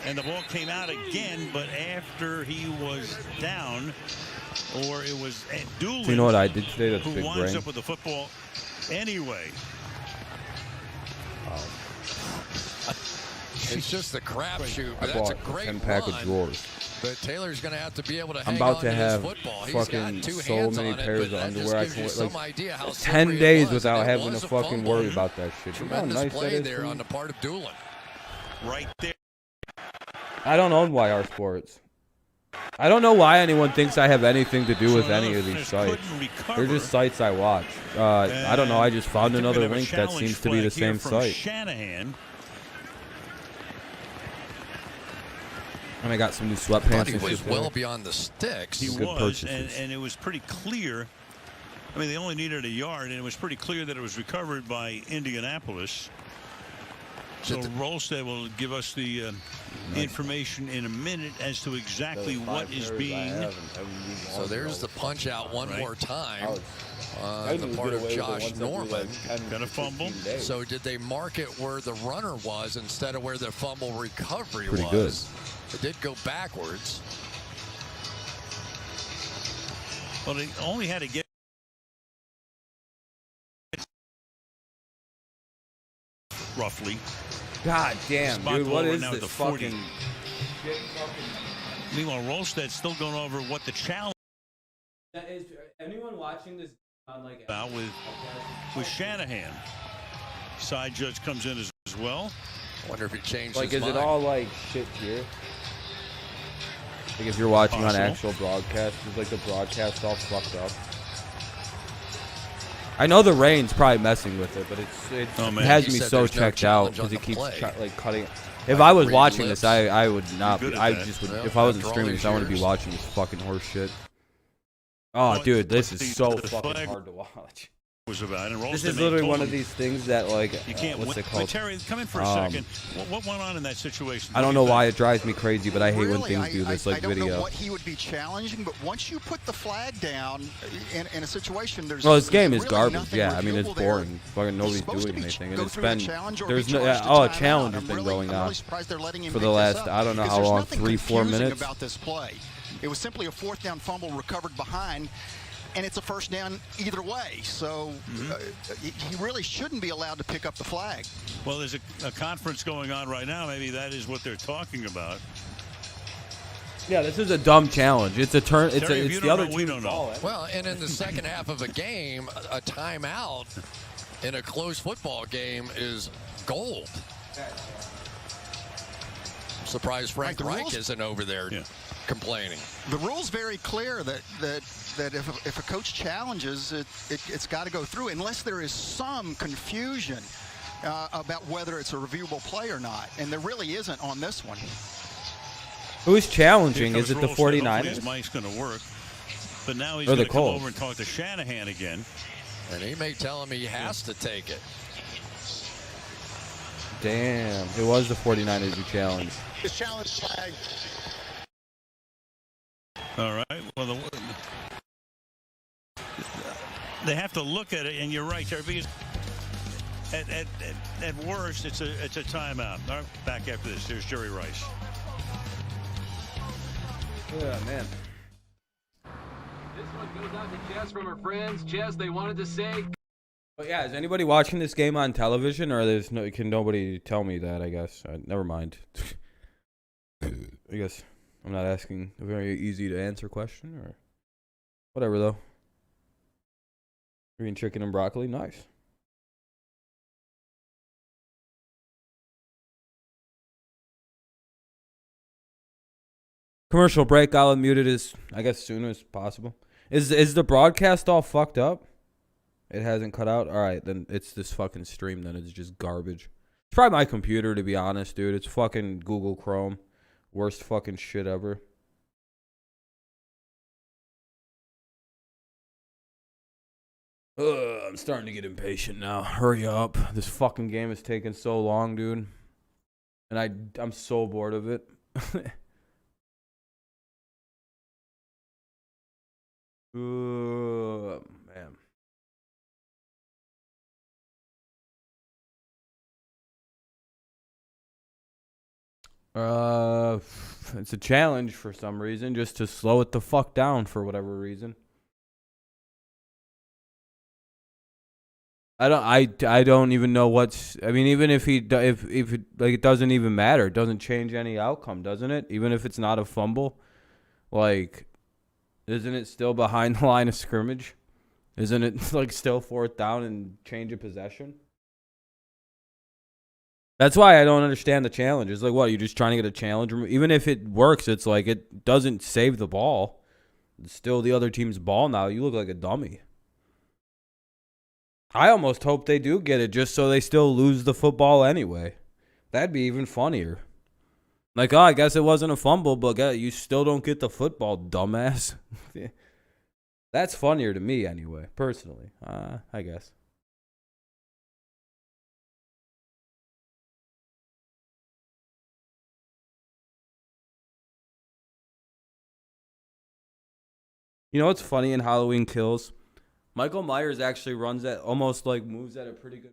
And the ball came out again, but after he was down, or it was Doolin. So you know what I did today? That's who big winds brain. up with the football anyway. It's just a crapshoot, I but that's a bought great 10-pack run. of drawers. But Taylor's going to have to be able to I'm hang about on to his have football. He's fucking got 2 so hands many on it, pairs but of that underwear. I just can gives wear you some idea how 10 slippery it days was, without and it having to was a fucking fumble. worry about that shit. Come on, Tremendous nice play that is there for on you. the part of Doolin. right there. I don't own YR Sports. I don't know why anyone thinks I have anything to do with any of these sites. They're just sites I watch. I don't know. I just found another link that seems to be the same site. Shanahan. And I got some new sweatpants. He was well beyond the sticks. He was, and it was pretty clear. I mean, they only needed a yard, and it was pretty clear that it was recovered by Indianapolis. So Rolstead will give us the information in a minute as to exactly what is being. So there's the punch out one more time on the part of Josh Norman. Got a fumble. So did they mark it where the runner was instead of where the fumble recovery Pretty was? It did go backwards. Well, they only had to get roughly. God damn, dude, what is this fucking... Meanwhile, Rolstead's still going over what the challenge is. Anyone watching this on like about with Shanahan? Side judge comes in as well. I wonder if he changed like, his is mind. it all like shit here? Like if you're watching on actual broadcast, is like the broadcast all fucked up? I know the rain's probably messing with it, but it has me so checked out because it keeps like cutting. If I was watching this, I would not be. I just would. If I wasn't streaming this, I wouldn't be watching this fucking horse shit. Oh, dude, this is so fucking hard to watch. Was about, and this is literally one of these things that, like, you can't what's it called? Terry, come in for a second. What went on in that situation? I don't know why it drives me crazy, but I hate when things do this, like video. I don't know what he would be challenging, but once you put the flag down in a situation, there's. Well, this game is really garbage. Yeah, I mean it's boring. Fucking nobody's doing anything, and it's been there's no a challenge has been going on for the last I don't know how long, 3-4 minutes. About this play, it was simply a fourth down fumble recovered behind. And it's a first down either way, so he really shouldn't be allowed to pick up the flag. Well, there's a conference going on right now. Maybe that is what they're talking about. Yeah, this is a dumb challenge. It's a turn. It's the other we don't know. Well, and in the second half of a game, a timeout in a close football game is gold. I'm surprised Frank Reich isn't over there complaining. The rule's very clear that if a coach challenges, it's got to go through unless there is some confusion about whether it's a reviewable play or not. And there really isn't on this one. Who's challenging? Is it the 49ers? His mic's going to work. But now he's going to come over and talk to Shanahan again. And he may tell him he has to take it. Damn. It was the 49ers who challenged. His challenge flag. All right. Well, they have to look at it, and you're right, Terry, because at worst, it's a timeout. All right, back after this. Here's Jerry Rice. Yeah, man. This one goes out to Jess from her friends. Jess, they wanted to say. But yeah, is anybody watching this game on television, or can nobody tell me that? I guess never mind. I guess I'm not asking a very easy to answer question, or whatever though. Green chicken and broccoli, nice. Commercial break. I'll unmute it as soon as possible. Is the broadcast all fucked up? It hasn't cut out. All right, then it's this fucking stream. Then it's just garbage. It's probably my computer, to be honest, dude. It's fucking Google Chrome. Worst fucking shit ever. I'm starting to get impatient now. Hurry up. This fucking game is taking so long, dude. And I'm so bored of it. Man. It's a challenge for some reason, just to slow it the fuck down for whatever reason. I don't even know what's. I mean, even if it, like, it doesn't even matter. It doesn't change any outcome, doesn't it? Even if it's not a fumble, like, isn't it still behind the line of scrimmage? Isn't it like still fourth down and change of possession? That's why I don't understand the challenge. It's like, what, are you just trying to get a challenge? Even if it works, it's like it doesn't save the ball. It's still the other team's ball now. You look like a dummy. I almost hope they do get it just so they still lose the football anyway. That'd be even funnier. Like, oh, I guess it wasn't a fumble, but you still don't get the football, dumbass. That's funnier to me anyway, personally. I guess. You know what's funny in Halloween Kills? Michael Myers actually runs that, almost like moves at a pretty good.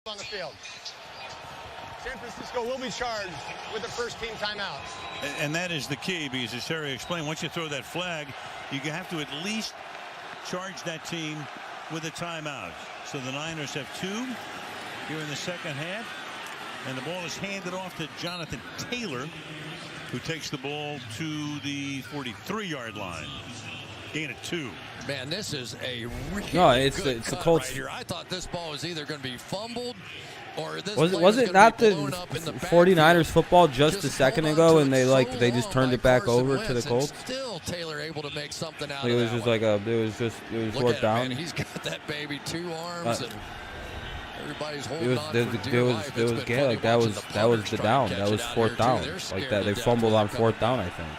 On the field. San Francisco will be charged with the first team timeout. And that is the key, because as Terry explained, once you throw that flag, you have to at least charge that team with a timeout. So the Niners have 2 here in the second half. And the ball is handed off to Jonathan Taylor, who takes the ball to the 43-yard line. Gain of 2. Man, this is a really it's good the cut Colts. right here. I thought this ball was either going to be fumbled or this Was it not the 49ers football just a second ago, and they just turned it back over to the Colts? Still Taylor able to make something out It of was that just one. like it was fourth down. Man, he's got that baby 2 arms and everybody's holding It was on there for dear life. was game, like that was the down. That was fourth down. Like that, they fumbled on fourth down, I think.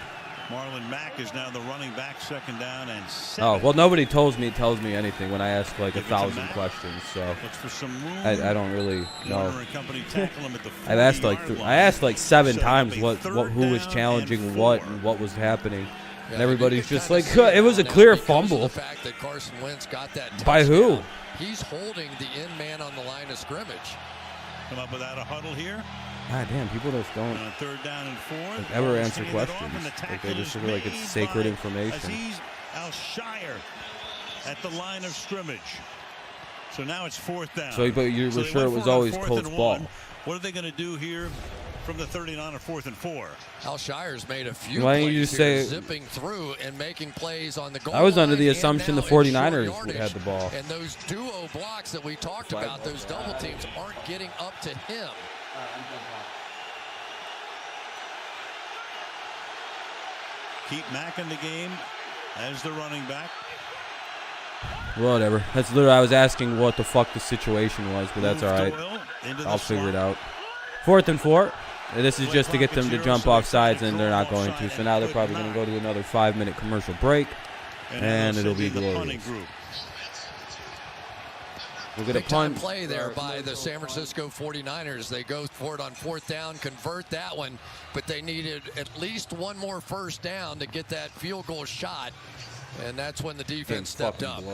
Marlon Mack is now the running back, 2nd down and 7. Oh, well, nobody tells me anything when I ask like 1,000 questions, so for some room. I don't really know. I asked like 7 times who was challenging what and what was happening. And everybody's just like, it was a clear fumble. The fact that Carson Wentz got that touchdown, by who? He's holding the in man on the line of scrimmage. Come up without a huddle here. God damn, people just don't 3rd down and 4. ever answer questions. Like they just feel like it's sacred information. Aziz Al-Shire at the line of scrimmage. So now it's 4th down. So, but you were sure it was always Colts ball. What are they going to do here from the 39 or 4th and 4? Al-Shire's made a few Why don't you plays just here, say zipping through and making plays on the goal I was under the line, assumption the and now in 49ers short had the ball. And those duo blocks that we talked about, those double teams aren't getting up to him. Keep Mack in the game as the running back. Whatever. That's literally, I was asking what the fuck the situation was, but that's all right. I'll figure it out. 4th and 4. And this is just to get them to jump off sides, and they're not going to. So now they're probably going to go to another 5-minute commercial break, and it'll be glorious. We'll get a punt. Play there by the San Francisco 49ers. They go for it on 4th down, convert that one, but they needed at least one more first down to get that field goal shot, and that's when the defense stepped up.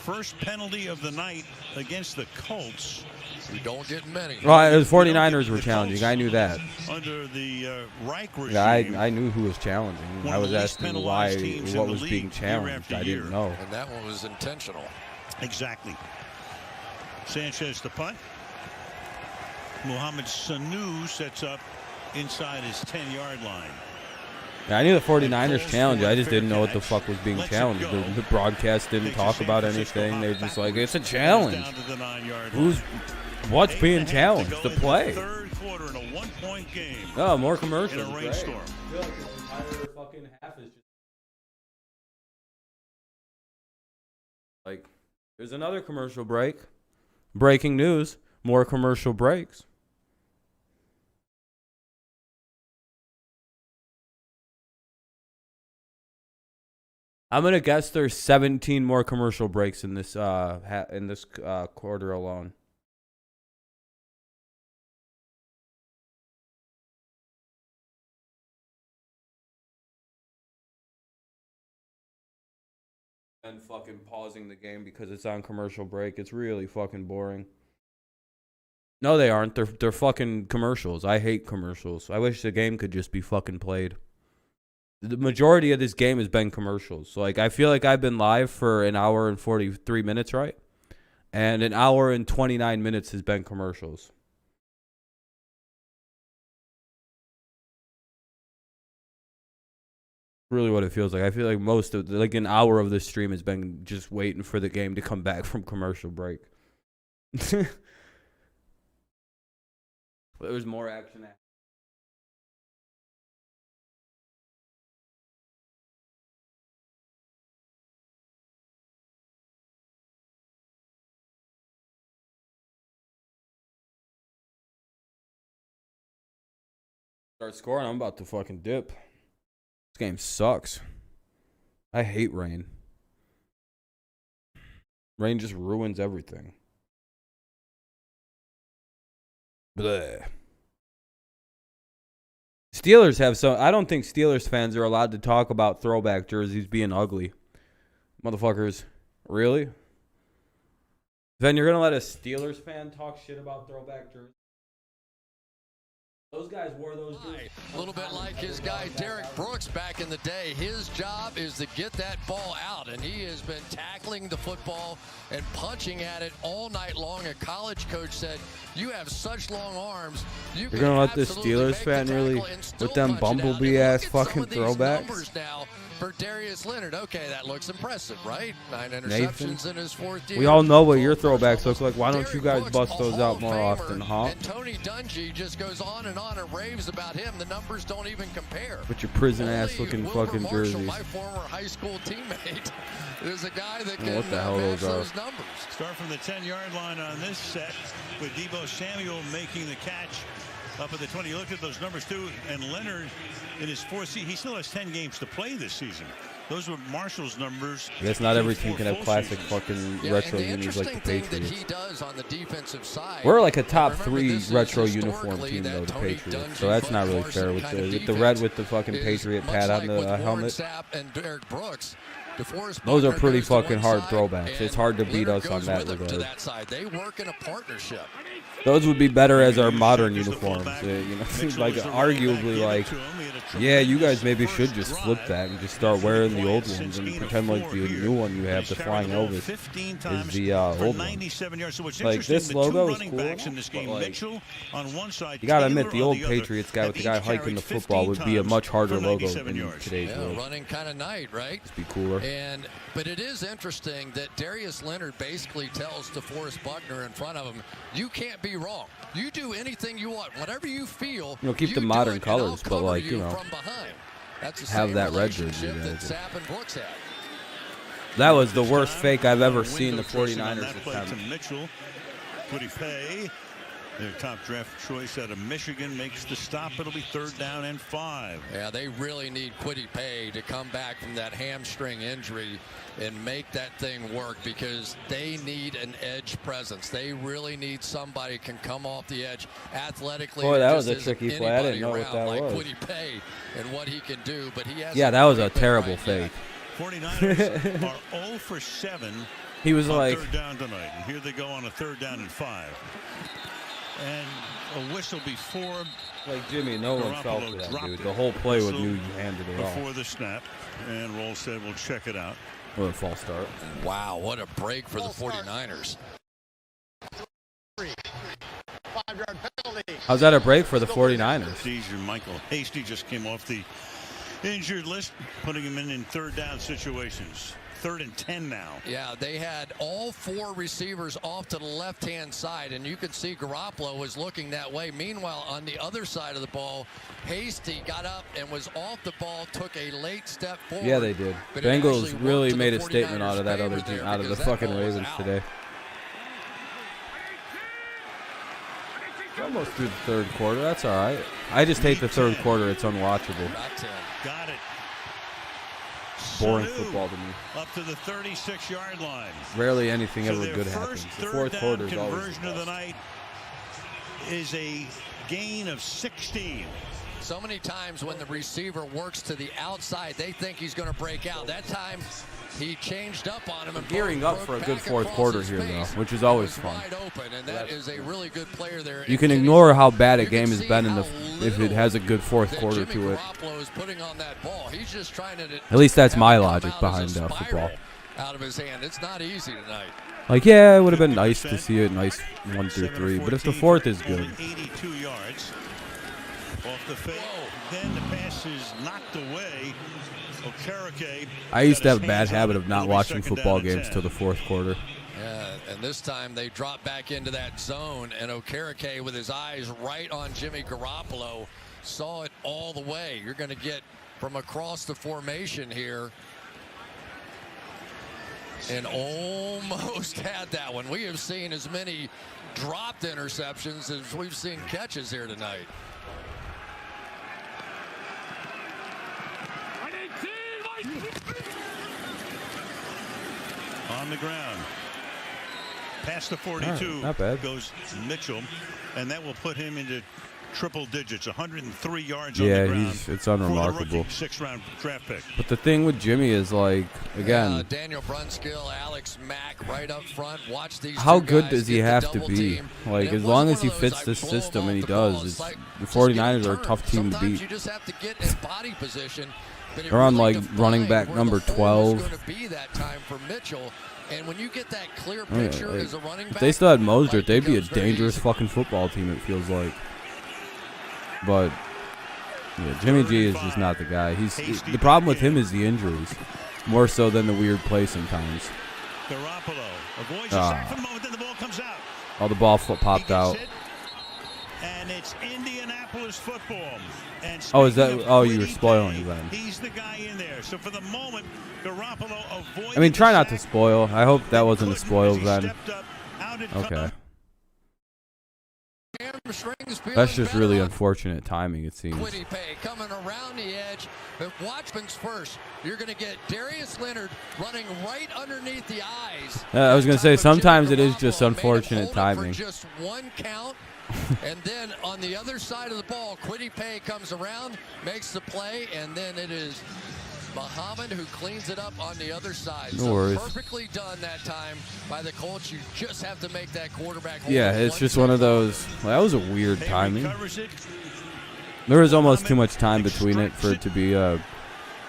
First penalty of the night against the Colts. We don't get many. Well, the 49ers were challenging. I knew that. Under the Reich regime. Yeah, I knew who was challenging. I was asking what was being challenged. I didn't know. And that one was intentional. Exactly. Sanchez to punt. Mohamed Sanu sets up inside his 10-yard line. Yeah, I knew the 49ers challenged. I just didn't know what the fuck was being challenged. The broadcast didn't talk about anything. They're just like, it's a challenge. What's being challenged? The play. Third quarter in a 1-point game. Oh, more commercials. In a rainstorm. I feel like this entire fucking half is just like, there's another commercial break. Breaking news. More commercial breaks. I'm gonna guess there's 17 more commercial breaks in this quarter alone. And fucking pausing the game because it's on commercial break. It's really fucking boring. No, they aren't. They're fucking commercials. I hate commercials. I wish the game could just be fucking played. The majority of this game has been commercials. So, like, I feel like I've been live for an hour and 43 minutes, right? And an hour and 29 minutes has been commercials. Really what it feels like. I feel like most of, like, an hour of this stream has been just waiting for the game to come back from commercial break. There was more action. Start scoring, I'm about to fucking dip. This game sucks. I hate rain. Rain just ruins everything. Bleh. Steelers have some. I don't think Steelers fans are allowed to talk about throwback jerseys being ugly. Motherfuckers. Really? Then you're going to let a Steelers fan talk shit about throwback jerseys? Those guys wore those jerseys. A little bit like his guy Derek Brooks back in the day. His job is to get that ball out, and he has been tackling the football and punching at it all night long. A college coach said, you have such long arms. You're going to let this Steelers fan really, with them bumblebee-ass fucking throwbacks? Now for Darius Leonard. Okay, that looks impressive, right? 9 interceptions in his 4th year. We all know what your throwbacks look like. Why don't you guys bust those out more often, huh? And Tony Dungy just goes on and raves about him. The numbers don't even compare. With your prison-ass looking fucking jerseys. My former high school teammate is a guy that can what the hell match those numbers. Start from the 10-yard line on this set with Deebo Samuel making the catch up at the 20. You look at those numbers too, and Leonard in his 4th season, he still has 10 games to play this season. Those were Marshall's numbers. I guess not every team can have classic fucking retro unis like the Patriots. That he does on the defensive side, we're like a top 3 retro uniform team though, the Patriots. So that's not really fair with the red with the fucking Patriot pad on the helmet. And Derek Brooks, those are pretty fucking hard throwbacks. It's hard to beat us on that regard. They work in a partnership. Those would be better as our modern uniforms. You know, like arguably, like, yeah, you guys maybe should just flip that and just start wearing the old ones and pretend like the new one you have, the Flying Elvis, is the old one. Like, this logo is cool, but like, you gotta admit, the old Patriots guy with the guy hiking the football would be a much harder logo in today's world. Running kind of night, right? It'd be cooler. But it is interesting that Darius Leonard basically tells DeForest Buckner in front of him, you can't be wrong. You do anything you want. Whatever you feel, you know, keep the modern colors, but like, you know, have that red jersey. That was the worst fake I've ever seen the 49ers attempt. Mitchell, Quiddy Pay, their top draft choice out of Michigan, makes the stop. It'll be 3rd down and 5. Yeah, they really need Quiddy Pay to come back from that hamstring injury and make that thing work, because they need an edge presence. They really need somebody who can come off the edge athletically. Boy, that was a tricky play. I didn't know what that was. Quiddy Pay and what he can do, but he has. Yeah, that was a terrible fake. 49ers are 0 for 7. He was like 3rd down tonight, and here they go on a 3rd down and 5. And a whistle before. Like, Jimmy, no one fell for that, dude. The whole play would knew you handed it off. Before the snap, and Roll said we'll check it out. What a false start. Wow, what a break for the 49ers. 5-yard penalty. How's that a break for the 49ers? Michael Hasty just came off the injured list, putting him in 3rd down situations. 3rd and 10 now. Yeah, they had all 4 receivers off to the left-hand side, and you can see Garoppolo was looking that way. Meanwhile, on the other side of the ball, Hasty got up and was off the ball, took a late step forward. Yeah, they did. Bengals really made a statement out of that other team, out of the fucking Ravens today. Almost through the 3rd quarter. That's all right. I just hate the 3rd quarter. It's unwatchable. Got it. Boring football to me. Up to the 36-yard line. Rarely anything ever good happens. The 4th quarter is always conversion of the night is a gain of 16. So many times when the receiver works to the outside, they think he's going to break out. That time he changed up on him. And gearing up for a good 4th quarter here, though, which is always fun. Wide open, and that is a really good player there. You can ignore how bad a game has been if it has a good 4th quarter to it. He's just trying to at least that's my logic behind football. Out of his hand. It's not easy tonight. Like, yeah, it would have been nice to see a nice 1 through 3, but if the 4th is good. 82 yards off the fake. Then the pass is knocked away. I used to have a bad habit of not watching football games till the 4th quarter. And this time they drop back into that zone, and Okereke with his eyes right on Jimmy Garoppolo saw it all the way. You're going to get from across the formation here, and almost had that one. We have seen as many dropped interceptions as we've seen catches here tonight. On the ground. Past the 42 not bad. Goes Mitchell, and that will put him into triple digits, 103 yards Yeah, on the ground. it's unremarkable. 6th-round draft pick. But the thing with Jimmy is, like, again, Daniel Brunskill, Alex Mack right up front. Watch these how two good guys does he get the have to double be? team. Like, And as it long wasn't as he one of those, fits I this blow him system, off and he the does, ball. it's, It's like, the just get 49ers are a turned. tough team to Sometimes beat. you just have to get in body position. But it They're on, really like, running defined back where number the hole was 12. going to be that time for Mitchell. And when you get that clear Oh, yeah, picture like, as a running back, if they still had Mostert, like, they'd be a becomes very dangerous easy. fucking football team, it feels like. But yeah, Jimmy G is just not the guy. The problem with him is the injuries, more so than the weird play sometimes. Garoppolo avoids the sack for the moment, then the ball comes out. Oh, the ball popped out. And it's Indianapolis football. And Oh, is that? speaking of Oh, you were Quiddy spoiling Pay, then. He's the guy in there. So for the moment, Garoppolo avoided I mean, try the not to sack. spoil. I hope that wasn't a spoil As he then. stepped up, out it Okay. comes. That's just really unfortunate timing, it seems. Quiddy Pay coming around the edge. But Watchman's first. You're going to get Darius Leonard running right underneath the eyes. I was going to say, sometimes it is just Garoppolo unfortunate made him hold it timing. for just one count. And then on the other side of the ball, Quiddy Pay comes around, makes the play, and then it is Muhammad who cleans it up on the other side. No so worries. perfectly done that time by the Colts. You just have to make that quarterback hold Yeah, it it's one just second. one of those. Well, that was a weird Pay timing. recovers it. There was almost too much time between it for it to be.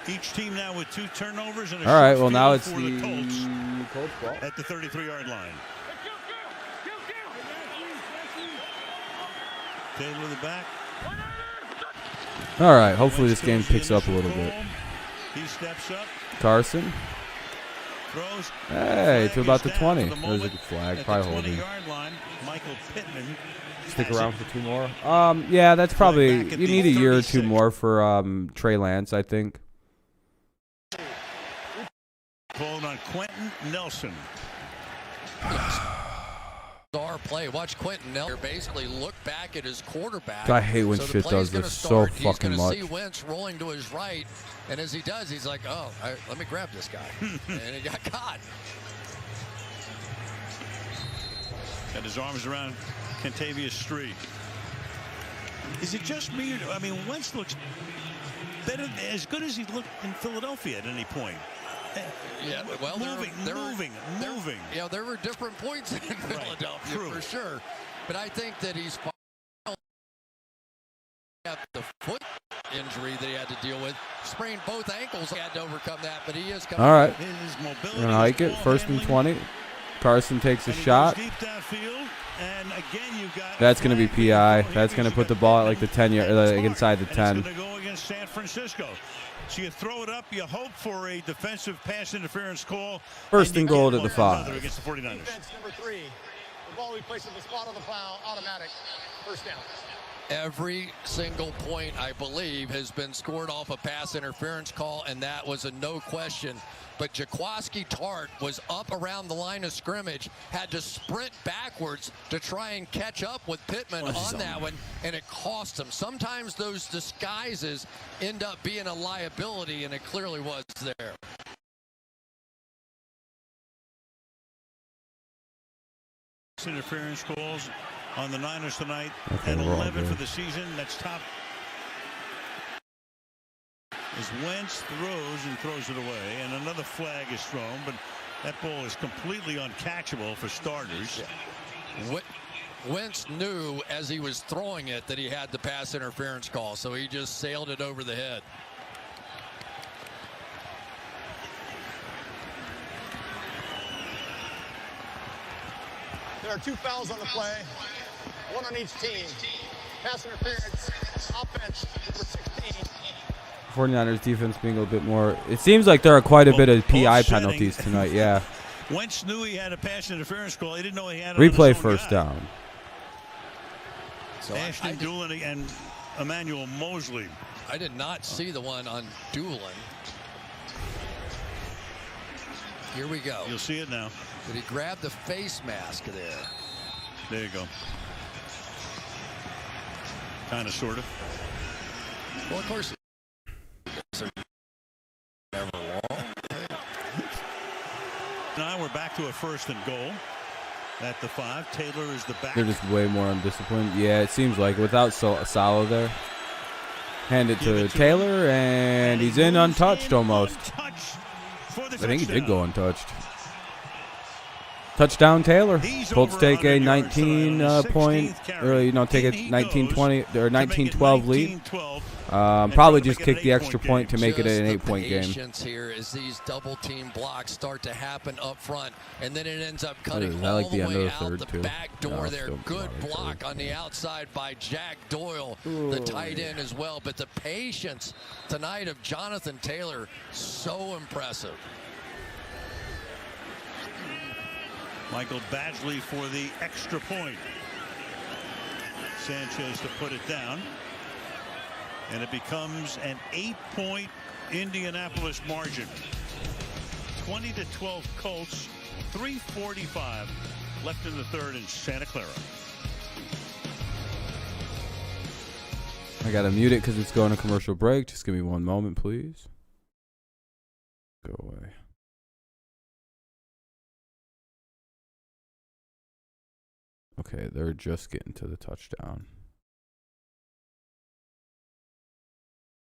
Each team now with 2 turnovers and a All right, short well, now field it's for the the Colts at the 33-yard line. Taylor in the back. All right, hopefully this game picks up a little bit. He steps up, Carson. throws. Hey, to Flag about is the down 20. for the There's a moment. flag, At probably the holding. 20-yard line, Michael Pittman. Stick has around it. for 2 more. Yeah, that's probably. back at You the need a year or 2 36. more for Trey Lance, I think. Called on Quentin Nelson. Star play. Watch Quentin Nelson basically look back at his quarterback. I hate when so the shit play's does gonna this so start. fucking He's gonna much. see Wentz rolling to his right, and as he does, he's like, "Oh, let me grab this guy," and he got caught. Got his arms around Kentavious Street. Is it just me? I mean, Wentz looks better, as good as he looked in Philadelphia at any point. Yeah, well, moving. Yeah, there were different points in Philadelphia for sure, but I think that he's got the foot injury that he had to deal with. Sprained both ankles. He had to overcome that, but he is coming. All right. His mobility, We're gonna hike it. First and 20. Carson takes a shot. deep downfield, and again you got. That's gonna be PI. That's gonna put the ball at like the 10-yard, like inside the 10. It's going to go against San Francisco. So you throw it up, you hope for a defensive pass interference call. First and goal get at the one 5. against the 49ers. Defense number 3. The ball we place at the spot on the plow, automatic. First down. Every single point, I believe, has been scored off a pass interference call, and that was a no question. But Jaquaski Tart was up around the line of scrimmage, had to sprint backwards to try and catch up with Pittman on that one, and it cost him. Sometimes those disguises end up being a liability, and it clearly was there. Interference calls on the Niners tonight Okay, at we're all 11 for good. the season. That's top. As Wentz throws it away, and another flag is thrown, but that ball is completely uncatchable for starters. Wentz knew as he was throwing it that he had the pass interference call, so he just sailed it over the head. There are 2 fouls on the play, 1 on each team. Pass interference, offense, number 16. 49ers defense being a little bit more. It seems like there are quite a bit of PI penalties tonight. Yeah. Wentz knew he had a pass interference call. He didn't know he had it. Replay first down. So Ashton Doolin and Emmanuel Mosley. I did not see the one on Doolin. Here we go. You'll see it now. Did he grab the face mask there? There you go. Kind of, sort of. Well, of course. Never long. Now we're back to a 1st and goal at the 5. Taylor is the back. They're just way more undisciplined. Yeah, it seems like without Salo there. Hand it to Taylor, and he's in untouched almost. I think he did go untouched. Touchdown, Taylor. Colts take a 19-point, take a 19-20 or 19-12 lead. Probably just kick the extra point to make it an 8-point game. Patience here as these double-team blocks start to happen up front, and then it ends up cutting I like all the the end way of the out third, the too. back door there. Good block on the outside by Jack Doyle, the tight end as well. But the patience tonight of Jonathan Taylor, so impressive. Michael Badgley for the extra point. Sanchez to put it down. And it becomes an 8-point Indianapolis margin. 20-12 Colts. 3:45 left in the third in Santa Clara. I gotta mute it because it's going to commercial break. Just give me one moment, please. Go away. Okay, they're just getting to the touchdown.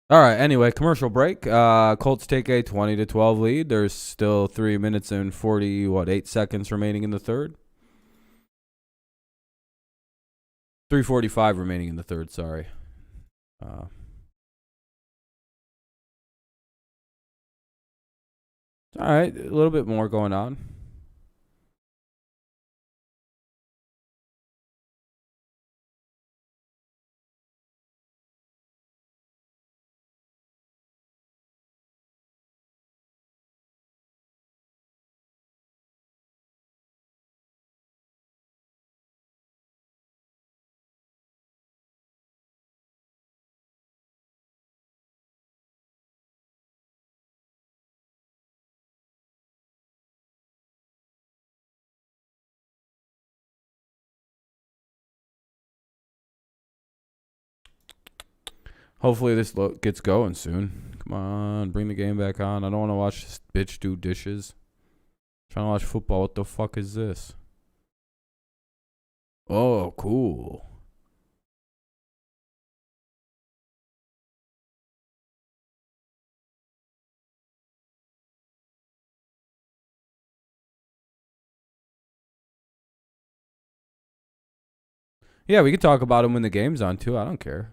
All right, anyway, commercial break. Colts take a 20-12 lead. There's still 3 minutes and 8 seconds remaining in the third. 3:45 remaining in the third, sorry. All right, a little bit more going on. Hopefully this gets going soon. Come on, bring the game back on. I don't want to watch this bitch do dishes. I'm trying to watch football. What the fuck is this? Oh, cool. Yeah, we can talk about him when the game's on too. I don't care.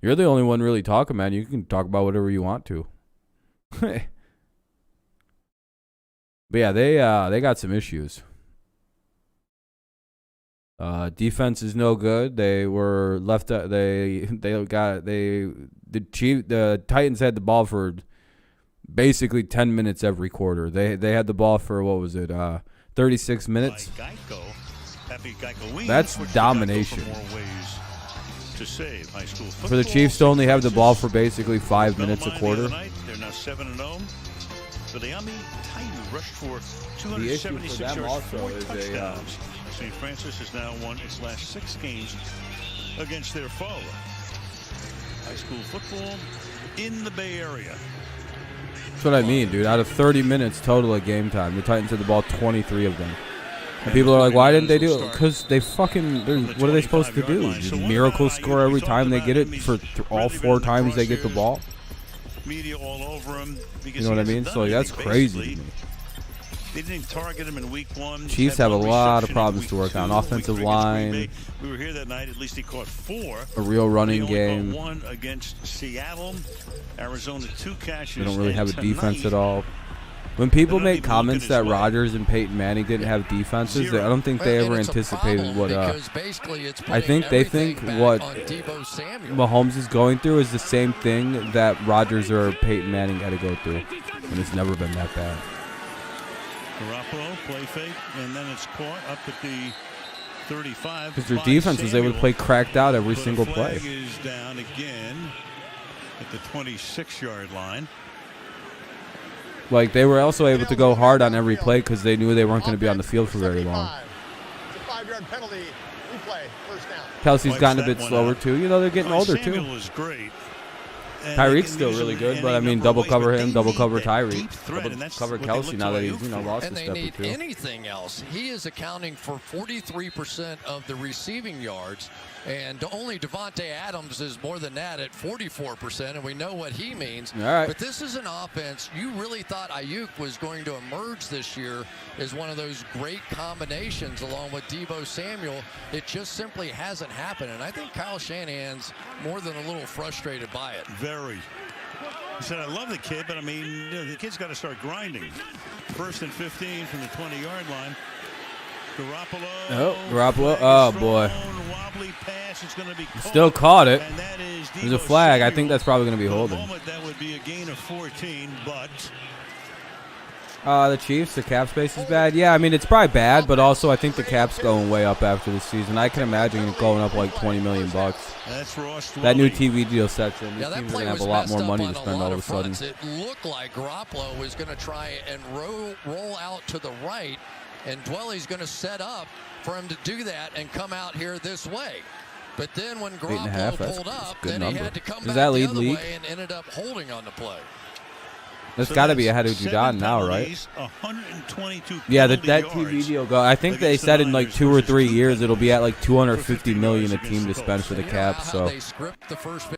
You're the only one really talking, man. You can talk about whatever you want to. But yeah, they got some issues. Defense is no good. They were left. The Titans had the ball for basically 10 minutes every quarter. They had the ball for 36 minutes. That's domination. To save high school football. For the Chiefs to only have the ball for basically 5 minutes a quarter. They're now 7-0. So the Army Titans rushed for The issue for 276 them yards, also 4 is touchdowns. St. Francis has now won its last 6 games against their foe. High school football in the Bay Area. That's what I mean, dude. Out of 30 minutes total of game time, the Titans had the ball 23 of them. And people are like, why didn't they do it? Because they fucking, what are they supposed to do? Just miracle score every time they get it for all 4 times they get the ball? Media all over him. You know what I mean? So that's crazy to me. They didn't target him in week 1. Chiefs have a lot of problems to work on. Offensive line. We were here that night. At least he caught 4. A real running game. 1 against Seattle. Arizona 2 catches. They don't really have a defense at all. When people make comments that Rodgers and Peyton Manning didn't have defenses, I don't think they ever anticipated what. I think they think what Mahomes is going through is the same thing that Rodgers or Peyton Manning had to go through, and it's never been that bad. Garoppolo, play fake, and then it's caught up at the 35. Because their defense was able to play cracked out every But single a play. flag is down again at the 26-yard line. Like, they were also able to go hard on every play because they knew they weren't going to be on the field for very long. It's a 5-yard penalty. Replay, first down. Kelsey's gotten a bit slower, too. You know, they're getting older, too. Samuel is great. Tyreek's still really good, but I mean, double cover him, double cover Tyreek, double cover what Kelsey now that he's, you know, lost And a they step or need two. anything else. He is accounting for 43% of the receiving yards, and only Devontae Adams is more than that at 44%, and we know what he means. All right. But this is an offense. You really thought Ayuk was going to emerge this year as one of those great combinations along with Deebo Samuel. It just simply hasn't happened, and I think Kyle Shanahan's more than a little frustrated by it. Very. He said, I love the kid, but I mean, you know, the kid's got to start grinding. First and 15 from the 20-yard line. Garoppolo. Oh, Garoppolo. Oh, boy. Wobbly pass. It's going to be caught. Still caught it. And that is There's a Deebo flag. I Samuel. think that's probably going to be For the holding. moment, that would be a gain of 14, but The Chiefs, the cap space is bad. Yeah, I mean, it's probably bad, but also I think the cap's going way up after the season. I can imagine it going up like $20 million. that's Ross That new Dwelly. TV deal sets in. These Yeah, that teams are play going to have was a lot messed more up money on to a spend lot all of a sudden. fronts. It looked like Garoppolo was going to try and roll out to the right, and Dwelly's going to set up for him to do that and come out here this way. But then when 8.5, Garoppolo that's pulled a up, good then number. he had to come Does back that the lead other league? way and ended up holding on the play. That's So got to be that's ahead of 7 Judon now, right? penalties, 122 Yeah, penalty that yards TV deal go. I think they against the said in like Niners 2 or versus 3 2 years it'll be at like 250 million a against team the to spend for the Colts. cap. How So they script the first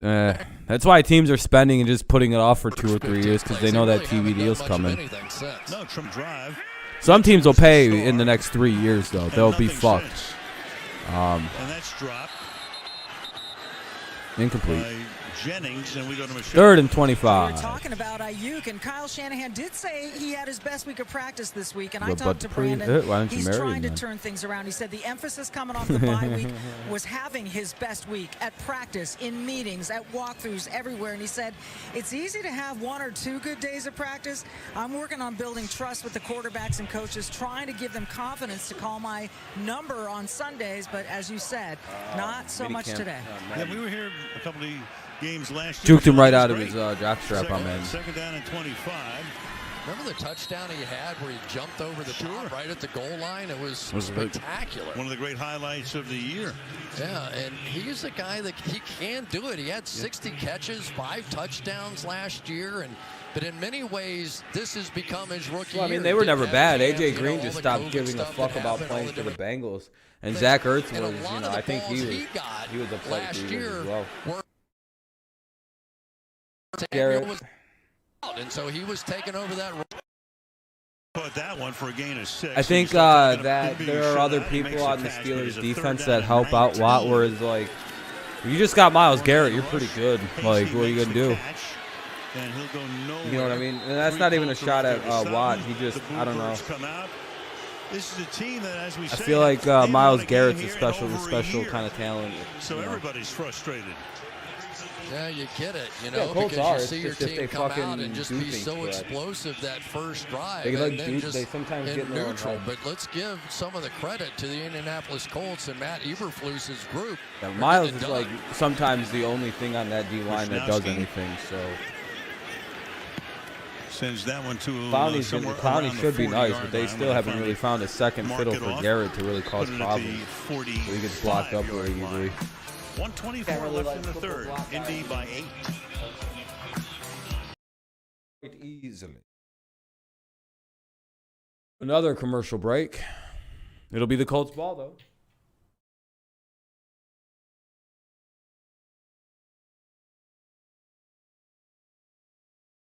that's why teams are spending and just putting it off for 2 or 3 years because they know that TV deal's coming. No, Trump drive. Some teams will pay in the next 3 years though. They'll be Nothing fucked. since. Um, And that's dropped incomplete. by Jennings, and we go to Michelle. 3rd and We 25. were talking about Ayuk, and Kyle Shanahan did say he had his best week of practice this week. And I But talked to why don't Brandon. you He's marry trying him to then? turn things around. He said the emphasis coming off the bye week was having his best week at practice, in meetings, at walkthroughs, everywhere. And he said it's easy to have 1 or 2 good days of practice. I'm working on building trust with the quarterbacks and coaches, trying to give them confidence to call my number on Sundays. But as you said, not so much minicamp. today. Yeah, we were here a couple of games last year. Juked him right out of Great. his jockstrap on man. Second down and 25. Remember the touchdown he had where he jumped over the top right at the goal line? It was Was great. spectacular. One of the great highlights of the year. Yeah, and he's a guy that he can do it. He had 60 catches, 5 touchdowns last year, but in many ways, this has become his rookie Well, I mean, year. they He were didn't never have bad. camp, AJ you know, Green all just the stopped COVID giving a stuff fuck that about happened, playing all for the different Bengals. And things. Zach Ertz And a was, lot you of know, the I think balls he got was a player last for year years as well. were Garrett. was out, and so he was taking over that role. Caught that one for a gain of 6. I think that there are other people on the Steelers defense that help out Watt, whereas like you just got Myles Garrett, you're pretty good. Like, what are you gonna do? And he'll go nowhere. You know what I mean? And that's not even a shot at Watt. He just, I don't know. This is a team that, as we I say, feel like they've Myles won a game Garrett's a here in special over a special year. kind of talent. So you know. everybody's frustrated. Yeah, you get it, you Yeah, know, Colts because are. you It's see your just if team they come fucking out and just do be things so correct. explosive that first drive, They and like then do- just they sometimes in get in their own neutral. head. But let's give some of the credit to the Indianapolis Colts and Matt Eberflus's group. Yeah, for Miles getting is it like done. sometimes the only thing on that D line that does Wisnowski. anything. So Sends that one to Clowney should be nice, but they still haven't really found a second mark fiddle it for off, Garrett to really cause put it at problems. the Where he gets blocked up really 45-yard line. easily. 124 Can't really left in let the football third. block Indy out. by 8. Easily. Another commercial break. It'll be the Colts ball though.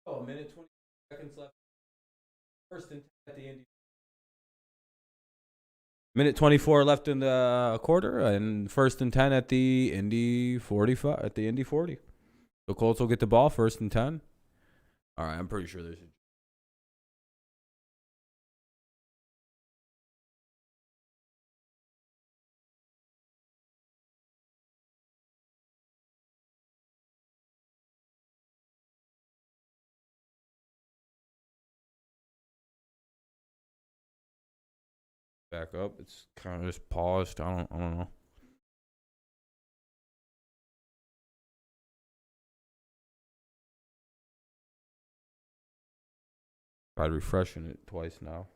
Oh, a minute 20 seconds left. First and 10 at the Indy. Minute 24 left in the quarter, and first and 10 at the Indy 45. At the Indy 40. The Colts will get the ball first and 10. All right, I'm pretty sure there's a Back up. It's kind of just paused. I don't know. Tried refreshing it twice now.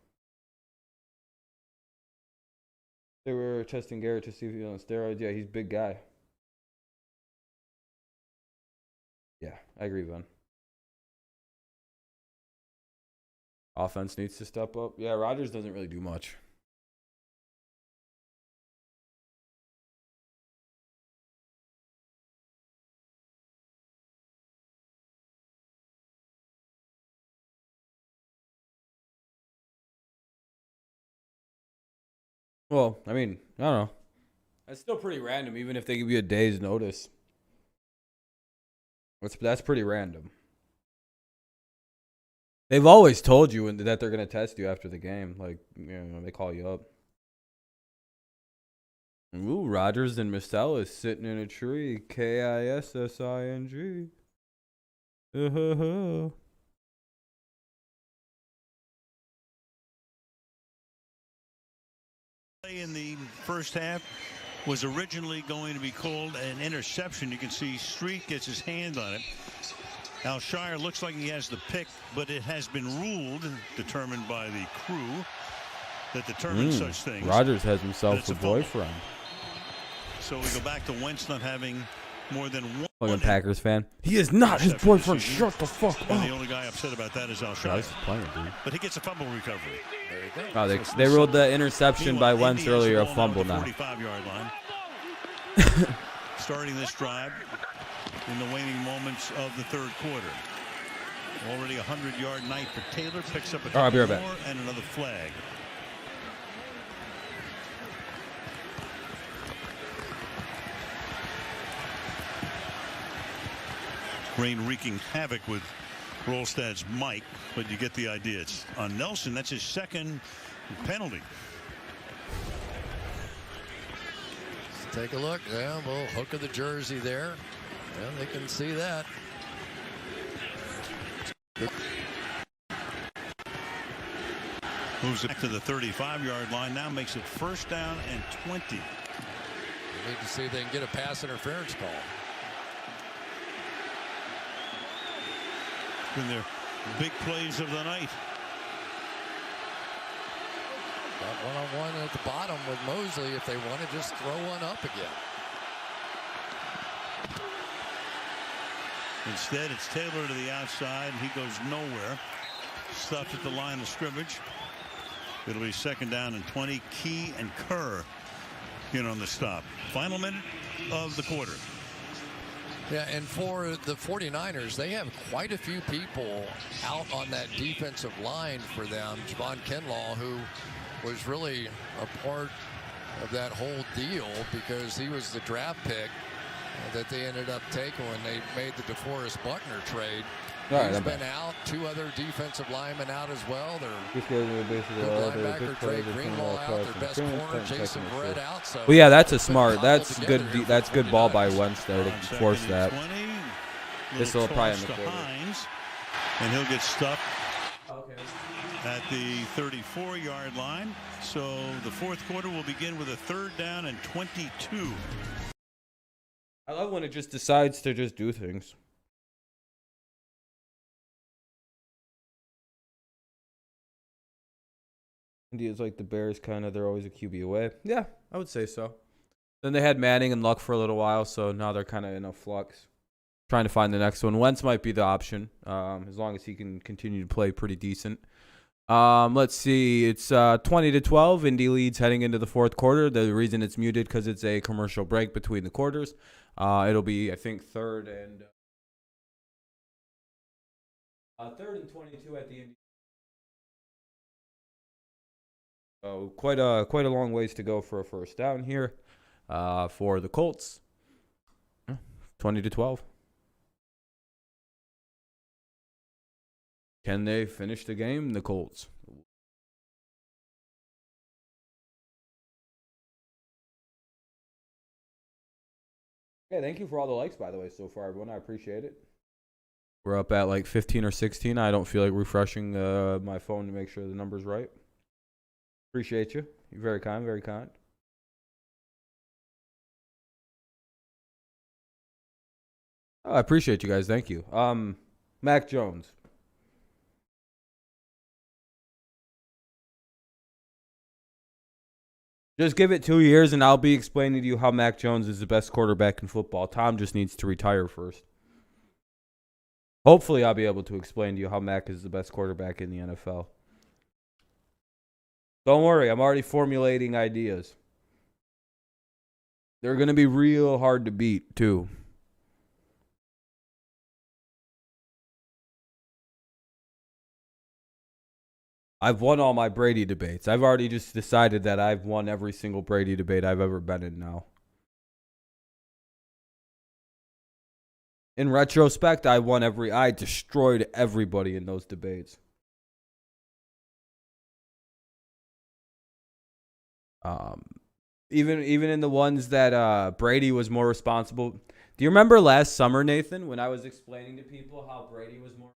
They were testing Garrett to see if he was on steroids. Yeah, he's a big guy. Yeah, I agree, Ben. Offense needs to step up. Yeah, Rodgers doesn't really do much. Well, I mean, I don't know. That's still pretty random, even if they give you a day's notice. That's pretty random. They've always told you that they're going to test you after the game. Like, you know, they call you up. Ooh, Rodgers and Mistell is sitting in a tree. Kissing. In the first half was originally going to be called an interception. You can see Street gets his hand on it. Alshire looks like he has the pick, but it has been ruled, determined by the crew, that determines such things. Rodgers has himself a boyfriend. So we go back to Wentz not having more than one. Fucking Packers fan. He is not his boyfriend. Shut the fuck up. And the only guy upset about that is Alshire. Playing, dude. But he gets a fumble recovery. Oh, they ruled the interception by Wentz earlier a fumble now. 45-yard line. Starting this drive in the waning moments of the third quarter. Already a 100-yard night for Taylor. Picks up a couple I'll be right back. more and another flag. Rain wreaking havoc with Rolstad's mic, but you get the idea. It's on Nelson. That's his second penalty. Let's take a look. Yeah, well, hook of the jersey there. Yeah, they can see that. Moves it back to the 35-yard line. Now makes it first down and 20. We need to see if they can get a pass interference call. In their big plays of the night. Got one-on-one at the bottom with Mosley if they want to just throw one up again. Instead, it's Taylor to the outside. He goes nowhere. Stuffed at the line of scrimmage. It'll be second down and 20. Key and Kerr in on the stop. Final minute of the quarter. Yeah, and for the 49ers, they have quite a few people out on that defensive line for them. Javon Kinlaw, who was really a part of that whole deal because he was the draft pick that they ended up taking when they made the DeForest Buckner trade. He's been out. Two other defensive linemen out as well. Their linebacker, Drake Greenlaw out. Their best corner, Jason Verrett out. So well, yeah, that's a smart. That's good. That's good ball by Wentz there to force that. This will probably end the quarter. And he'll get stuck at the 34-yard line. So the fourth quarter will begin with a third down and 22. I love when it just decides to just do things. India's like the Bears, kind of. They're always a QB away. Yeah, I would say so. Then they had Manning and Luck for a little while, so now they're kind of in a flux. Trying to find the next one. Wentz might be the option, as long as he can continue to play pretty decent. Let's see. It's 20-12. Indy leads heading into the fourth quarter. The reason it's muted because it's a commercial break between the quarters. It'll be, I think, third and 22 at the Indy. So quite a long ways to go for a first down here for the Colts. 20-12. Can they finish the game? The Colts. Yeah, thank you for all the likes, by the way, so far, everyone. I appreciate it. We're up at like 15 or 16. I don't feel like refreshing my phone to make sure the number's right. Appreciate you. You're very kind, very kind. Oh, I appreciate you guys. Thank you. Mac Jones. Just give it 2 years, and I'll be explaining to you how Mac Jones is the best quarterback in football. Tom just needs to retire first. Hopefully, I'll be able to explain to you how Mac is the best quarterback in the NFL. Don't worry, I'm already formulating ideas. They're going to be real hard to beat, too. I've won all my Brady debates. I've already just decided that I've won every single Brady debate I've ever been in now. In retrospect, I destroyed everybody in those debates. Even in the ones that Brady was more responsible. Do you remember last summer, Nathan, when I was explaining to people how Brady was more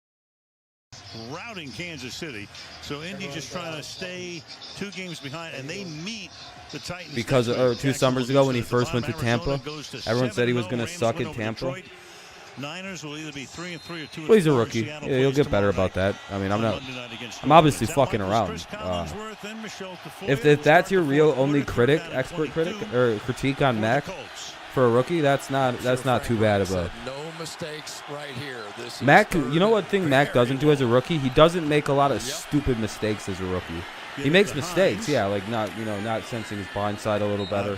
routing Kansas City? So Indy just trying to stay 2 games behind, and they meet the Titans because 2 summers ago when he first went to Tampa, everyone said he was going to suck in Tampa. Niners will either be 3-3 or 2-4. Well, he's a rookie. Yeah, he'll get better about that. I mean, I'm obviously fucking around. If that's your real only expert critic or critique on Mac for a rookie, that's not too bad of a. No mistakes right here. Mac, you know what thing Mac doesn't do as a rookie? He doesn't make a lot of stupid mistakes as a rookie. He makes mistakes, yeah, like not sensing his blind side a little better.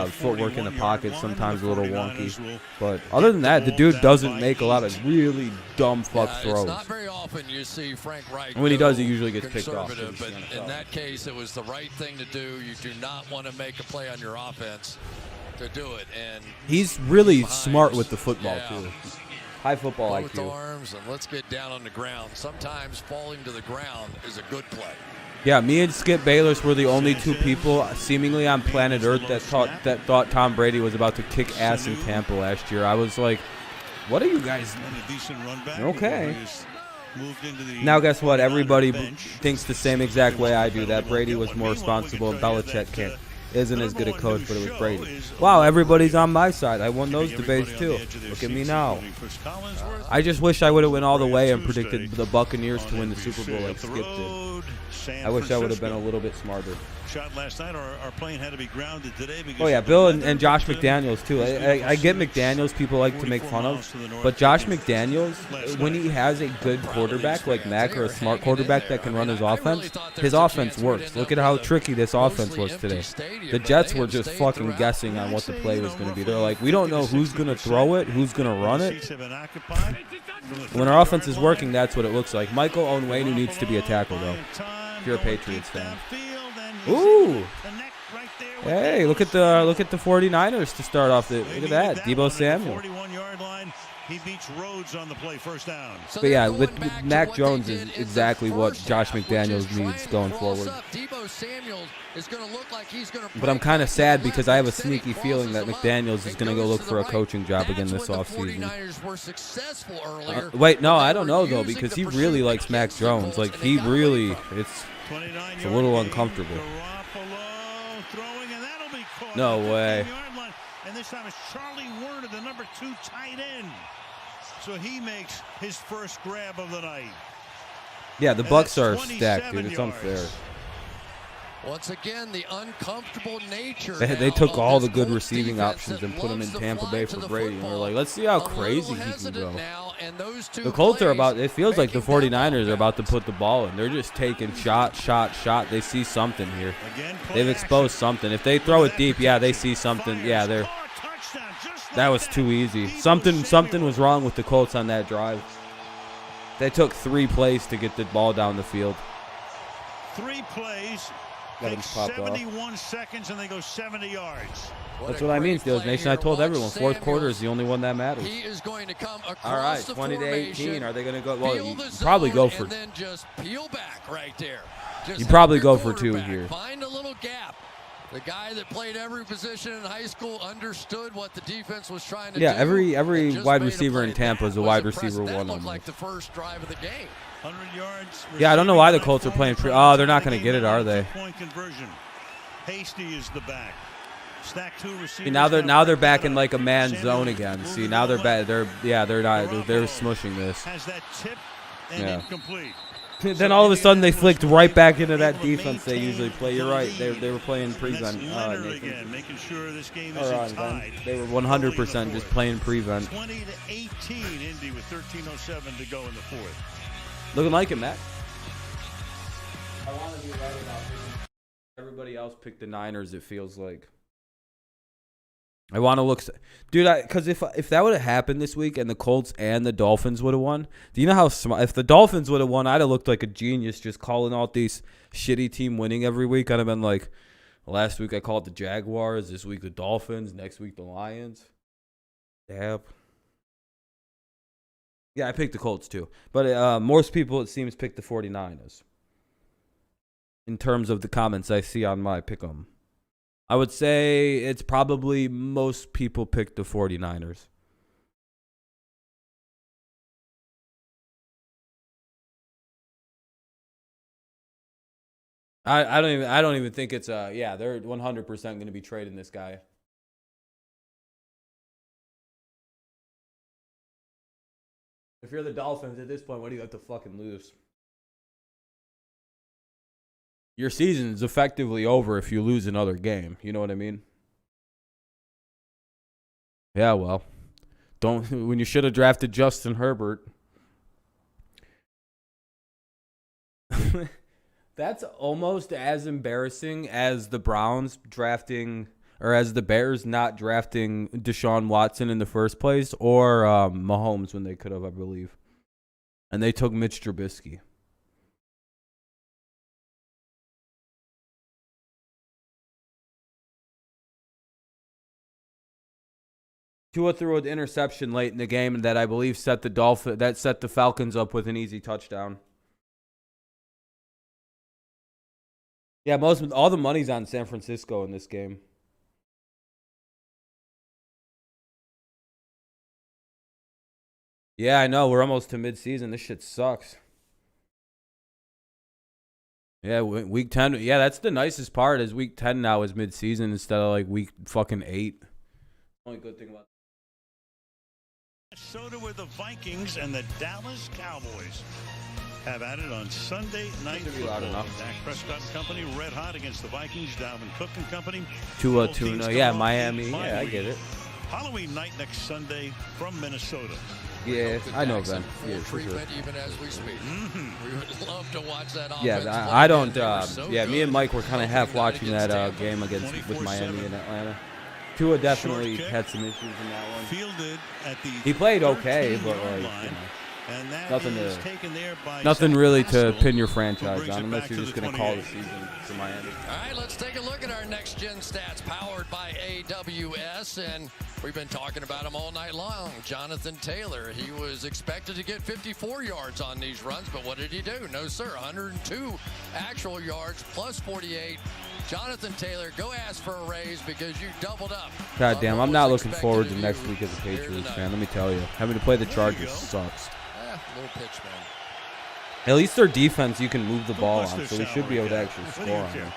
Footwork in the pocket sometimes a little wonky. But other than that, the dude doesn't make a lot of really dumb fuck throws. It's not very often you see Frank Reich. And when he does, he usually gets picked off. But in that case, it was the right thing to do. You do not want to make a play on your offense to do it. And he's really smart with the football, too. High football IQ. Both arms, and let's get down on the ground. Sometimes falling to the ground is a good play. Yeah, me and Skip Bayless were the only 2 people seemingly on planet Earth that thought Tom Brady was about to kick ass in Tampa last year. I was like, what are you guys? Okay. Now guess what? Everybody thinks the same exact way I do, that Brady was more responsible and Belichick isn't as good a coach, but it was Brady. Wow, everybody's on my side. I won those debates too. Look at me now. I just wish I would have went all the way and predicted the Buccaneers to win the Super Bowl like Skip did. I wish I would have been a little bit smarter. Shot last night. Our plane had to be grounded today because. Oh yeah, Bill and Josh McDaniels too. I get McDaniels. People like to make fun of, but Josh McDaniels, when he has a good quarterback like Mac or a smart quarterback that can run his offense works. Look at how tricky this offense was today. The Jets were just fucking guessing on what the play was going to be. They're like, we don't know who's going to throw it, who's going to run it. When our offense is working, that's what it looks like. Michael Onwenu needs to be a tackle though. If you're a Patriots fan. Ooh. Hey, look at the 49ers to start off. Look at that, Deebo Samuel. 41-yard line. He beats Rhodes on the play, first down. But yeah, with Mac Jones is exactly what Josh McDaniels needs going forward. But I'm kind of sad because I have a sneaky feeling that McDaniels is going to go look for a coaching job again this offseason. Wait, no, I don't know though, because he really likes Mac Jones. Like he really, it's a little uncomfortable. No way. And this time it's Charlie Werner, the number 2 tight end. So he makes his first grab of the night. Yeah, the Bucks are stacked, dude. It's unfair. Once again, the uncomfortable nature. They took all the good receiving options and put them in Tampa Bay for Brady. And we're like, let's see how crazy he can go. The Colts are about, it feels like the 49ers are about to put the ball in. They're just taking shot. They see something here. They've exposed something. If they throw it deep, yeah, they see something. Yeah, that was too easy. Something was wrong with the Colts on that drive. They took 3 plays to get the ball down the field. 3 plays. Take 71 seconds and they go 70 yards. That's what I mean, Steelers Nation. I told everyone, fourth quarter is the only one that matters. He is going to come across all right, 20-18. Are they going to go? Well, you probably go for. And then just peel back right there. You probably go for 2 here. Find a little gap. The guy that played every position in high school understood what the defense was trying to Yeah, do. every wide receiver in Tampa is a wide receiver one. That looked like the first drive of the game. 100 yards. Yeah, I don't know why the Colts are playing free. Oh, they're not going to get it, are they? Point conversion. Hasty is the back. Stack 2 receivers. See, now they're back in like a man zone again. See, now they're back. They're smushing this. Has that tip and incomplete. Then all of a sudden they flicked right back into that defense they usually play. You're right. They were playing prevent. Making sure this game is tied. They were 100% just playing prevent. 20-18, Indy with 13:07 to go in the fourth. Looking like it, Matt. I want to be right about this. Everybody else picked the Niners. It feels like. I want to look, dude. Because if that would have happened this week and the Colts and the Dolphins would have won, do you know how smart? If the Dolphins would have won, I'd have looked like a genius just calling out these shitty team winning every week. I'd have been like, last week I called the Jaguars, this week the Dolphins, next week the Lions. Yep. Yeah, I picked the Colts too, but most people it seems picked the 49ers. In terms of the comments I see on my pick'em. I would say it's probably most people picked the 49ers. I don't even think it's they're 100% going to be trading this guy. If you're the Dolphins at this point, what do you have to fucking lose? Your season is effectively over if you lose another game. You know what I mean? Yeah, well, when you should have drafted Justin Herbert. That's almost as embarrassing as the Browns drafting, or as the Bears not drafting Deshaun Watson in the first place, or Mahomes when they could have, I believe. And they took Mitch Trubisky. Tua threw an interception late in the game that I believe set the Falcons up with an easy touchdown. Yeah, all the money's on San Francisco in this game. Yeah, I know. We're almost to midseason. This shit sucks. Yeah, week 10. Yeah, that's the nicest part is week 10 now is midseason instead of like week fucking 8. Only good thing about Minnesota with the Vikings and the Dallas Cowboys have added on Sunday night football. Dak Prescott and company red hot against the Vikings. Dalvin Cook and company. Tua. Yeah, Miami. Yeah, I get it. Halloween night next Sunday from Minnesota. Yeah, I know, Ben. Yeah, for sure. Even as we speak. We would love to watch that offense. Yeah, I don't. Me and Mike were kind of half watching that game with Miami and Atlanta. Tua definitely had some issues in that one. Fielded at the he played okay, but like, nothing really to pin your franchise on unless you're just going to call the season for Miami. All right, let's take a look at our next gen stats powered by AWS, and we've been talking about him all night long. Jonathan Taylor, he was expected to get 54 yards on these runs, but what did he do? No, sir, 102 actual yards plus 48. Jonathan Taylor, go ask for a raise because you doubled up. God damn, I'm not looking forward to next week as a Patriots fan. Let me tell you, having to play the Chargers sucks. Little pitch, man. At least their defense, you can move the ball on, so we should be able to actually score on them.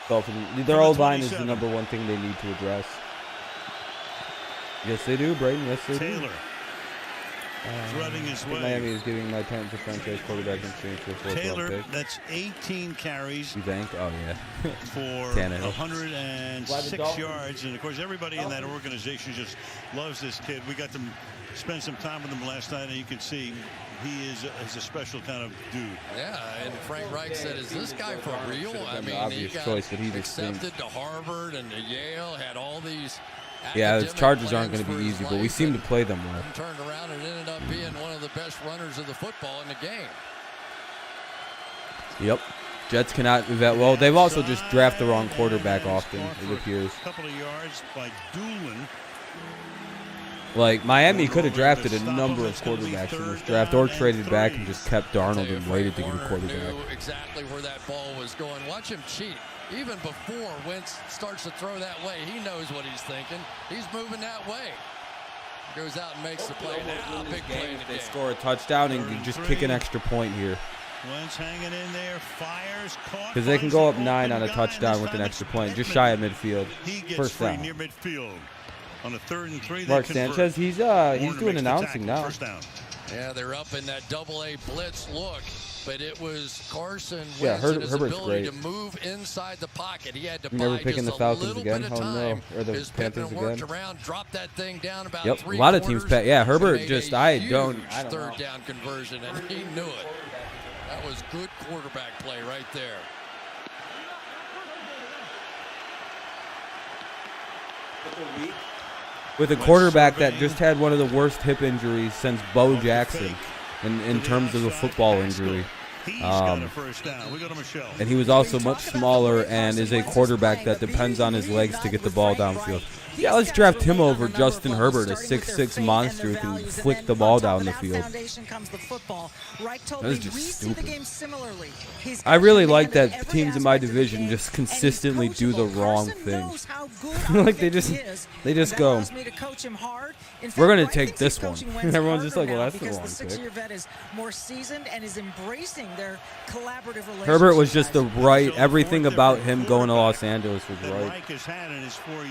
So their O-line is the number one thing they need to address. Yes, they do, Braden. Yes, they do. Running his way. Miami is giving my 10th to franchise quarterback in exchange for a fourth-round pick. That's 18 carries. You think? Oh, yeah. For 106 yards. And, of course, everybody in that organization just loves this kid. We got to spend some time with him last night, and you can see he is a special kind of dude. Yeah, and Frank Reich said, is this guy for real? I mean, he got accepted to Harvard and to Yale, had all these... Yeah, the Chargers aren't going to be easy, but we seem to play them well. Turned around and ended up being one of the best runners of the football in the game. Yep. Jets cannot do that well. They've also just drafted the wrong quarterback often, it appears. A couple of yards by Doolin. Like, Miami could have drafted a number of quarterbacks in this draft or traded back and just kept Darnold and waited to get a quarterback. Knew exactly where that ball was going. Watch him cheat. Even before Wentz starts to throw that way, he knows what he's thinking. He's moving that way. Goes out and makes the play now. Big play in the They game. score a touchdown and just kick an extra point here. Wentz hanging in there, fires, caught. Because they can go up 9 on a touchdown with an extra point, just shy of midfield. He gets First free down. near midfield. On a 3rd and 3, Mark Sanchez, he's doing announcing now. First down. Yeah, they're up in that double-A blitz look, but it was Carson Yeah, Wentz and his Herbert's ability great. to move inside the pocket. He had to You never buy picking just the a Falcons little again? bit of Oh, no. time. Or the His Panthers Pittman worked again? around, dropped that thing down about Yep, 3 a lot of teams quarters, Yeah, Herbert made just, a I huge don't know. third down conversion, and he knew it. That was good quarterback play right there. With a quarterback that just had one of the worst hip injuries since Bo Jackson in terms of a football injury. And he was also much smaller and is a quarterback that depends on his legs to get the ball downfield. Yeah, let's draft him over Justin Herbert, a 6'6" monster who can flick the ball down the field. That is just stupid. I really like that teams in my division just consistently do the wrong thing. Like they just go, we're going to take this one. And everyone's just like, well, that's the wrong pick. Herbert was just the right, everything about him going to Los Angeles was right.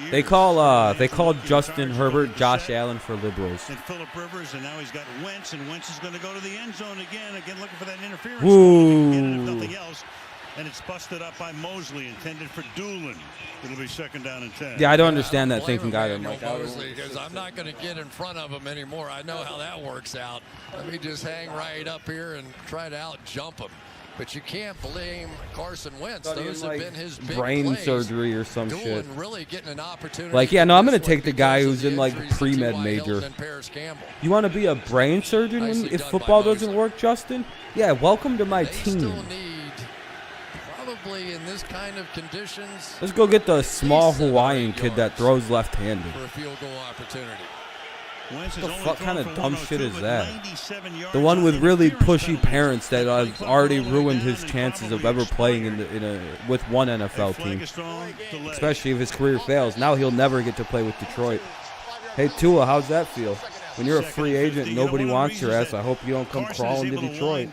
They called Justin Herbert Josh Allen for liberals. And Phillip Rivers, and now he's got Wentz, and Wentz is going to go to the end zone again looking for that interference. Ooh. If nothing else, and it's busted up by Mosley, intended for Doolin. It'll be 2nd down and 10. Yeah, I don't understand that thinking either. Because I'm not going to get in front of him anymore. I know how that works out. Let me just hang right up here and try to out-jump him. But you can't blame Carson Wentz. Those have been his big brain plays. surgery or some Doolin shit. really getting an opportunity. Like, yeah, no, I'm going to take the guy who's in like pre-med major. You want to be a brain surgeon if football doesn't work, Justin? Yeah, welcome to my team. Still need, probably in this kind of conditions, Let's go get the small Hawaiian kid that throws left-handed. for a field goal opportunity. What the fuck kind of dumb shit is that? The one with really pushy parents that have already ruined his chances of ever playing with one NFL team. Especially if his career fails. Now he'll never get to play with Detroit. Hey Tua, how's that feel? When you're a free agent and nobody wants your ass, I hope you don't come crawling to Detroit.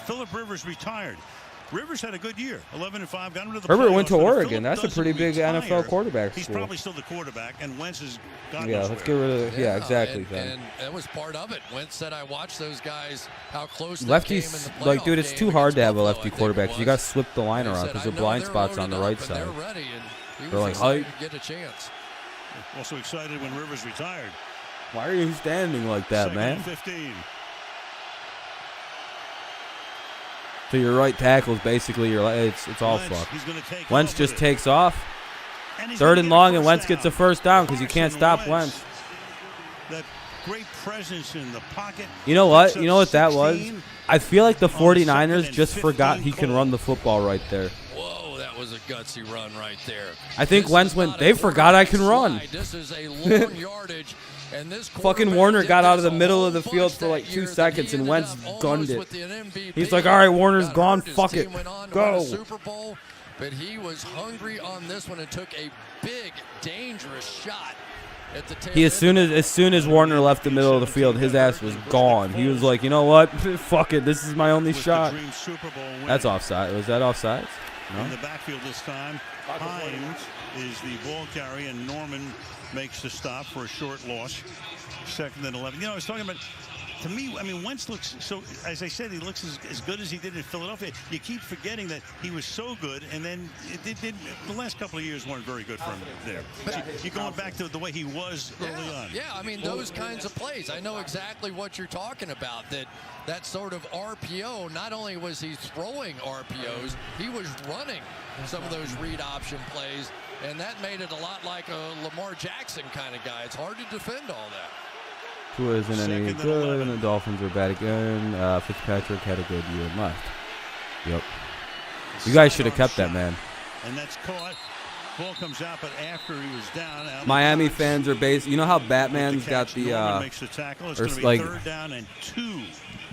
Phillip Rivers retired. Rivers had a good year, 11-5, got him to the Herbert went to playoffs, but if Oregon. Phillip That's a doesn't pretty big retire, NFL quarterback He's school. probably still the quarterback, and Wentz has gotten Yeah, let's get rid of yeah, exactly. And that was part of it. Wentz said, I watched those guys, how close they came in the Lefties, playoff like, dude, it's game too hard to have a against lefty Buffalo, quarterback. I think You it got to slip the line was. around He because said, the I know blind they're spot's on the loaded right up and side. they're ready, and he They're was like, excited to get a chance. Also excited when Rivers retired. Why are you standing like that, 2nd man? and 15. So your right tackle's basically it's all fucked. Wentz just takes off. 3rd and long, and Wentz gets a first down because you can't stop Wentz. That great presence in the pocket. You know what? You know what that was? I feel like the 49ers just forgot he can run the football right there. Whoa, that was a gutsy run right there. I think Wentz went, they forgot I can run. This is a long yardage. And this fucking Warner got out of the middle of the field for like 2 seconds, and Wentz gunned it. He's like, all right, Warner's gone. Fuck it. Go. Super Bowl, but he was hungry on this one and took a big, dangerous shot. At the tail As soon as Warner left the middle of the field, his ass was gone. He was like, you know what? Fuck it. This is my only shot. That's offside. Was that offsides? No? In the backfield this time, Hines is the ball carrier, and Norman makes the stop for a short loss. 2nd and 11. You know, I was talking about, to me, I mean, Wentz looks so, as I said, he looks as good as he did in Philadelphia. You keep forgetting that he was so good, and then the last couple of years weren't very good for him there. You're going back to the way he was early on. Yeah, I mean, those kinds of plays. I know exactly what you're talking about, that sort of RPO. Not only was he throwing RPOs, he was running some of those read option plays, and that made it a lot like a Lamar Jackson kind of guy. It's hard to defend all that. Tua isn't any good, and the Dolphins are bad again. Fitzpatrick had a good year and left. Yep. You guys should have kept that, man. And that's caught. Ball comes out, but after he was down. Miami fans are based. You know how Batman's got the makes the tackle. It's or going to be like 3rd down and 2.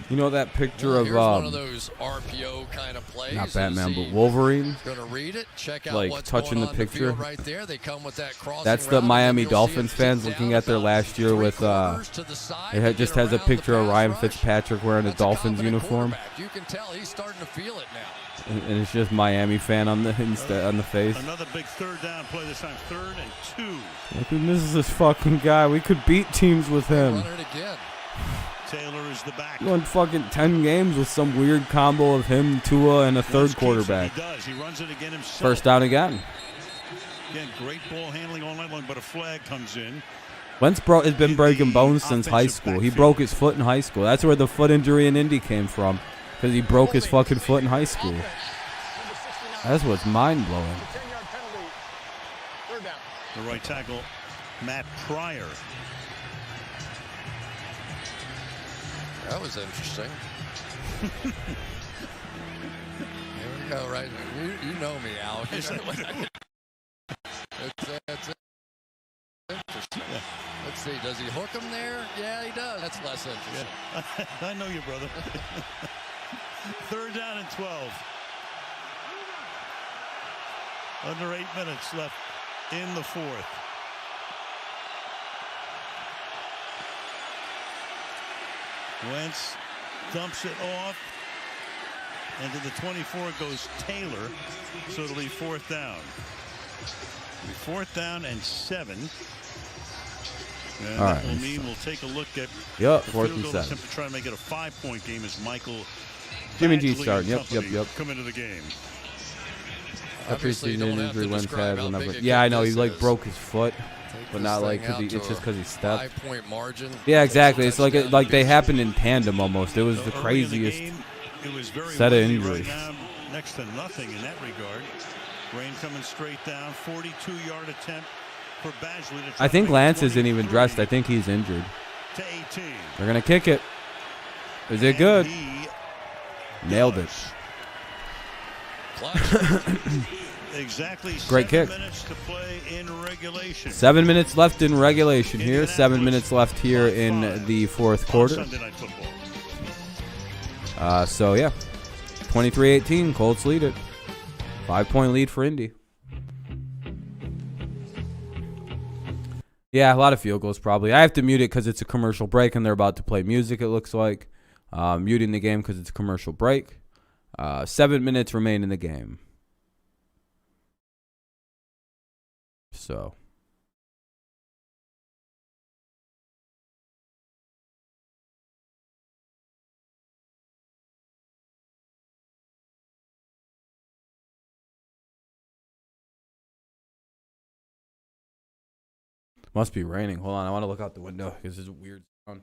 You know that picture Here's of one of those RPO kind of plays. not Batman, but Wolverine. Going to read it, check out like what's touching going the on picture. field right there. They come with that crossing That's the route, Miami and you'll see Dolphins it fans dip looking down at their about last year with it just has a picture of Ryan Fitzpatrick wearing a Dolphins uniform. You can tell he's starting to feel it now. And it's just Miami fan on the face. Another big 3rd down play, this time 3rd and 2. Like, this is this fucking guy. We could beat teams with him. Run it again. Taylor is the back. He won fucking 10 games with some weird combo of him, Tua, and a third quarterback. He does. He runs it again himself. First down again. Again, great ball handling all night long, but a flag comes in. Wentz has been breaking bones since high school. He broke his foot in high school. That's where the foot injury in Indy came from, because he broke his fucking foot in high school. That's what's mind-blowing. The right tackle, Matt Pryor. That was interesting. Here we go, right? You know me, Al. That's interesting. Yeah. Let's see. Does he hook him there? Yeah, he does. That's less interesting. Yeah. I know you, brother. 3rd down and 12. Under 8 minutes left in the 4th. Wentz dumps it off. And to the 24 goes Taylor. So it'll be 4th down. It'll be 4th down and 7. And all that right, will mean we'll take a look at 4th and 7. Attempt to try to make it a 5-point game as Michael Jimmy G starting. Yep. Come into the game. A preseason injury Wentz had whenever. Yeah, I know he like broke his foot, but not like it's just because he stepped. 5-point margin. Yeah, exactly. It's like they happened in tandem almost. It was the craziest set of injuries. Right now, next to nothing in that regard. Rain coming straight down. 42-yard attempt for Badgley. I think Lance isn't even dressed. I think he's injured. To 18. They're gonna kick it. Is it good? Nailed it. Exactly. Great kick. 7 minutes to play in regulation. 7 minutes left in regulation here. 7 minutes left here in the 4th quarter. Sunday Night Football. So yeah, 23-18. Colts lead it. 5-point lead for Indy. Yeah, a lot of field goals probably. I have to mute it because it's a commercial break and they're about to play music, it looks like. Muting the game because it's a commercial break. 7 minutes remain in the game. So. Must be raining. Hold on, I want to look out the window because it's a weird sound.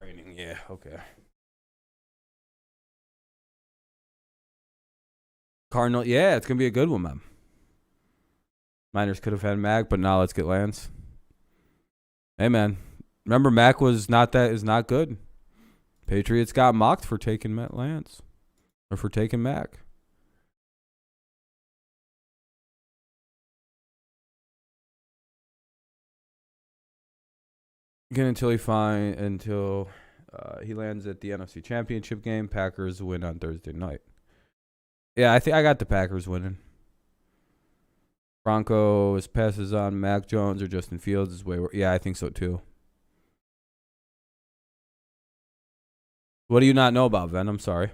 Raining, yeah, okay. Cardinal, yeah, it's gonna be a good one, man. Niners could have had Mac, but now let's get Lance. Hey, man. Remember, Mac is not good. Patriots got mocked for taking Lance. Or for taking Mac. Again, until he lands at the NFC Championship game. Packers win on Thursday night. Yeah, I think I got the Packers winning. Broncos passes on Mac Jones or Justin Fields is way. Yeah, I think so too. What do you not know about, Ven? I'm sorry.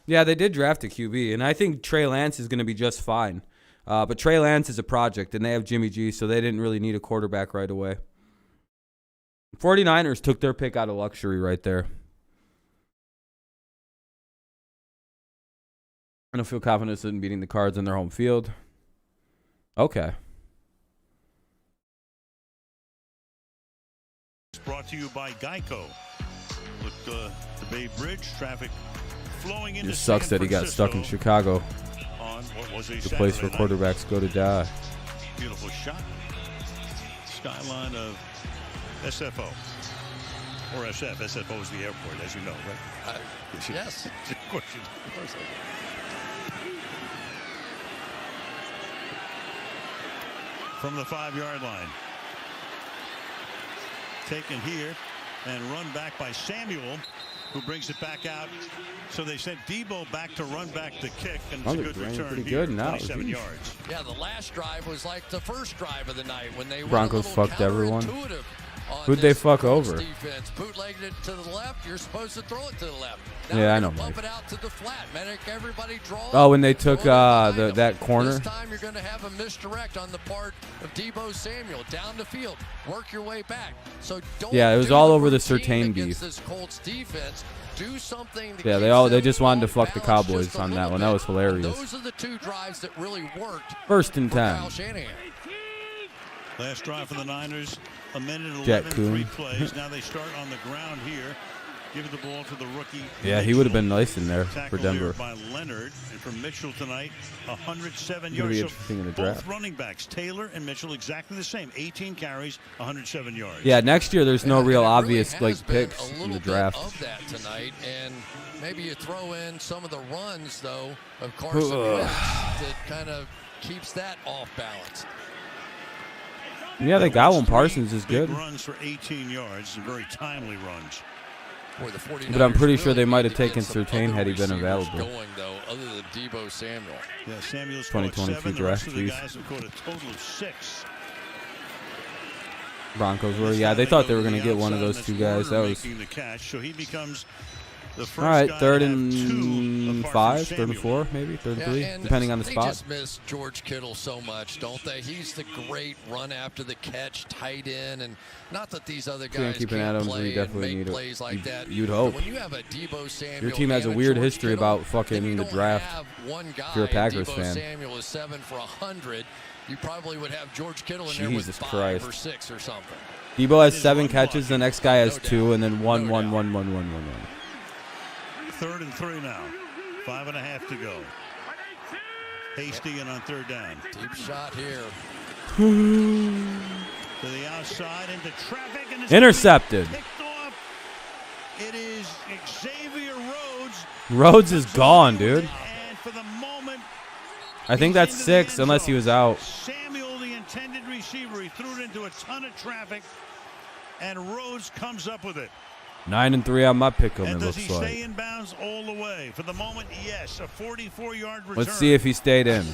Yeah, they did draft a QB, and I think Trey Lance is going to be just fine. But Trey Lance is a project, and they have Jimmy G, so they didn't really need a quarterback right away. 49ers took their pick out of luxury right there. I don't feel confident in beating the Cards in their home field. Okay. It's brought to you by Geico. Look, the Bay Bridge traffic flowing into It sucks that he got stuck in Chicago. On on what was a The place where Saturday night. quarterbacks go to die. Beautiful shot. Skyline of SFO. Or SF. SFO is the airport, as you know, right? Yes. Of course you do. From the 5-yard line. Taken here and run back by Samuel, who brings it back out. So they sent Debo back to run back the kick, and it's a good return pretty here, good now. 27 yards. Yeah, the last drive was like the first drive of the night when they Broncos went a little fucked everyone. counterintuitive on Who'd they this fuck Colts over? Defense bootlegged it to the left. You're supposed to throw it to the left. Yeah, I know, Bump Mike. it out to the flat. Medic, everybody draw. Oh, when they took that corner. This time you're going to have a misdirect on the part of Debo Samuel down the field. Work your way back. So don't. Yeah, it was do all the over the routine Surtain against beef. This Colts defense. Do something. To Yeah, they just wanted to fuck the Cowboys on that one. That was hilarious. Those are the two drives that really worked. First and for 10. Kyle Shanahan. Last drive for the Niners, a minute and Jack 11, Coon. 3 plays. Now they start on the ground here. Give the ball to the rookie. Yeah, he would have been nice in there for Tackled Denver. there by Leonard. And for Mitchell tonight, 107 Gonna be yards. interesting in the both draft. running backs, Taylor and Mitchell, exactly the same. 18 carries, 107 yards. Yeah, next year there's no real obvious Has like been picks a in little the bit draft. of that tonight, and maybe you throw in some of the runs though of Carson Wentz that kind of keeps that off balance. Yeah, they got one. Parsons is Big good. runs for 18 yards, and very timely runs. But I'm pretty sure they might have taken Surtain had he been available. Going though, other than Debo Samuel. Yeah, Samuel's 2022 caught 7. The draft, rest of the please. guys have caught a total of 6. Broncos were, yeah, they thought they were going to get one of those two guys. That was making the catch, so he becomes the first all right. guy Third to have and 2 apart 5, from 3rd and Samuel. 4, maybe 3rd and Yeah, 3, and depending on the they spot. just miss George Kittle so much, don't they? He's the great run after the catch, tight end, and not that these other guys Keeping can't Adams, play you definitely and make need it. plays like that. You'd But hope. when you have a Debo Samuel Your team has a and weird George history Kittle, about fucking then you the don't draft. have one guy. If you're a Packers Debo fan. Samuel is 7 for 100. You probably would have George Kittle in there with Jesus 5 Christ. or 6 or something. Debo has 7 catches. The next guy has 2, and then 1. 3rd and 3 now. 5.5 to go. Hasty and on 3rd down. Deep shot here. To the outside into traffic and it's Intercepted. picked off. It is Xavier Rhodes. Rhodes is gone, dude. And for the moment, I think that's into the end 6, unless he was out. Samuel, the intended receiver, he threw it into a ton of traffic, and Rhodes comes up with it. 9 and 3 on my pick 'em, And it does looks he like. stay in bounds all the way? For the moment, yes. A 44-yard return. Let's see if he stayed in.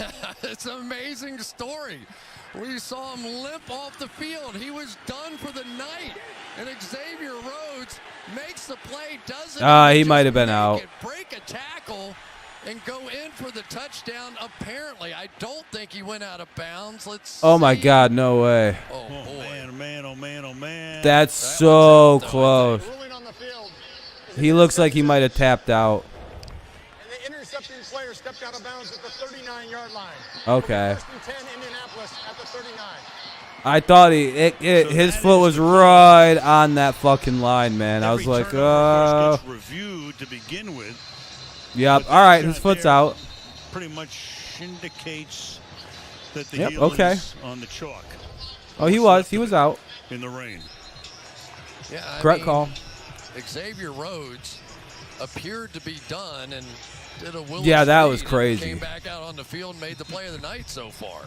It's an amazing story. We saw him limp off the field. He was done for the night. And Xavier Rhodes makes the play, doesn't He might have been out. break a tackle and go in for the touchdown. Apparently, I don't think he went out of bounds. Let's Oh my see. God, no way. Oh, man, oh man, oh man. That's so close. He looks like he might have tapped out. And the intercepting player stepped out of bounds at the 39-yard line. Okay. 1st and 10, Indianapolis at the 39. I thought his foot was right on that fucking line, man. I was like, oh. Reviewed to begin with. Yep. All right, his foot's out. Pretty much indicates that the Yep, heel okay. is on the chalk. Oh, he was out. In the rain. Yeah, I Correct mean, call. Xavier Rhodes appeared to be done and did a Willis Yeah, that Reed was and crazy. Came back out on the field and made the play of the night so far.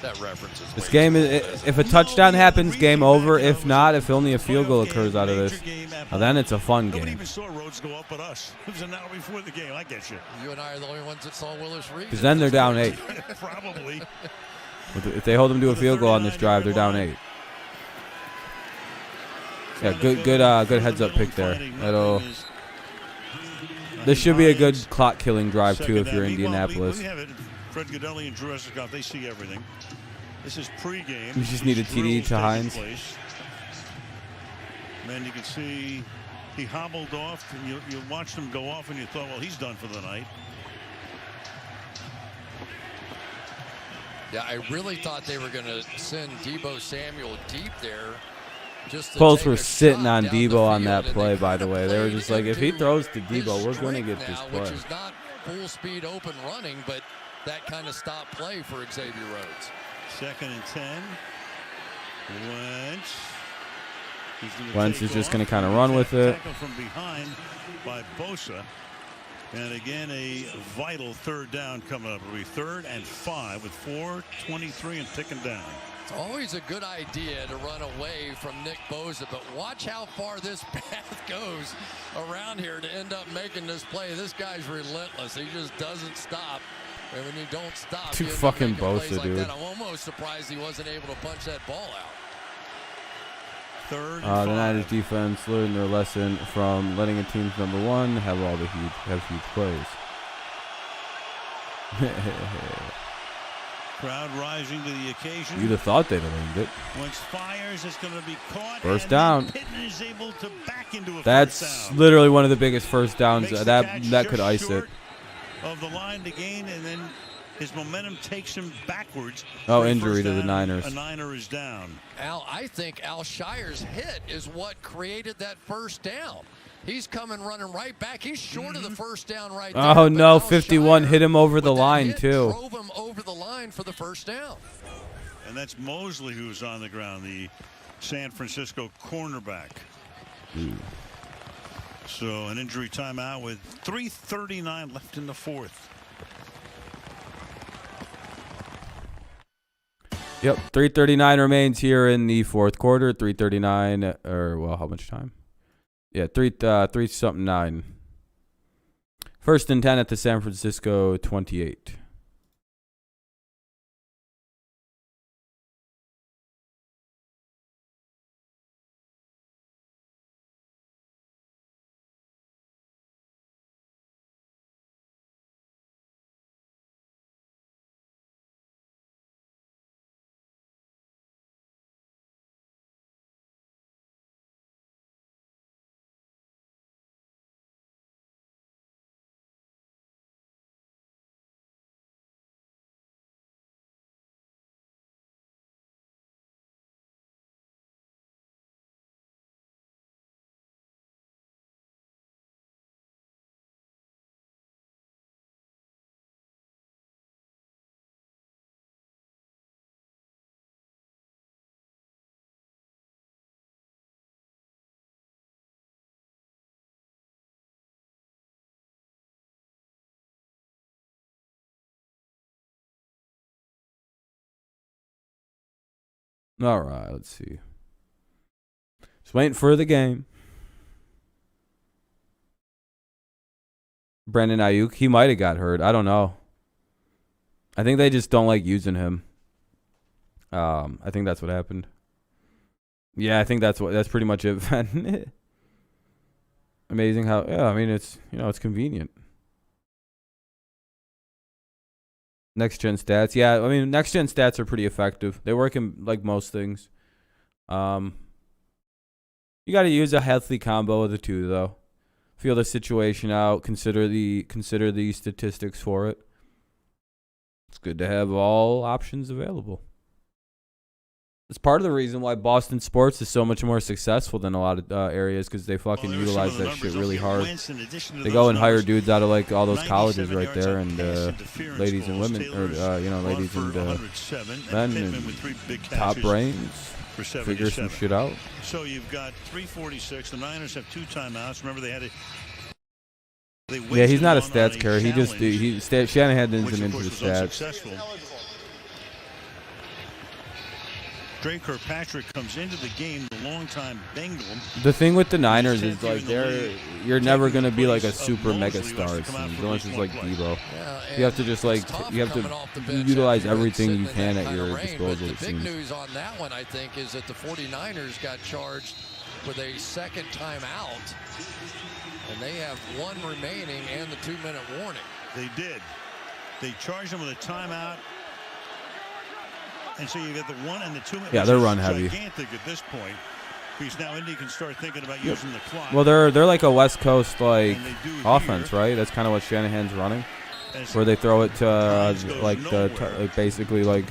That reference is This way game too is, old. if a touchdown happens, game over. If not, if only a field goal occurs out of this, then it's a fun Nobody game. even saw Rhodes go up but us. It was an hour before the game. I get you. You and I are the only ones that saw Willis Reed. Because then they're down 8. Probably. If they hold them to a field goal on this drive, they're down 8. Yeah, good heads up pick there. This should be a good clock killing drive too if you're Indianapolis. We have it. Fred Godelli and Drew Escott, they see everything. This is pregame. You just need a TD to Hines. And then you can see he hobbled off, and you watched him go off, and you thought, well, he's done for the night. Yeah, I really thought they were going to send Debo Samuel deep there Colts were sitting on Debo on that play, by the way. They were just like, if he throws to Debo, we're going to get this play. Which is not full speed open running, but that kind of stop play for Xavier Rhodes. 2nd and 10. Wentz is just going to kind of run with it. From behind by Bosa. And again, a vital 3rd down coming up. It'll be 3rd and 5 with 4:23 and ticking down. It's always a good idea to run away from Nick Bosa, but watch how far this path goes around here to end up making this play. This guy's relentless. He just doesn't stop. And when you don't stop, Too you end up fucking making plays Bosa, like dude. that. I'm almost surprised he wasn't able to punch that ball out. 3rd and The 5. Niners defense learned their lesson from letting a team's number one have all the huge plays. Crowd rising to the occasion. You'd have thought they'd have leaned it. Wentz fires, it's going to be caught. First and down. Pittman is able to back into a That's first down. literally one of the biggest first downs. Makes the That catch could just ice it. short of the line to gain, and then his momentum takes him backwards. Oh, for a injury first to the down. Niners. A Niner is down. Al, I think Al Shire's hit is what created that first down. He's coming running right back. He's short of the first down right there. Oh no, Al 51 Shire, hit him over the with that line hit, too. Drove him over the line for the first down. And that's Mosley who's on the ground, the San Francisco cornerback. So an injury timeout with 3:39 left in the 4th. Yep, 3:39 remains here in the 4th quarter. 3:39, or well, how much time? Yeah, 3-something-9. 1st and 10 at the San Francisco 28. All right, let's see. Just waiting for the game. Brandon Ayuk, he might have got hurt. I don't know. I think they just don't like using him. I think that's what happened. Yeah, I think that's pretty much it. Amazing how, yeah, I mean, it's convenient. Next gen stats. Yeah, I mean, next gen stats are pretty effective. They work in like most things. You got to use a healthy combo of the two, though. Feel the situation out. Consider the statistics for it. It's good to have all options available. It's part of the reason why Boston sports is so much more successful than a lot of areas, because they fucking utilize that shit really hard. They go and hire dudes out of like all those colleges right there, and ladies and women, or ladies and men, and top brains figure some shit out. So you've got 3:46. The Niners have 2 timeouts. Remember they had Yeah, he's not a stats carrier. Shanahan isn't into the stats. Drake Kirkpatrick comes into the game, the longtime Bengal. The thing with the Niners is like you're never gonna be like a super mega star unless it's like Debo. You have to just like utilize everything you can at your disposal. The big news on that one, I think, is that the 49ers got charged with a second timeout, and they have 1 remaining and the 2-minute warning. They did. They charged them with a timeout. And so you get the 1 and the 2 minutes. Yeah, they're run heavy. Gigantic at this point, because now Indy can start thinking about using the clock. Well, they're like a West Coast like offense, right? That's kind of what Shanahan's running. where they throw it to basically like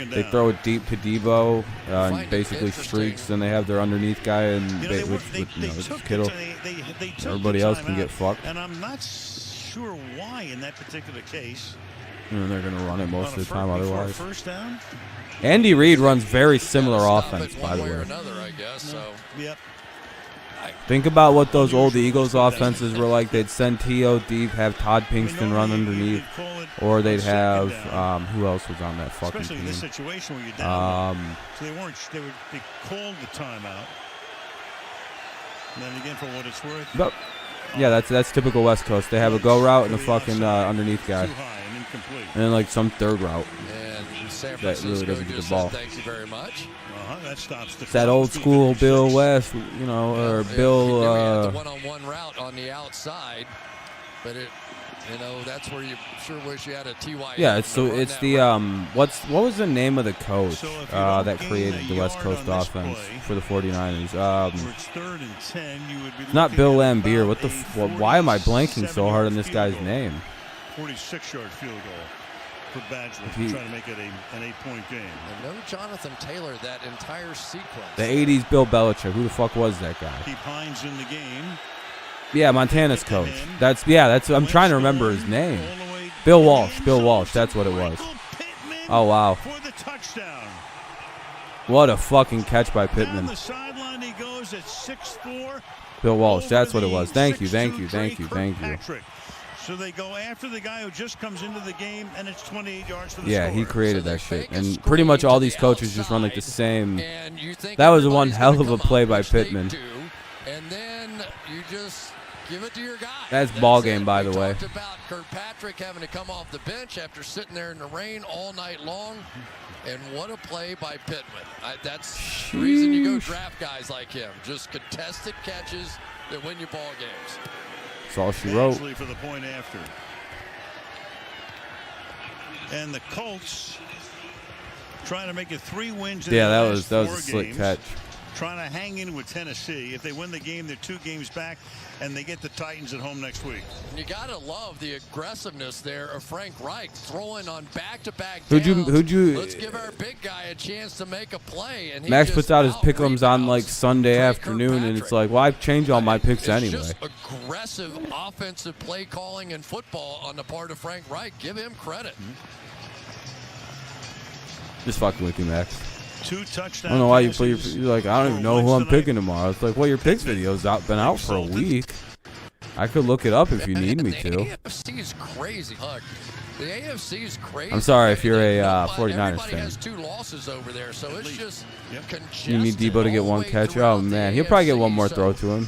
they throw it deep to Debo and basically streaks, and they have their underneath guy and with Kittle. Everybody else can get fucked. And I'm not sure why in that particular case. And they're gonna run it most of the time otherwise. First down. Andy Reid runs very similar offense, by the way. Another, I guess. So. Yep. Think about what those old Eagles offenses were like. They'd send T.O. deep, have Todd Pinkston run underneath, or they'd have who else was on that fucking Especially team? in this situation where you're down. So they called the timeout. And then again, for what it's worth. But, yeah, that's typical West Coast. They have a go route and a fucking underneath guy, and then like some third route that really doesn't get the ball. Thank you very much. That stops the it's that old school Bill West, or Bill. The one-on-one route on the outside, but that's where you sure wish you had a TY. Yeah, it's the what was the name of the coach that created the West Coast offense for the 49ers? It's 3rd and 10. You would be not Bill Lambier. Why am I blanking so hard on this guy's name? 46-yard field goal for Badger, trying to make it an 8-point game. And no Jonathan Taylor that entire sequence. The 80s Bill Belichick. Who the fuck was that guy? Keep Hines in the game. Yeah, Montana's coach. That's I'm trying to remember his name. Bill Walsh. That's what it was. Oh wow. What a fucking catch by Pittman. Down the sideline he goes at 6'4". Bill Walsh. That's what it was. Thank you. So they go after the guy who just comes into the game, and it's 28 yards for the Yeah, score. he created that shit. And pretty much all these coaches just run like the same. That was one hell of a play by Pittman. And then you just give it to your guy. That's ball game, by the way. We talked about Kirkpatrick having to come off the bench after sitting there in the rain all night long. And what a play by Pittman. That's the reason you go draft guys like him. Just contested catches that win you ball games. That's all she wrote. For the point after. And the Colts trying to make it 3 wins in that the was last a 4 slick games. catch. Trying to hang in with Tennessee. If they win the game, they're 2 games back, and they get the Titans at home next week. And you gotta love the aggressiveness there of Frank Reich throwing on back-to-back Who'd you? Let's give our big guy a chance to make a play. And Max puts out his pick'ems on like Sunday afternoon, and it's like, well, I change all my picks anyway. Just aggressive offensive play calling in football on the part of Frank Reich. Give him credit. Just fucking with you, Max. 2 touchdowns. I don't know why you're like, I don't even know who I'm picking tomorrow. It's like, well, your picks video's been out for a week. I could look it up if you need me to. The AFC is crazy. Look, the AFC is crazy. I'm sorry if you're a 49ers fan. Has 2 losses over there, so it's just congested. You need Debo to get 1 catch? Oh, man. He'll probably get 1 more throw to him.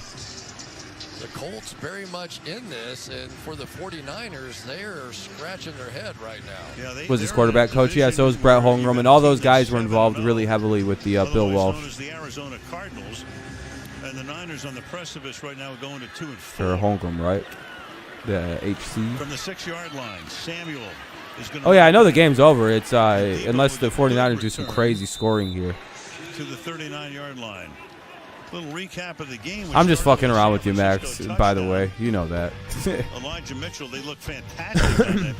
The Colts very much in this, and for the 49ers, they're scratching their head right now. Was his quarterback coach? Yeah, so was Brett Holmgren, and all those guys were involved really heavily with the Bill Walsh. The Arizona Cardinals, and the Niners on the precipice right now going to 2-4. For Holmgren, right? The HC. From the 6-yard line, Samuel is going to. Oh yeah, I know the game's over. It's unless the 49ers do some crazy scoring here. To the 39-yard line. Little recap of the game. I'm just fucking around with you, Max. By the way, you know that. Elijah Mitchell, they look fantastic on that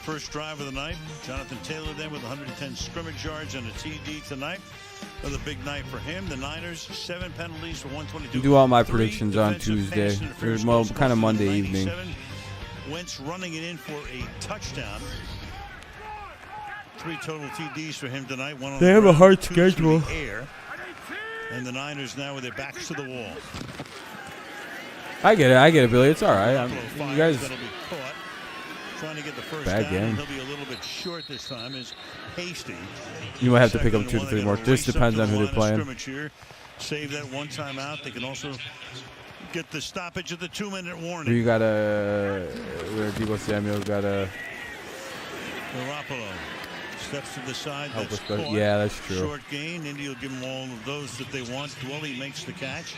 first drive of the night. Jonathan Taylor then with 110 scrimmage yards and a TD tonight. Another big night for him. The Niners, 7 penalties for 122. Do all my predictions on Tuesday. Well, kind of Monday evening. Wentz running it in for a touchdown. 3 total TDs for him tonight. One on they have a hard schedule. And the Niners now with their backs to the wall. I get it, Billy. It's all right. You guys. Trying to get the first bad down. Game. He'll be a little bit short this time. Is Hasty. You might have to pick up 2 to 3 more. Just depends on who they're playing. Save that 1 timeout. They can also get the stoppage of the 2-minute warning. You got where Debo Samuel got a. Garoppolo steps to the side. Yeah, that's true. Short gain. Indy will give them all of those that they want. Dwelly makes the catch.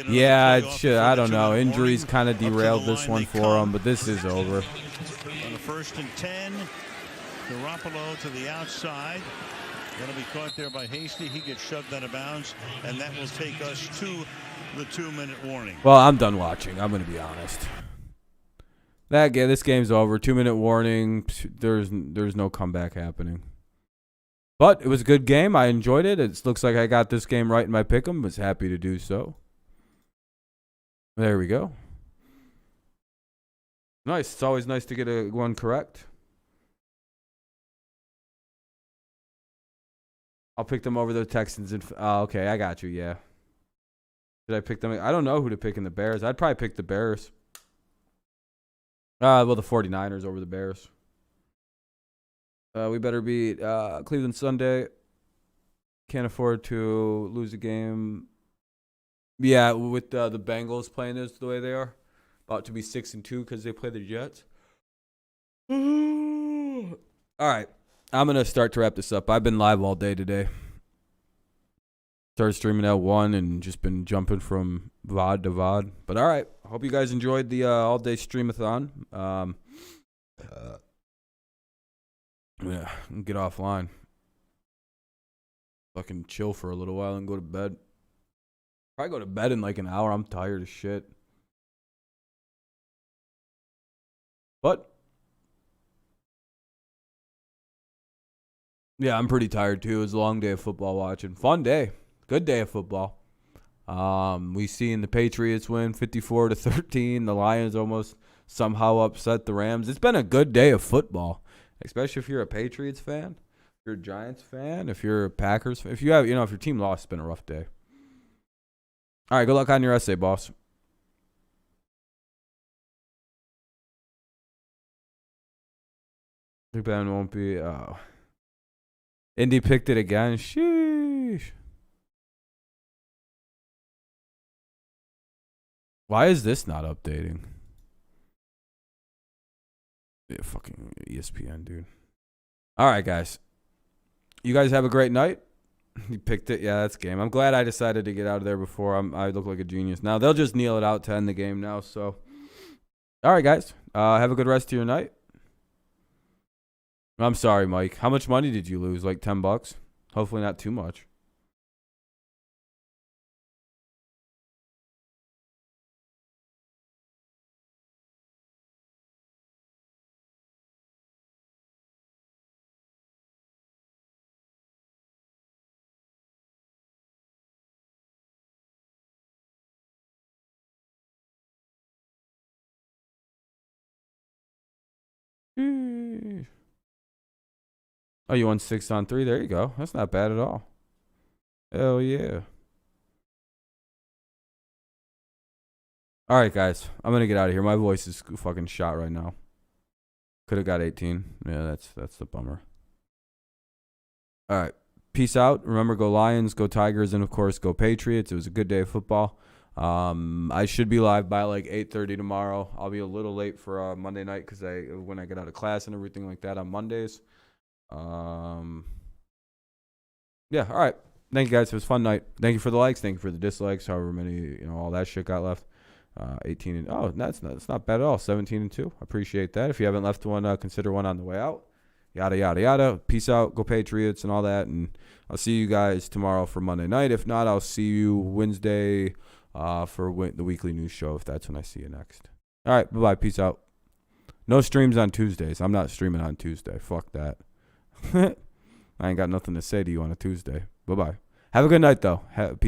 Yeah, I don't know. Injuries kind of derailed this one for him, but this is over. On the 1st and 10, Garoppolo to the outside. Going to be caught there by Hasty. He gets shoved out of bounds, and that will take us to the 2-minute warning. Well, I'm done watching. I'm going to be honest. This game's over. 2-minute warning. There's no comeback happening. But it was a good game. I enjoyed it. It looks like I got this game right in my pick'em. Was happy to do so. There we go. Nice. It's always nice to get one correct. I'll pick them over the Texans. Okay, I got you. Yeah. Did I pick them? I don't know who to pick in the Bears. I'd probably pick the Bears. Well, the 49ers over the Bears. We better beat Cleveland Sunday. Can't afford to lose a game. Yeah, with the Bengals playing this the way they are. About to be 6-2 because they play the Jets. All right. I'm going to start to wrap this up. I've been live all day today. Started streaming at 1 and just been jumping from VOD to VOD. But all right. I hope you guys enjoyed the all-day streamathon. Yeah, get offline. Fucking chill for a little while and go to bed. Probably go to bed in like an hour. I'm tired as shit. But yeah, I'm pretty tired too. It was a long day of football watching. Fun day. Good day of football. We seen the Patriots win 54-13. The Lions almost somehow upset the Rams. It's been a good day of football, especially if you're a Patriots fan, if you're a Giants fan, if you're a Packers fan. If you have, if your team lost, it's been a rough day. All right, good luck on your essay, boss. Big Ben won't be. Oh. Indy picked it again. Sheesh. Why is this not updating? Yeah, fucking ESPN, dude. All right, guys. You guys have a great night. You picked it. Yeah, that's game. I'm glad I decided to get out of there before I look like a genius. Now, they'll just kneel it out to end the game now. So, all right, guys. Have a good rest of your night. I'm sorry, Mike. How much money did you lose? Like $10? Hopefully not too much. Oh, you won 6 on 3. There you go. That's not bad at all. Hell yeah. All right, guys. I'm going to get out of here. My voice is fucking shot right now. Could have got 18. Yeah, that's the bummer. All right. Peace out. Remember, go Lions, go Tigers, and, of course, go Patriots. It was a good day of football. I should be live by like 8:30 tomorrow. I'll be a little late for Monday night because when I get out of class and everything like that on Mondays. Yeah, all right. Thank you, guys. It was a fun night. Thank you for the likes. Thank you for the dislikes. However many, all that shit got left. 18 and that's not bad at all. 17-2. Appreciate that. If you haven't left one, consider one on the way out. Yada yada yada. Peace out. Go Patriots and all that. And I'll see you guys tomorrow for Monday night. If not, I'll see you Wednesday for the weekly news show. If that's when I see you next. All right. Bye bye. Peace out. No streams on Tuesdays. I'm not streaming on Tuesday. Fuck that. I ain't got nothing to say to you on a Tuesday. Bye-bye. Have a good night, though. Peace out.